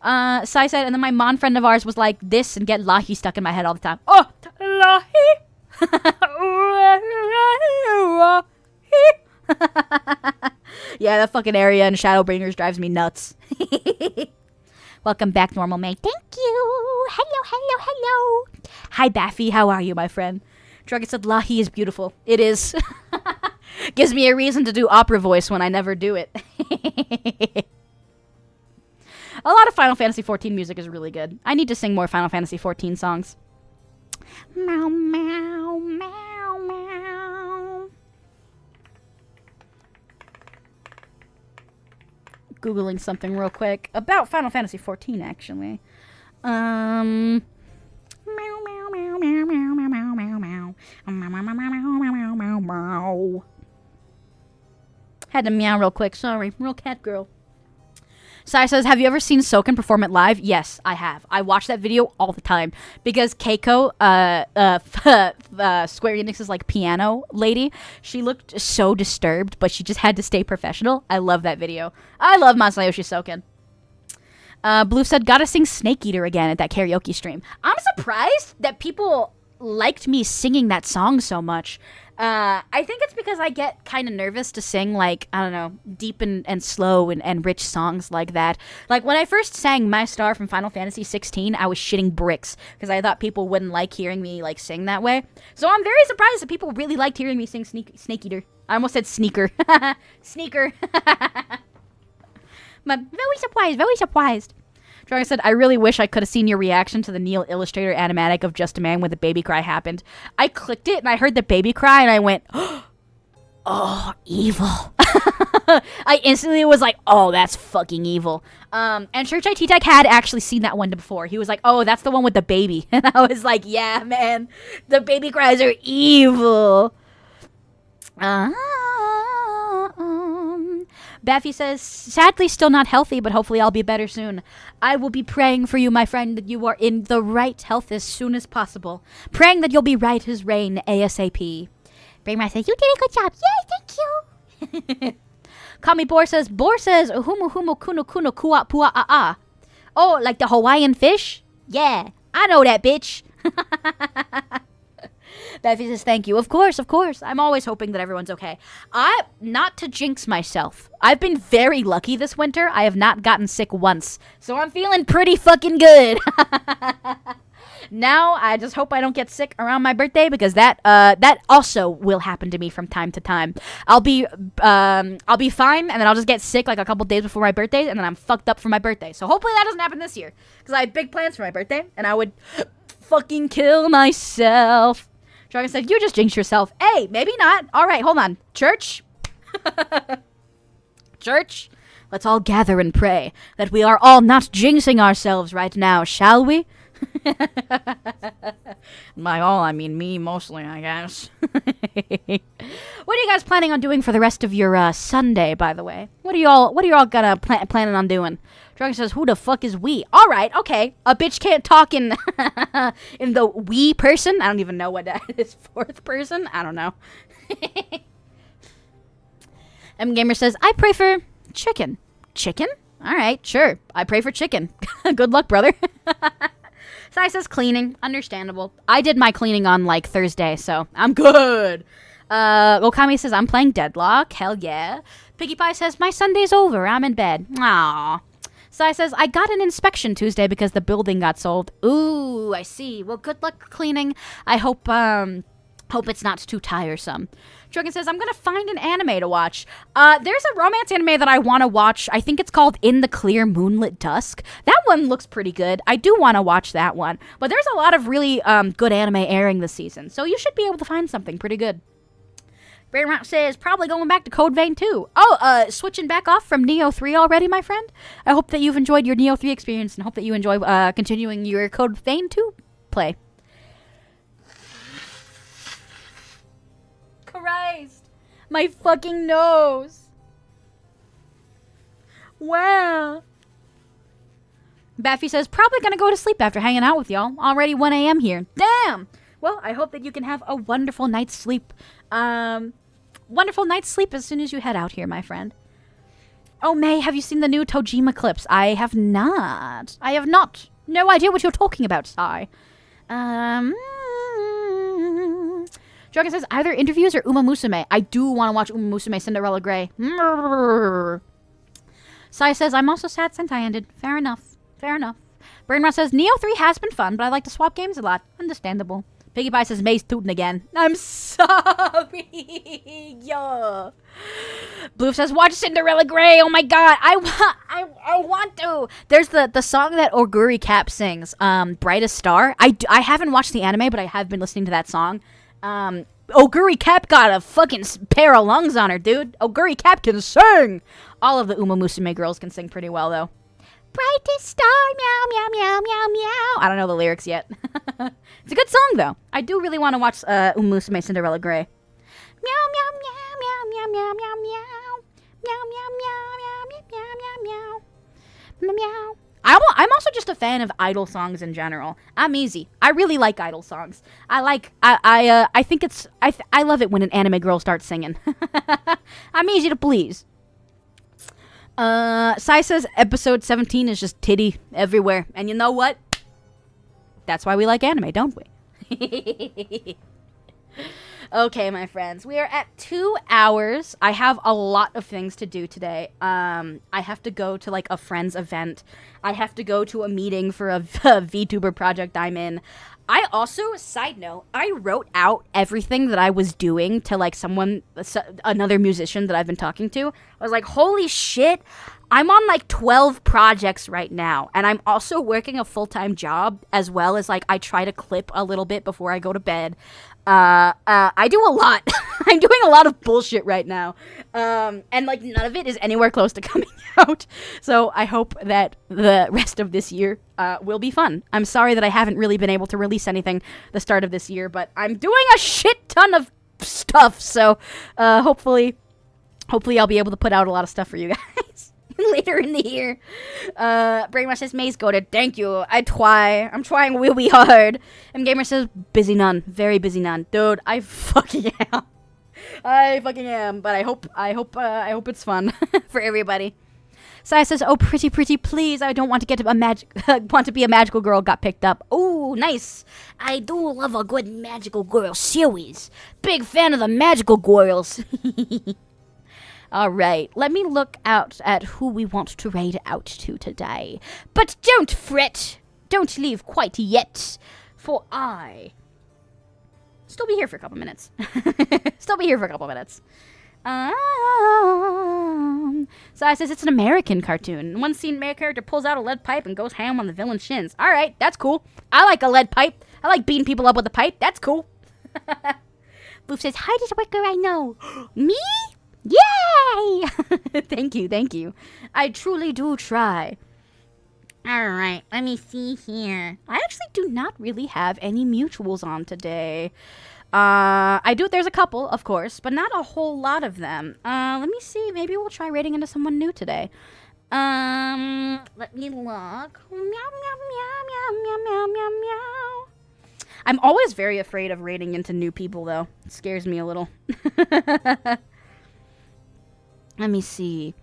Sai said, and then my mon friend of ours was like this and get Lahi stuck in my head all the time. Oh, Lahi. Yeah, that fucking area in Shadowbringers drives me nuts. Welcome back, Normal May. Thank you. Hello. Hi, Baffy. How are you, my friend? Drugget said, Lahi is beautiful. It is. Gives me a reason to do opera voice when I never do it. A lot of Final Fantasy 14 music is really good. I need to sing more Final Fantasy 14 songs. Meow, meow, meow, meow. Googling something real quick about Final Fantasy 14, actually. Meow, meow, meow, meow, meow, meow, meow, meow, meow, meow, meow, meow. Had to meow real quick. Sorry, real cat girl. Sai says, have you ever seen Soken perform it live? Yes, I have. I watch that video all the time because Keiko, Square Enix's piano lady, she looked so disturbed, but she just had to stay professional. I love that video. I love Masayoshi Soken. Blue said, gotta sing Snake Eater again at that karaoke stream. I'm surprised that people liked me singing that song so much. I think it's because I get kind of nervous to sing, I don't know, deep and slow and rich songs like that. Like, when I first sang My Star from Final Fantasy 16, I was shitting bricks because I thought people wouldn't like hearing me, sing that way. So I'm very surprised that people really liked hearing me sing Snake Eater. I almost said sneaker. Sneaker. But very surprised, very surprised. Dragon said, I really wish I could have seen your reaction to the Neil Illustrator animatic of Just a Man when the baby cry happened. I clicked it and I heard the baby cry and I went, oh, evil. I instantly was like, oh, that's fucking evil. And Church IT Tech had actually seen that one before. He was like, oh, that's the one with the baby. And I was like, yeah, man, the baby cries are evil. Baffy says, sadly still not healthy, but hopefully I'll be better soon. I will be praying for you, my friend, that you are in the right health as soon as possible. Praying that you'll be right as rain ASAP. Brainman says, you did a good job. Yay, thank you. Kami Boar says, humu humu kuno kuno kua pua a a. Oh, like the Hawaiian fish? Yeah, I know that, bitch. Baffy says, thank you. Of course. I'm always hoping that everyone's okay. Not to jinx myself, I've been very lucky this winter. I have not gotten sick once. So I'm feeling pretty fucking good. Now, I just hope I don't get sick around my birthday because that also will happen to me from time to time. I'll be fine, and then I'll just get sick like a couple days before my birthday, and then I'm fucked up for my birthday. So hopefully that doesn't happen this year because I have big plans for my birthday, and I would fucking kill myself. Dragon said, you just jinxed yourself. Hey, maybe not. All right, hold on. Church? Church? Let's all gather and pray that we are all not jinxing ourselves right now, shall we? By all, I mean me mostly, I guess. What are you guys planning on doing for the rest of your Sunday, by the way? What are y'all gonna planning on doing? Dragon says, who the fuck is we? Alright, okay. A bitch can't talk in in the we person. I don't even know what that is. Fourth person? I don't know. M Gamer says, I pray for chicken. Chicken? Alright, sure. I pray for chicken. Good luck, brother. Sai says cleaning. Understandable. I did my cleaning on like Thursday, so I'm good. Okami says, I'm playing Deadlock. Hell yeah. Piggy Pie says, my Sunday's over. I'm in bed. Aww. Sai says, I got an inspection Tuesday because the building got sold. Ooh, I see. Well, good luck cleaning. I hope it's not too tiresome. Dragon says, I'm going to find an anime to watch. There's a romance anime that I want to watch. I think it's called In the Clear Moonlit Dusk. That one looks pretty good. I do want to watch that one. But there's a lot of really good anime airing this season. So you should be able to find something pretty good. Brainrot says, probably going back to Code Vein 2. Oh, switching back off from Neo 3 already, my friend? I hope that you've enjoyed your Neo 3 experience and hope that you enjoy continuing your Code Vein 2 play. Christ. My fucking nose. Wow. Baffy says, probably gonna go to sleep after hanging out with y'all. Already 1 a.m. here. Damn. Well, I hope that you can have a wonderful night's sleep. Wonderful night's sleep as soon as you head out here, my friend. Oh, May, have you seen the new Tojima clips? I have not. I have not. No idea what you're talking about, Sai. Dragon says, either interviews or Uma Musume. I do want to watch Uma Musume Cinderella Grey. Sai says, I'm also sad Sentai ended. Fair enough. Brainrot says, Neo 3 has been fun, but I like to swap games a lot. Understandable. Piggy Pie says, May's tootin' again. I'm sorry. Yeah. Blue says, watch Cinderella Grey. Oh my god. I want to. There's the song that Oguri Cap sings, Brightest Star. I haven't watched the anime, but I have been listening to that song. Oguri Cap got a fucking pair of lungs on her, dude. Oguri Cap can sing. All of the Uma Musume girls can sing pretty well, though. Brightest star, meow, meow, meow, meow, meow. I don't know the lyrics yet. It's a good song, though. I do really want to watch Uma Musume Cinderella Grey. Meow, meow, meow, meow, meow, meow, meow, meow, meow, meow, meow, meow, meow, meow, meow, meow. I'm also just a fan of idol songs in general. I'm easy. I really like idol songs. I think it's I love it when an anime girl starts singing. I'm easy to please. Sai says episode 17 is just titty everywhere. And you know what? That's why we like anime, don't we? Okay, my friends. We are at 2 hours. I have a lot of things to do today. I have to go to, like, a friend's event. I have to go to a meeting for a VTuber project I'm in. I also, side note, I wrote out everything that I was doing to, like, another musician that I've been talking to. I was like, holy shit, I'm on like 12 projects right now, and I'm also working a full-time job as well as like I try to clip a little bit before I go to bed. I do a lot. I'm doing a lot of bullshit right now. And like none of it is anywhere close to coming out. So I hope that the rest of this year will be fun. I'm sorry that I haven't really been able to release anything the start of this year, but I'm doing a shit ton of stuff. So hopefully I'll be able to put out a lot of stuff for you guys later in the year. Brainwash says, Maze goated. Thank you. I'm trying really hard. And Gamer says, busy none. Very busy none. Dude, I fucking am. But I hope it's fun for everybody. Sai says, oh, pretty, please. I don't want to get want to be a magical girl got picked up. Oh, nice. I do love a good magical girl series. Big fan of the magical girls. All right, let me look out at who we want to raid out to today. But don't fret. Don't leave quite yet, for I still be here for a couple minutes. So I says it's an American cartoon. In one scene, main character pulls out a lead pipe and goes ham on the villain's shins. All right, that's cool. I like a lead pipe. I like beating people up with a pipe. That's cool. Boof says, hardest worker I know. Me? Yay! Thank you. I truly do try. Alright, let me see here. I actually do not really have any mutuals on today. There's a couple, of course, but not a whole lot of them. Let me see, maybe we'll try raiding into someone new today. Let me look. Meow, meow, meow, meow, meow, meow, meow. I'm always very afraid of raiding into new people, though. It scares me a little. Let me see.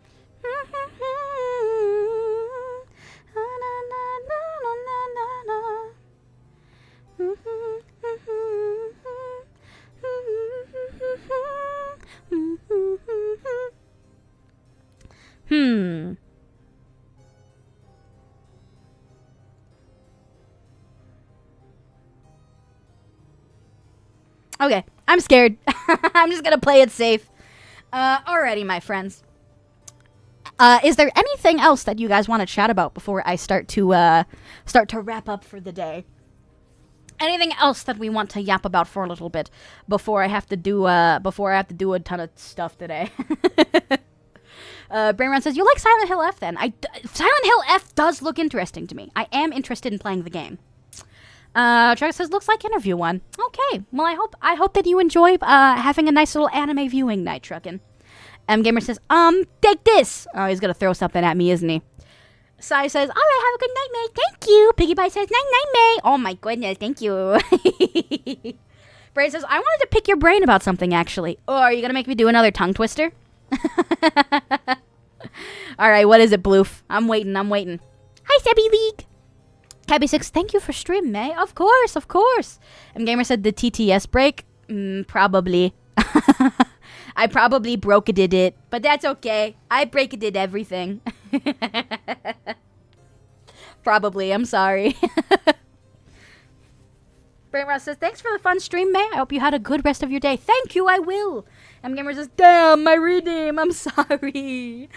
Okay, I'm scared. I'm just gonna play it safe. Alrighty, my friends. Is there anything else that you guys want to chat about before I start to wrap up for the day? Anything else that we want to yap about for a little bit before I have to do a ton of stuff today? Brainrun says, you like Silent Hill F then? Silent Hill F does look interesting to me. I am interested in playing the game. Chuck says, looks like interview one. Okay, well I hope that you enjoy having a nice little anime viewing night, Truckin'. Gamer says, take this. Oh, he's gonna throw something at me, isn't he? Sai says, all right, have a good night, May. Thank you. Piggy Pie says, night, May. Oh my goodness, thank you. Brain says, I wanted to pick your brain about something, actually. Oh, are you gonna make me do another tongue twister? All right, what is it, Bloof? I'm waiting. Hi, Sebby League. Cabby 6, thank you for stream, May. Of course. Gamer said, the TTS break? Probably. I probably broke-a-did it, but that's okay. I break-a-did everything. Probably, I'm sorry. Brainrot says, thanks for the fun stream, May. I hope you had a good rest of your day. Thank you, I will. Gamer says, damn, my redeem. I'm sorry.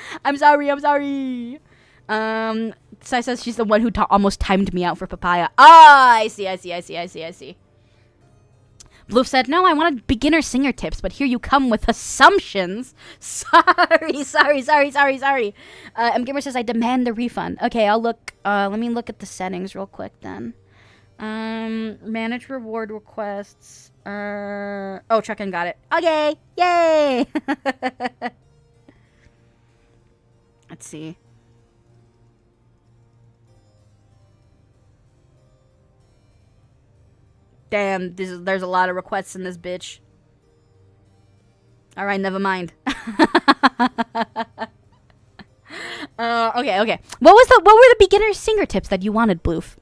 Sai says she's the one who almost timed me out for papaya. Ah, I see. Bloof said, no, I wanted beginner singer tips, but here you come with assumptions. Sorry. Gamer says, I demand the refund. Okay, I'll look. Let me look at the settings real quick then. Manage reward requests. Oh, Truckin' got it. Okay, yay! Let's see. Damn, there's a lot of requests in this bitch. Alright, never mind. Okay. What were the beginner singer tips that you wanted, Bloof?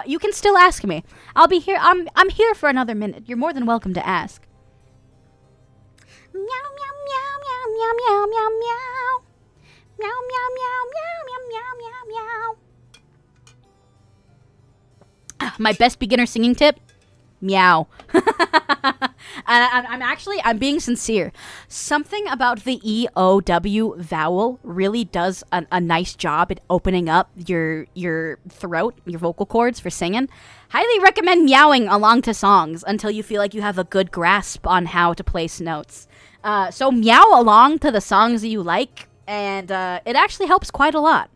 You can still ask me. I'll be here. I'm here for another minute. You're more than welcome to ask. Meow meow meow meow meow meow meow. Meow meow meow meow meow meow meow meow. My best beginner singing tip? Meow. I'm being sincere. Something about the EOW vowel really does a nice job at opening up your throat, your vocal cords for singing. Highly recommend meowing along to songs until you feel like you have a good grasp on how to place notes. So meow along to the songs that you like, and it actually helps quite a lot.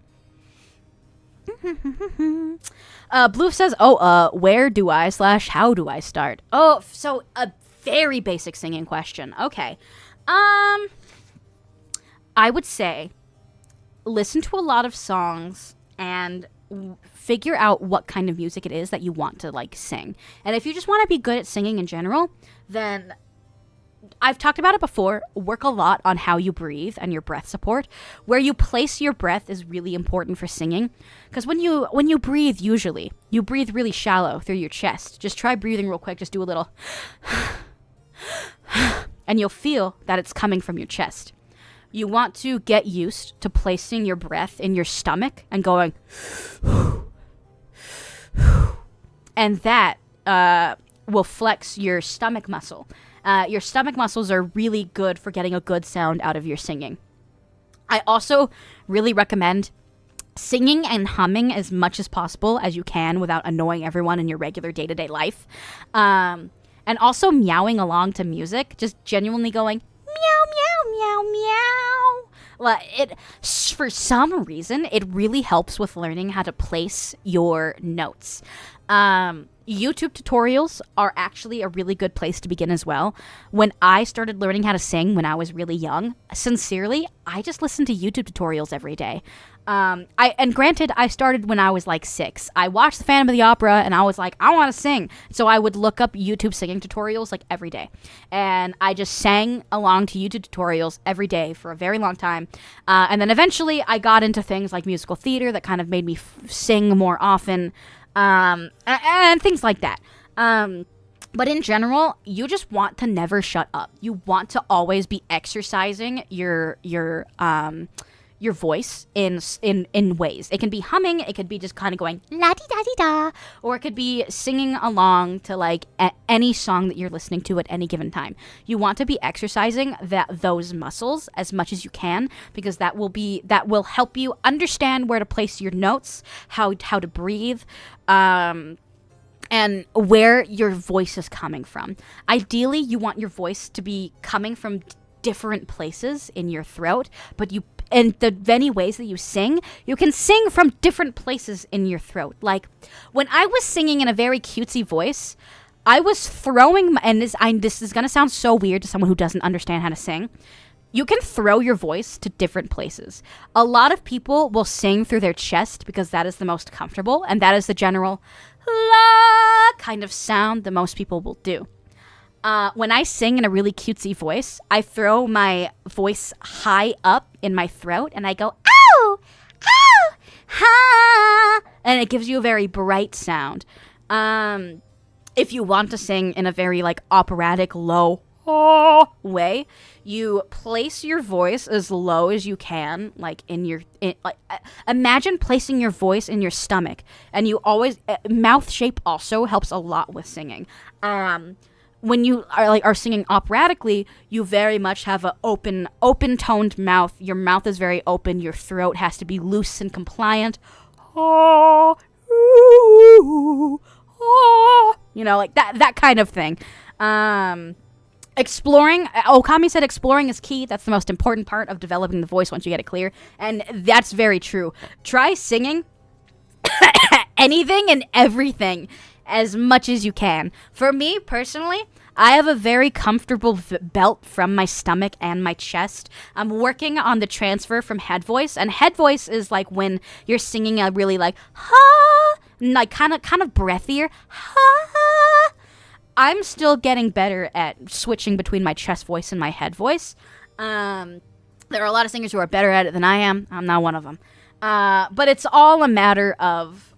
Blue says, where do I / how do I start? Oh, so a very basic singing question. Okay. I would say listen to a lot of songs and figure out what kind of music it is that you want to like sing. And if you just want to be good at singing in general, then I've talked about it before. Work a lot on how you breathe and your breath support. Where you place your breath is really important for singing. Because when you breathe, usually, you breathe really shallow through your chest. Just try breathing real quick. Just do a little. And you'll feel that it's coming from your chest. You want to get used to placing your breath in your stomach and going. And that will flex your stomach muscle. Your stomach muscles are really good for getting a good sound out of your singing. I also really recommend singing and humming as much as possible as you can without annoying everyone in your regular day-to-day life. And also meowing along to music, just genuinely going meow, meow, meow, meow. Well, for some reason, it really helps with learning how to place your notes. YouTube tutorials are actually a really good place to begin as well. When I started learning how to sing when I was really young, sincerely, I just listened to YouTube tutorials every day. And granted, I started when I was like 6. I watched the Phantom of the Opera and I was like, I want to sing. So I would look up YouTube singing tutorials like every day. And I just sang along to YouTube tutorials every day for a very long time. And then eventually I got into things like musical theater that kind of made me sing more often. And things like that. But in general, you just want to never shut up. You want to always be exercising your voice in ways. It can be humming, it could be just kind of going la-di-da-di-da, or it could be singing along to like any song that you're listening to at any given time. You want to be exercising those muscles as much as you can, because that will help you understand where to place your notes, how to breathe, and where your voice is coming from. Ideally, you want your voice to be coming from different places in your throat, but and the many ways that you can sing from different places in your throat. Like, when I was singing in a very cutesy voice, I was throwing, and this is going to sound so weird to someone who doesn't understand how to sing. You can throw your voice to different places. A lot of people will sing through their chest because that is the most comfortable, and that is the general la kind of sound that most people will do. When I sing in a really cutesy voice, I throw my voice high up in my throat and I go, ow, ow, ha, and it gives you a very bright sound. If you want to sing in a very like operatic low way, you place your voice as low as you can, like imagine placing your voice in your stomach, and you always mouth shape also helps a lot with singing. When you are singing operatically, you very much have an open toned mouth. Your mouth is very open. Your throat has to be loose and compliant. You know, like that kind of thing. Exploring, Okami said exploring is key. That's the most important part of developing the voice once you get it clear. And that's very true. Try singing anything and everything as much as you can. For me, personally, I have a very comfortable belt from my stomach and my chest. I'm working on the transfer from head voice, and head voice is like when you're singing a really like, ha, like kind of breathier, ha. I'm still getting better at switching between my chest voice and my head voice. There are a lot of singers who are better at it than I am. I'm not one of them. But it's all a matter of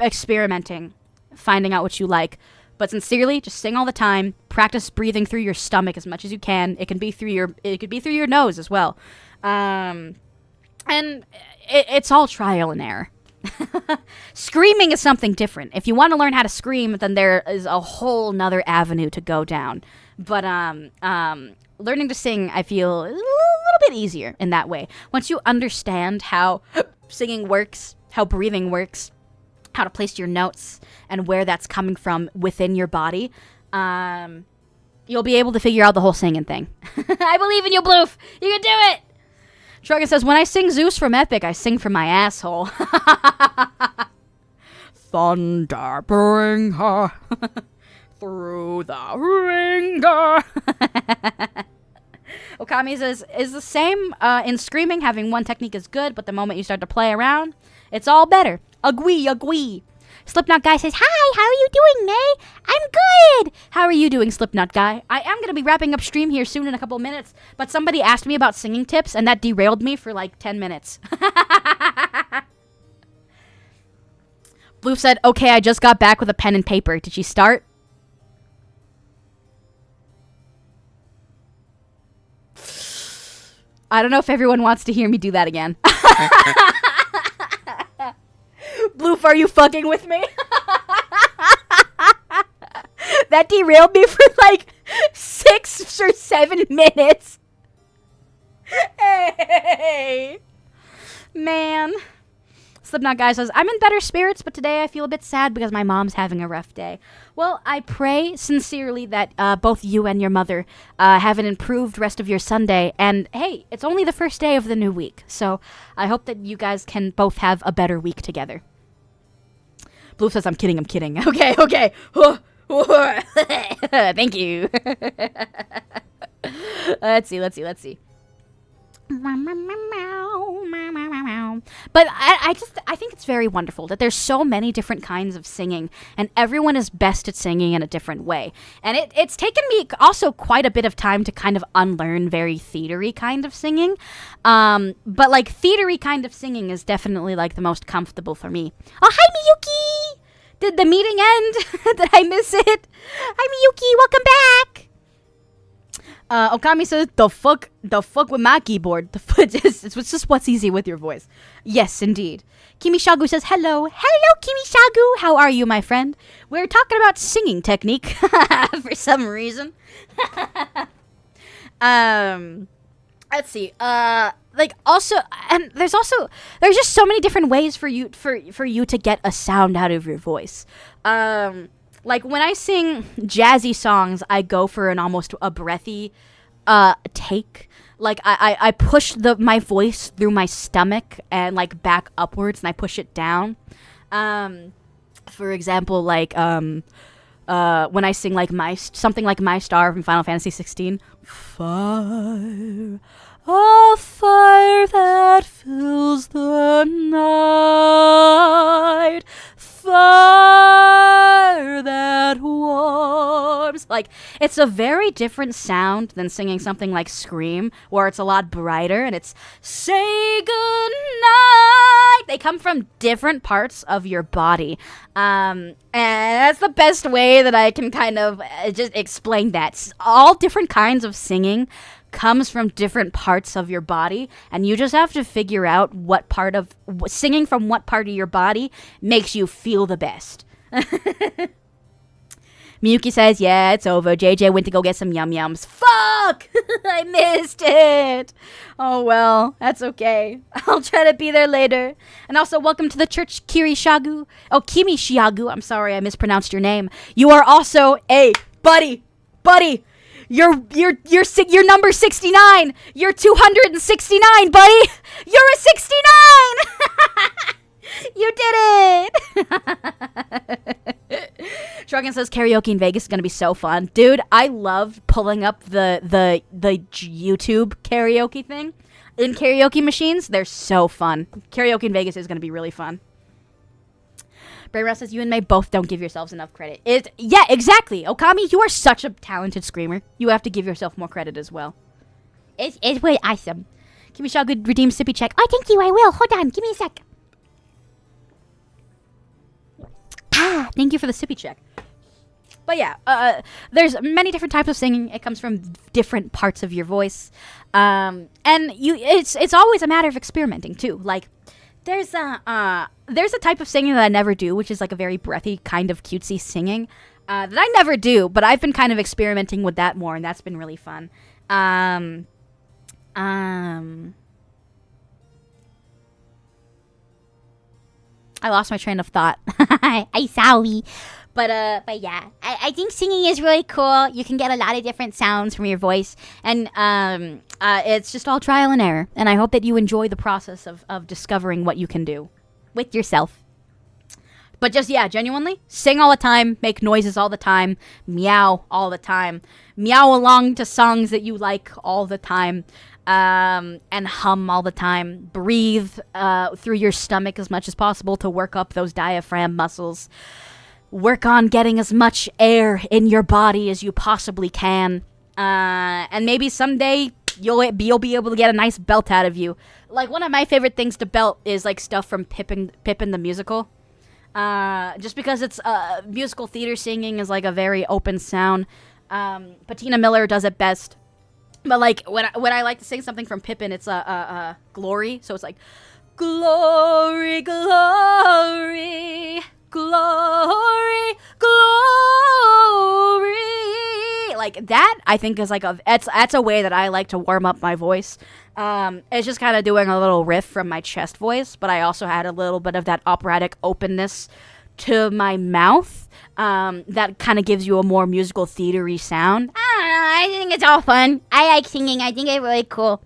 experimenting, finding out what you like. But sincerely, just sing all the time. Practice breathing through your stomach as much as you can. It could be through your nose as well. And it's all trial and error. Screaming is something different. If you want to learn how to scream, then there is a whole nother avenue to go down. But learning to sing, I feel, is a little bit easier in that way. Once you understand how singing works, how breathing works, how to place your notes, and where that's coming from within your body, you'll be able to figure out the whole singing thing. I believe in you, Bloof. You can do it. Shruggin says, when I sing Zeus from Epic, I sing from my asshole. Thunder bring her through the ringer. Okami says, is the same in screaming. Having one technique is good, but the moment you start to play around, it's all better. Agree. Slipknot Guy says, hi, how are you doing, May? I'm good. How are you doing, Slipknot Guy? I am going to be wrapping up stream here soon in a couple of minutes, but somebody asked me about singing tips, and that derailed me for like 10 minutes. Blue said, okay, I just got back with a pen and paper. Did she start? I don't know if everyone wants to hear me do that again. Bloof, are you fucking with me? That derailed me for like 6 or 7 minutes. Hey. Man. Slipknot Guy says, I'm in better spirits, but today I feel a bit sad because my mom's having a rough day. Well, I pray sincerely that both you and your mother have an improved rest of your Sunday. And hey, it's only the first day of the new week. So I hope that you guys can both have a better week together. Blue says, I'm kidding. Okay. Thank you. Let's see. But I think it's very wonderful that there's so many different kinds of singing, and everyone is best at singing in a different way. And it's taken me also quite a bit of time to kind of unlearn very theatery kind of singing. But like theatery kind of singing is definitely like the most comfortable for me. Oh, hi Miyuki! Did the meeting end? Did I miss it? Hi Miyuki, welcome back! Okami says, the fuck with my keyboard. It's just what's easy with your voice. Yes, indeed. Kimishagu says, hello. Hello, Kimishagu. How are you, my friend? We're talking about singing technique for some reason. Let's see. There's just so many different ways for you to get a sound out of your voice. Like, when I sing jazzy songs, I go for an almost a breathy take. Like, I push my voice through my stomach and, like, back upwards, and I push it down. For example, like, when I sing, like, something like My Star from Final Fantasy 16. Fire, a fire that fills the night. Fire that warms. Like, it's a very different sound than singing something like Scream, where it's a lot brighter and it's say goodnight. They come from different parts of your body. And that's the best way that I can kind of just explain that. All different kinds of singing comes from different parts of your body, and you just have to figure out what part of singing from what part of your body makes you feel the best. Miyuki says, yeah, it's over. JJ went to go get some yum-yums. Fuck! I missed it. Oh, well, that's okay. I'll try to be there later. And also, welcome to the church, Kimishagu. I'm sorry, I mispronounced your name. You are also a buddy. You're number 69. You're 269, buddy. You're a 69. You did it. Shruggin says karaoke in Vegas is gonna be so fun, dude. I love pulling up the YouTube karaoke thing in karaoke machines. They're so fun. Karaoke in Vegas is gonna be really fun. Brayra says, you and May both don't give yourselves enough credit. Yeah, exactly. Okami, you are such a talented screamer. You have to give yourself more credit as well. It's really awesome. Kimishagu redeem sippy check. Oh, thank you, I will. Hold on, give me a sec. Thank you for the sippy check. But yeah, there's many different types of singing. It comes from different parts of your voice. And it's always a matter of experimenting, too. Like, There's a type of singing that I never do, which is like a very breathy kind of cutesy singing that I never do, but I've been kind of experimenting with that more, and that's been really fun. I lost my train of thought. I sorry. But yeah, I think singing is really cool. You can get a lot of different sounds from your voice, and it's just all trial and error. And I hope that you enjoy the process of discovering what you can do with yourself. But just, yeah, genuinely, sing all the time, make noises all the time, meow all the time, meow along to songs that you like all the time, and hum all the time. Breathe through your stomach as much as possible to work up those diaphragm muscles. Work on getting as much air in your body as you possibly can. And maybe someday you'll be able to get a nice belt out of you. Like, one of my favorite things to belt is, like, stuff from Pippin the Musical. Just because it's musical theater singing is, like, a very open sound. Patina Miller does it best. But, like, when I like to sing something from Pippin, it's glory. So it's like, glory, glory, glory, glory. Like, that, I think, is like that's a way that I like to warm up my voice. It's just kind of doing a little riff from my chest voice, but I also had a little bit of that operatic openness to my mouth. That kind of gives you a more musical theater-y sound. I don't know, I think it's all fun. I like singing. I think it's really cool.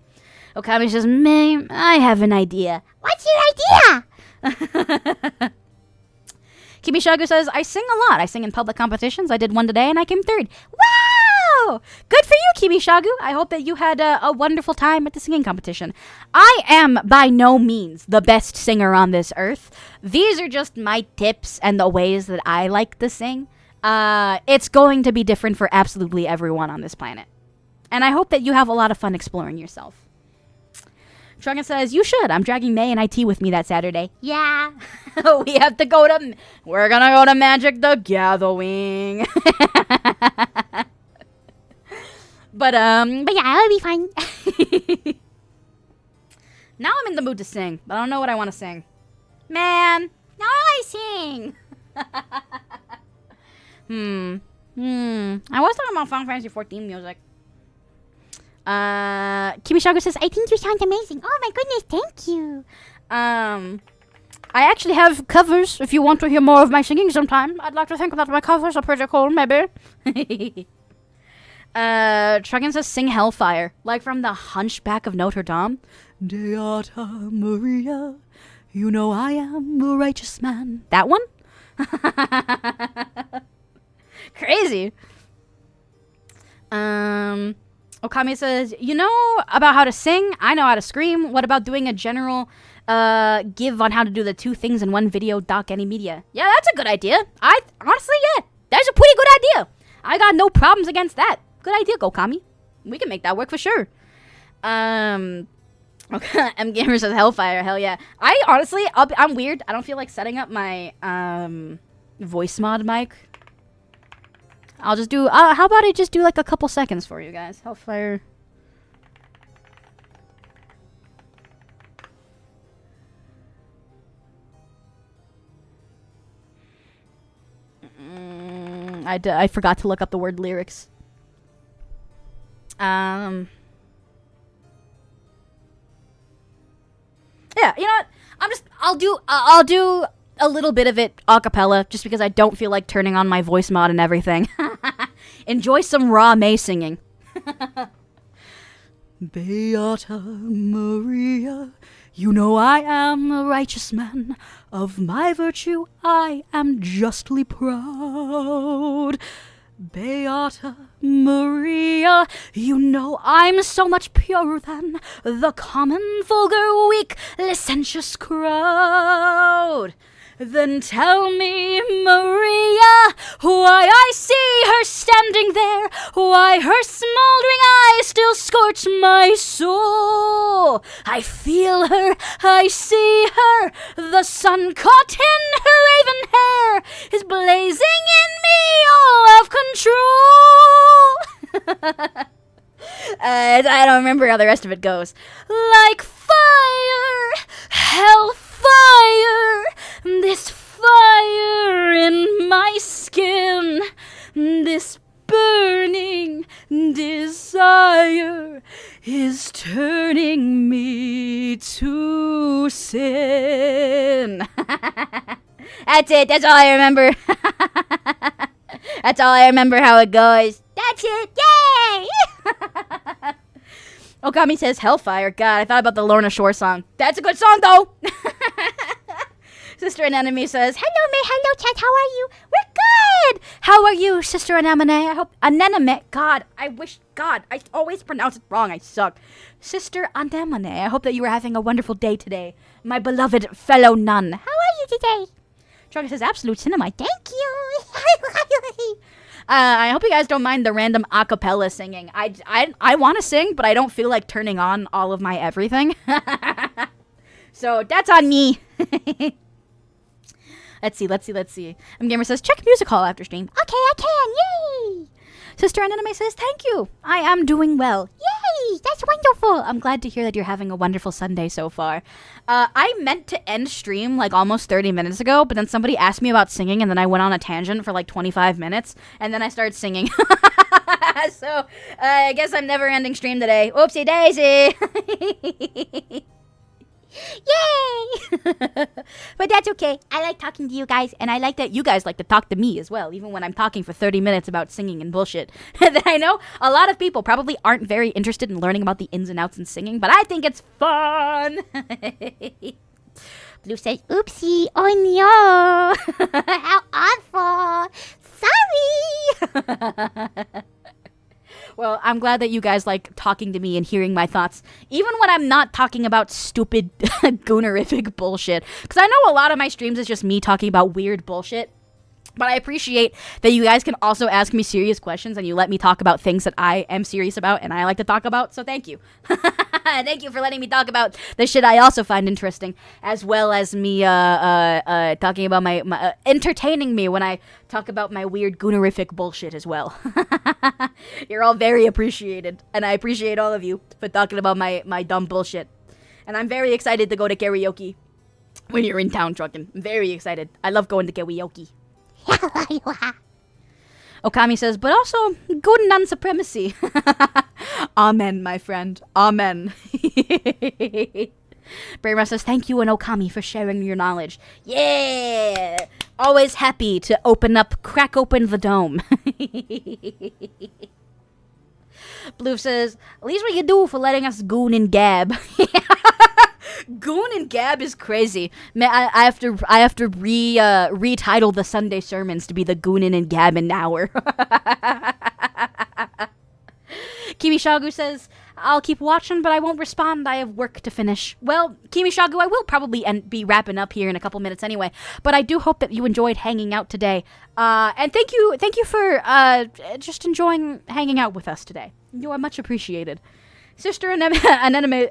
Okami says, May, I have an idea. What's your idea? Kimishagu says, I sing a lot. I sing in public competitions. I did one today and I came third. Wow! Good for you, Kimishagu. I hope that you had a wonderful time at the singing competition. I am by no means the best singer on this earth. These are just my tips and the ways that I like to sing. It's going to be different for absolutely everyone on this planet. And I hope that you have a lot of fun exploring yourself. Trungan says, you should. I'm dragging May and IT with me that Saturday. Yeah. We're gonna go to Magic the Gathering. But yeah, it'll be fun. Now I'm in the mood to sing, but I don't know what I want to sing. Man, now I sing. I was talking about Final Fantasy 14 music. Kimishagu says, I think you sound amazing. Oh my goodness, thank you. I actually have covers if you want to hear more of my singing sometime. I'd like to think that my covers are pretty cool, maybe. Truggin says, sing Hellfire, like from the Hunchback of Notre Dame. Beata Maria, you know I am a righteous man. That one? Crazy. Okami says, you know about how to sing? I know how to scream. What about doing a general give on how to do the two things in one video, doc, any media? Yeah, that's a good idea. Honestly, yeah, that's a pretty good idea. I got no problems against that. Good idea, Okami. We can make that work for sure. Okay, M Gamer says Hellfire. Hell yeah. I honestly, I'm weird. I don't feel like setting up my voice mod mic. I'll just do, how about I just do like a couple seconds for you guys? Hellfire. I forgot to look up the word lyrics. Yeah, you know what? I'll do a little bit of it a cappella just because I don't feel like turning on my voice mod and everything. Enjoy some raw May singing. Beata Maria, you know I am a righteous man. Of my virtue I am justly proud. Beata Maria, you know I'm so much purer than the common, vulgar, weak, licentious crowd. Then tell me, Maria, why I see her standing there, why her smoldering eyes still scorch my soul. I feel her, I see her, the sun caught in her raven hair is blazing in me all of control. I don't remember how the rest of it goes. Like fire, hellfire. this fire in my skin, this burning desire is turning me to sin. That's it. That's all I remember. That's all I remember how it goes. That's it. Yay! Okami says Hellfire. God, I thought about the Lorna Shore song. That's a good song, though. Sister Anemone says, hello, May. Hello, chat. How are you? We're good. How are you, Sister Anemone? I hope... Anemone. God, I always pronounce it wrong. I suck. Sister Anemone, I hope that you are having a wonderful day today. My beloved fellow nun. How are you today? Chugga says, absolute cinema. Thank you. I hope you guys don't mind the random acapella singing. I want to sing, but I don't feel like turning on all of my everything. So that's on me. Let's see. Gamer says, check music hall after stream. Okay, I can. Yay! Sister Anime says, thank you. I am doing well. Yay! That's wonderful. I'm glad to hear that you're having a wonderful Sunday so far. I meant to end stream like almost 30 minutes ago, but then somebody asked me about singing, and then I went on a tangent for like 25 minutes, and then I started singing. So, I guess I'm never ending stream today. Oopsie daisy! Yay! But that's okay. I like talking to you guys, and I like that you guys like to talk to me as well, even when I'm talking for 30 minutes about singing and bullshit. That I know a lot of people probably aren't very interested in learning about the ins and outs in singing, but I think it's fun. Blue says, oopsie, oh no. How awful. Sorry. Well, I'm glad that you guys like talking to me and hearing my thoughts, even when I'm not talking about stupid, goonerific bullshit. Because I know a lot of my streams is just me talking about weird bullshit. But I appreciate that you guys can also ask me serious questions and you let me talk about things that I am serious about and I like to talk about. So thank you. Thank you for letting me talk about the shit I also find interesting, as well as me talking about my entertaining me when I talk about my weird goonerific bullshit as well. You're all very appreciated, and I appreciate all of you for talking about my dumb bullshit. And I'm very excited to go to karaoke when you're in town, Truckin'. I'm very excited. I love going to karaoke. Okami says, but also good non-supremacy. Amen, my friend. Amen. Brainrust says, thank you and Okami for sharing your knowledge. Yeah! Always happy to crack open the dome. Blue says, at least what you do for letting us goon and gab. Goon and gab is crazy. Man, I have to retitle the Sunday sermons to be the Goonin' and Gabbin' Hour. Kimishagu says, I'll keep watching, but I won't respond. I have work to finish. Well, Kimishagu, I will probably be wrapping up here in a couple minutes anyway, but I do hope that you enjoyed hanging out today. And thank you for just enjoying hanging out with us today. You are much appreciated. Sister Anemone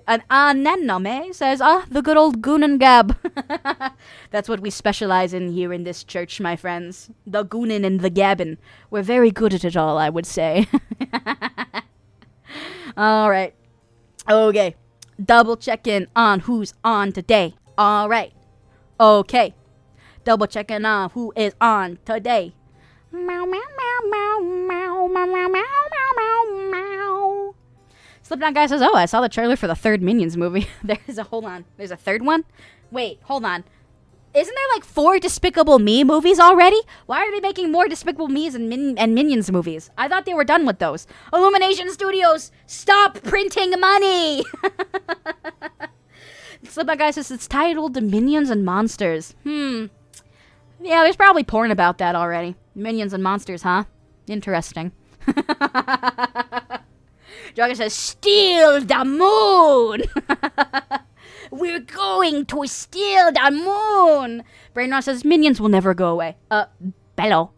says, the good old goon and gab. That's what we specialize in here in this church, my friends. The goonin' and the gabbin'. We're very good at it all, I would say. Alright. Okay. Double check-in on who's on today. Alright. Okay. Double check-in on who is on today. Meow, meow, meow, meow, meow, meow, meow, meow, meow, meow. Slipknot guy says, I saw the trailer for the third Minions movie. There's a third one? Wait, hold on. Isn't there like 4 Despicable Me movies already? Why are they making more Despicable Me's and Minions movies? I thought they were done with those. Illumination Studios, stop printing money! Slipknot guy says it's titled Minions and Monsters. Yeah, there's probably porn about that already. Minions and Monsters, huh? Interesting. Dragon says, steal the moon! We're going to steal the moon! Brainrot says, Minions will never go away. Bello.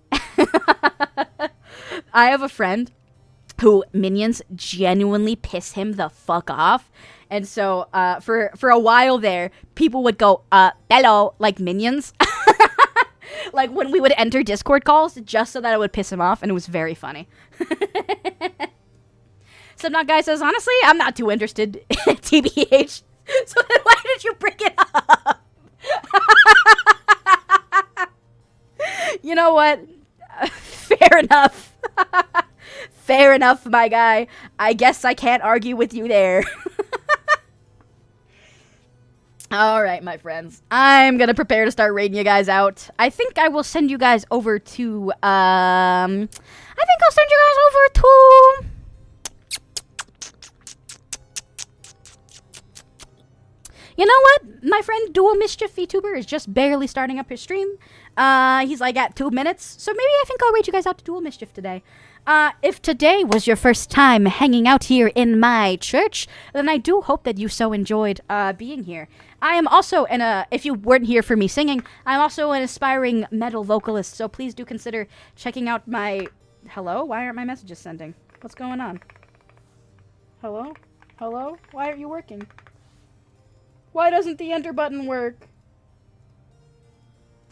I have a friend who Minions genuinely piss him the fuck off. And so, for a while there, people would go, Bello, like Minions. Like when we would enter Discord calls, just so that it would piss him off, and it was very funny. Slipknot guy says, honestly, I'm not too interested, TBH. So then why did you bring it up? You know what? Fair enough. Fair enough, my guy. I guess I can't argue with you there. Alright, my friends. I'm gonna prepare to start raiding you guys out. I think I will send you guys over to, You know what? My friend Dual Mischief VTuber is just barely starting up his stream. He's like at 2 minutes. So maybe I think I'll raid you guys out to Dual Mischief today. If today was your first time hanging out here in my church, then I do hope that you so enjoyed being here. I am also if you weren't here for me singing, I'm also an aspiring metal vocalist, so please do consider checking out my... Hello? Why aren't my messages sending? What's going on? Hello? Hello? Why aren't you working? Why doesn't the enter button work?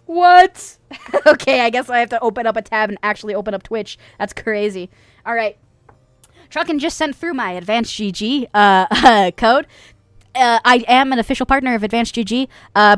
What? Okay, I guess I have to open up a tab and actually open up Twitch. That's crazy. All right. Truckin just sent through my AdvancedGG code. I am an official partner of AdvancedGG.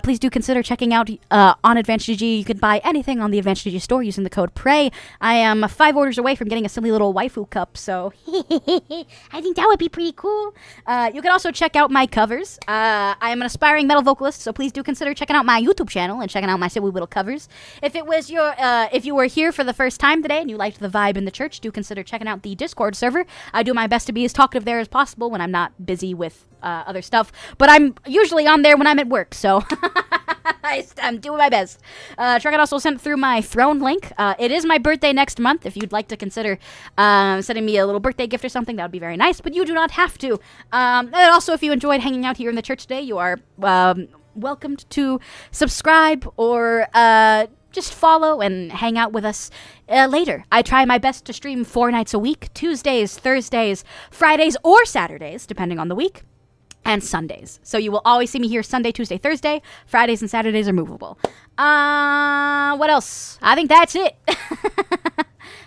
Please do consider checking out on AdvancedGG. You can buy anything on the AdvancedGG store using the code PRAY. I am 5 orders away from getting a silly little waifu cup, so I think that would be pretty cool. You can also check out my covers. I am an aspiring metal vocalist, so please do consider checking out my YouTube channel and checking out my silly little covers. If you were here for the first time today and you liked the vibe in the church, do consider checking out the Discord server. I do my best to be as talkative there as possible when I'm not busy with other stuff, but I'm usually on there when I'm at work, so I'm doing my best. Truckett also sent through my throne link. It is my birthday next month. If you'd like to consider sending me a little birthday gift or something, that would be very nice, but you do not have to. And also, if you enjoyed hanging out here in the church today, you are welcomed to subscribe or just follow and hang out with us later. I try my best to stream 4 nights a week, Tuesdays, Thursdays, Fridays, or Saturdays, depending on the week, and Sundays. So you will always see me here Sunday, Tuesday, Thursday. Fridays and Saturdays are movable. What else? I think that's it.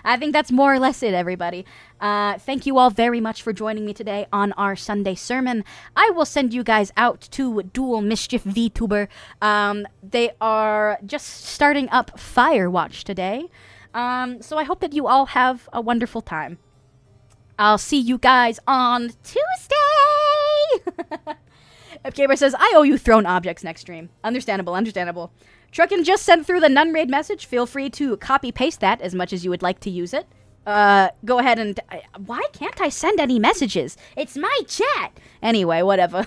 I think that's more or less it, everybody. Thank you all very much for joining me today on our Sunday sermon. I will send you guys out to Dual Mischief VTuber. They are just starting up Firewatch today. So I hope that you all have a wonderful time. I'll see you guys on Tuesday! Gamer says, I owe you thrown objects next stream. Understandable, understandable. Truckin just sent through the nun raid message. Feel free to copy-paste that as much as you would like to use it. Go ahead and... why can't I send any messages? It's my chat! Anyway, whatever.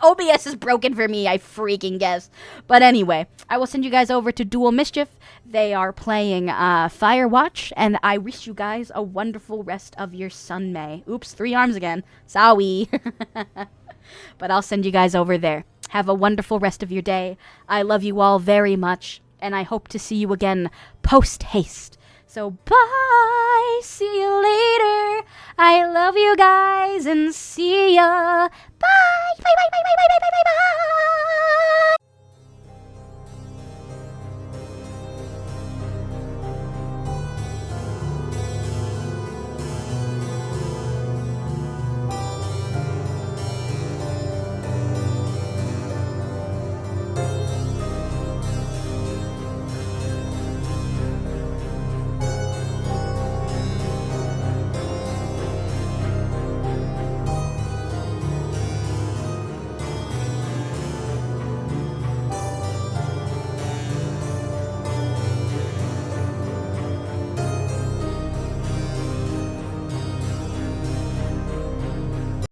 OBS is broken for me, I freaking guess. But anyway, I will send you guys over to Dual Mischief. They are playing Firewatch, and I wish you guys a wonderful rest of your Sunday. Oops, 3 arms again. Sowy. But I'll send you guys over there. Have a wonderful rest of your day. I love you all very much, and I hope to see you again post-haste. So bye, see you later. I love you guys, and see ya. Bye, bye, bye, bye, bye, bye, bye, bye, bye.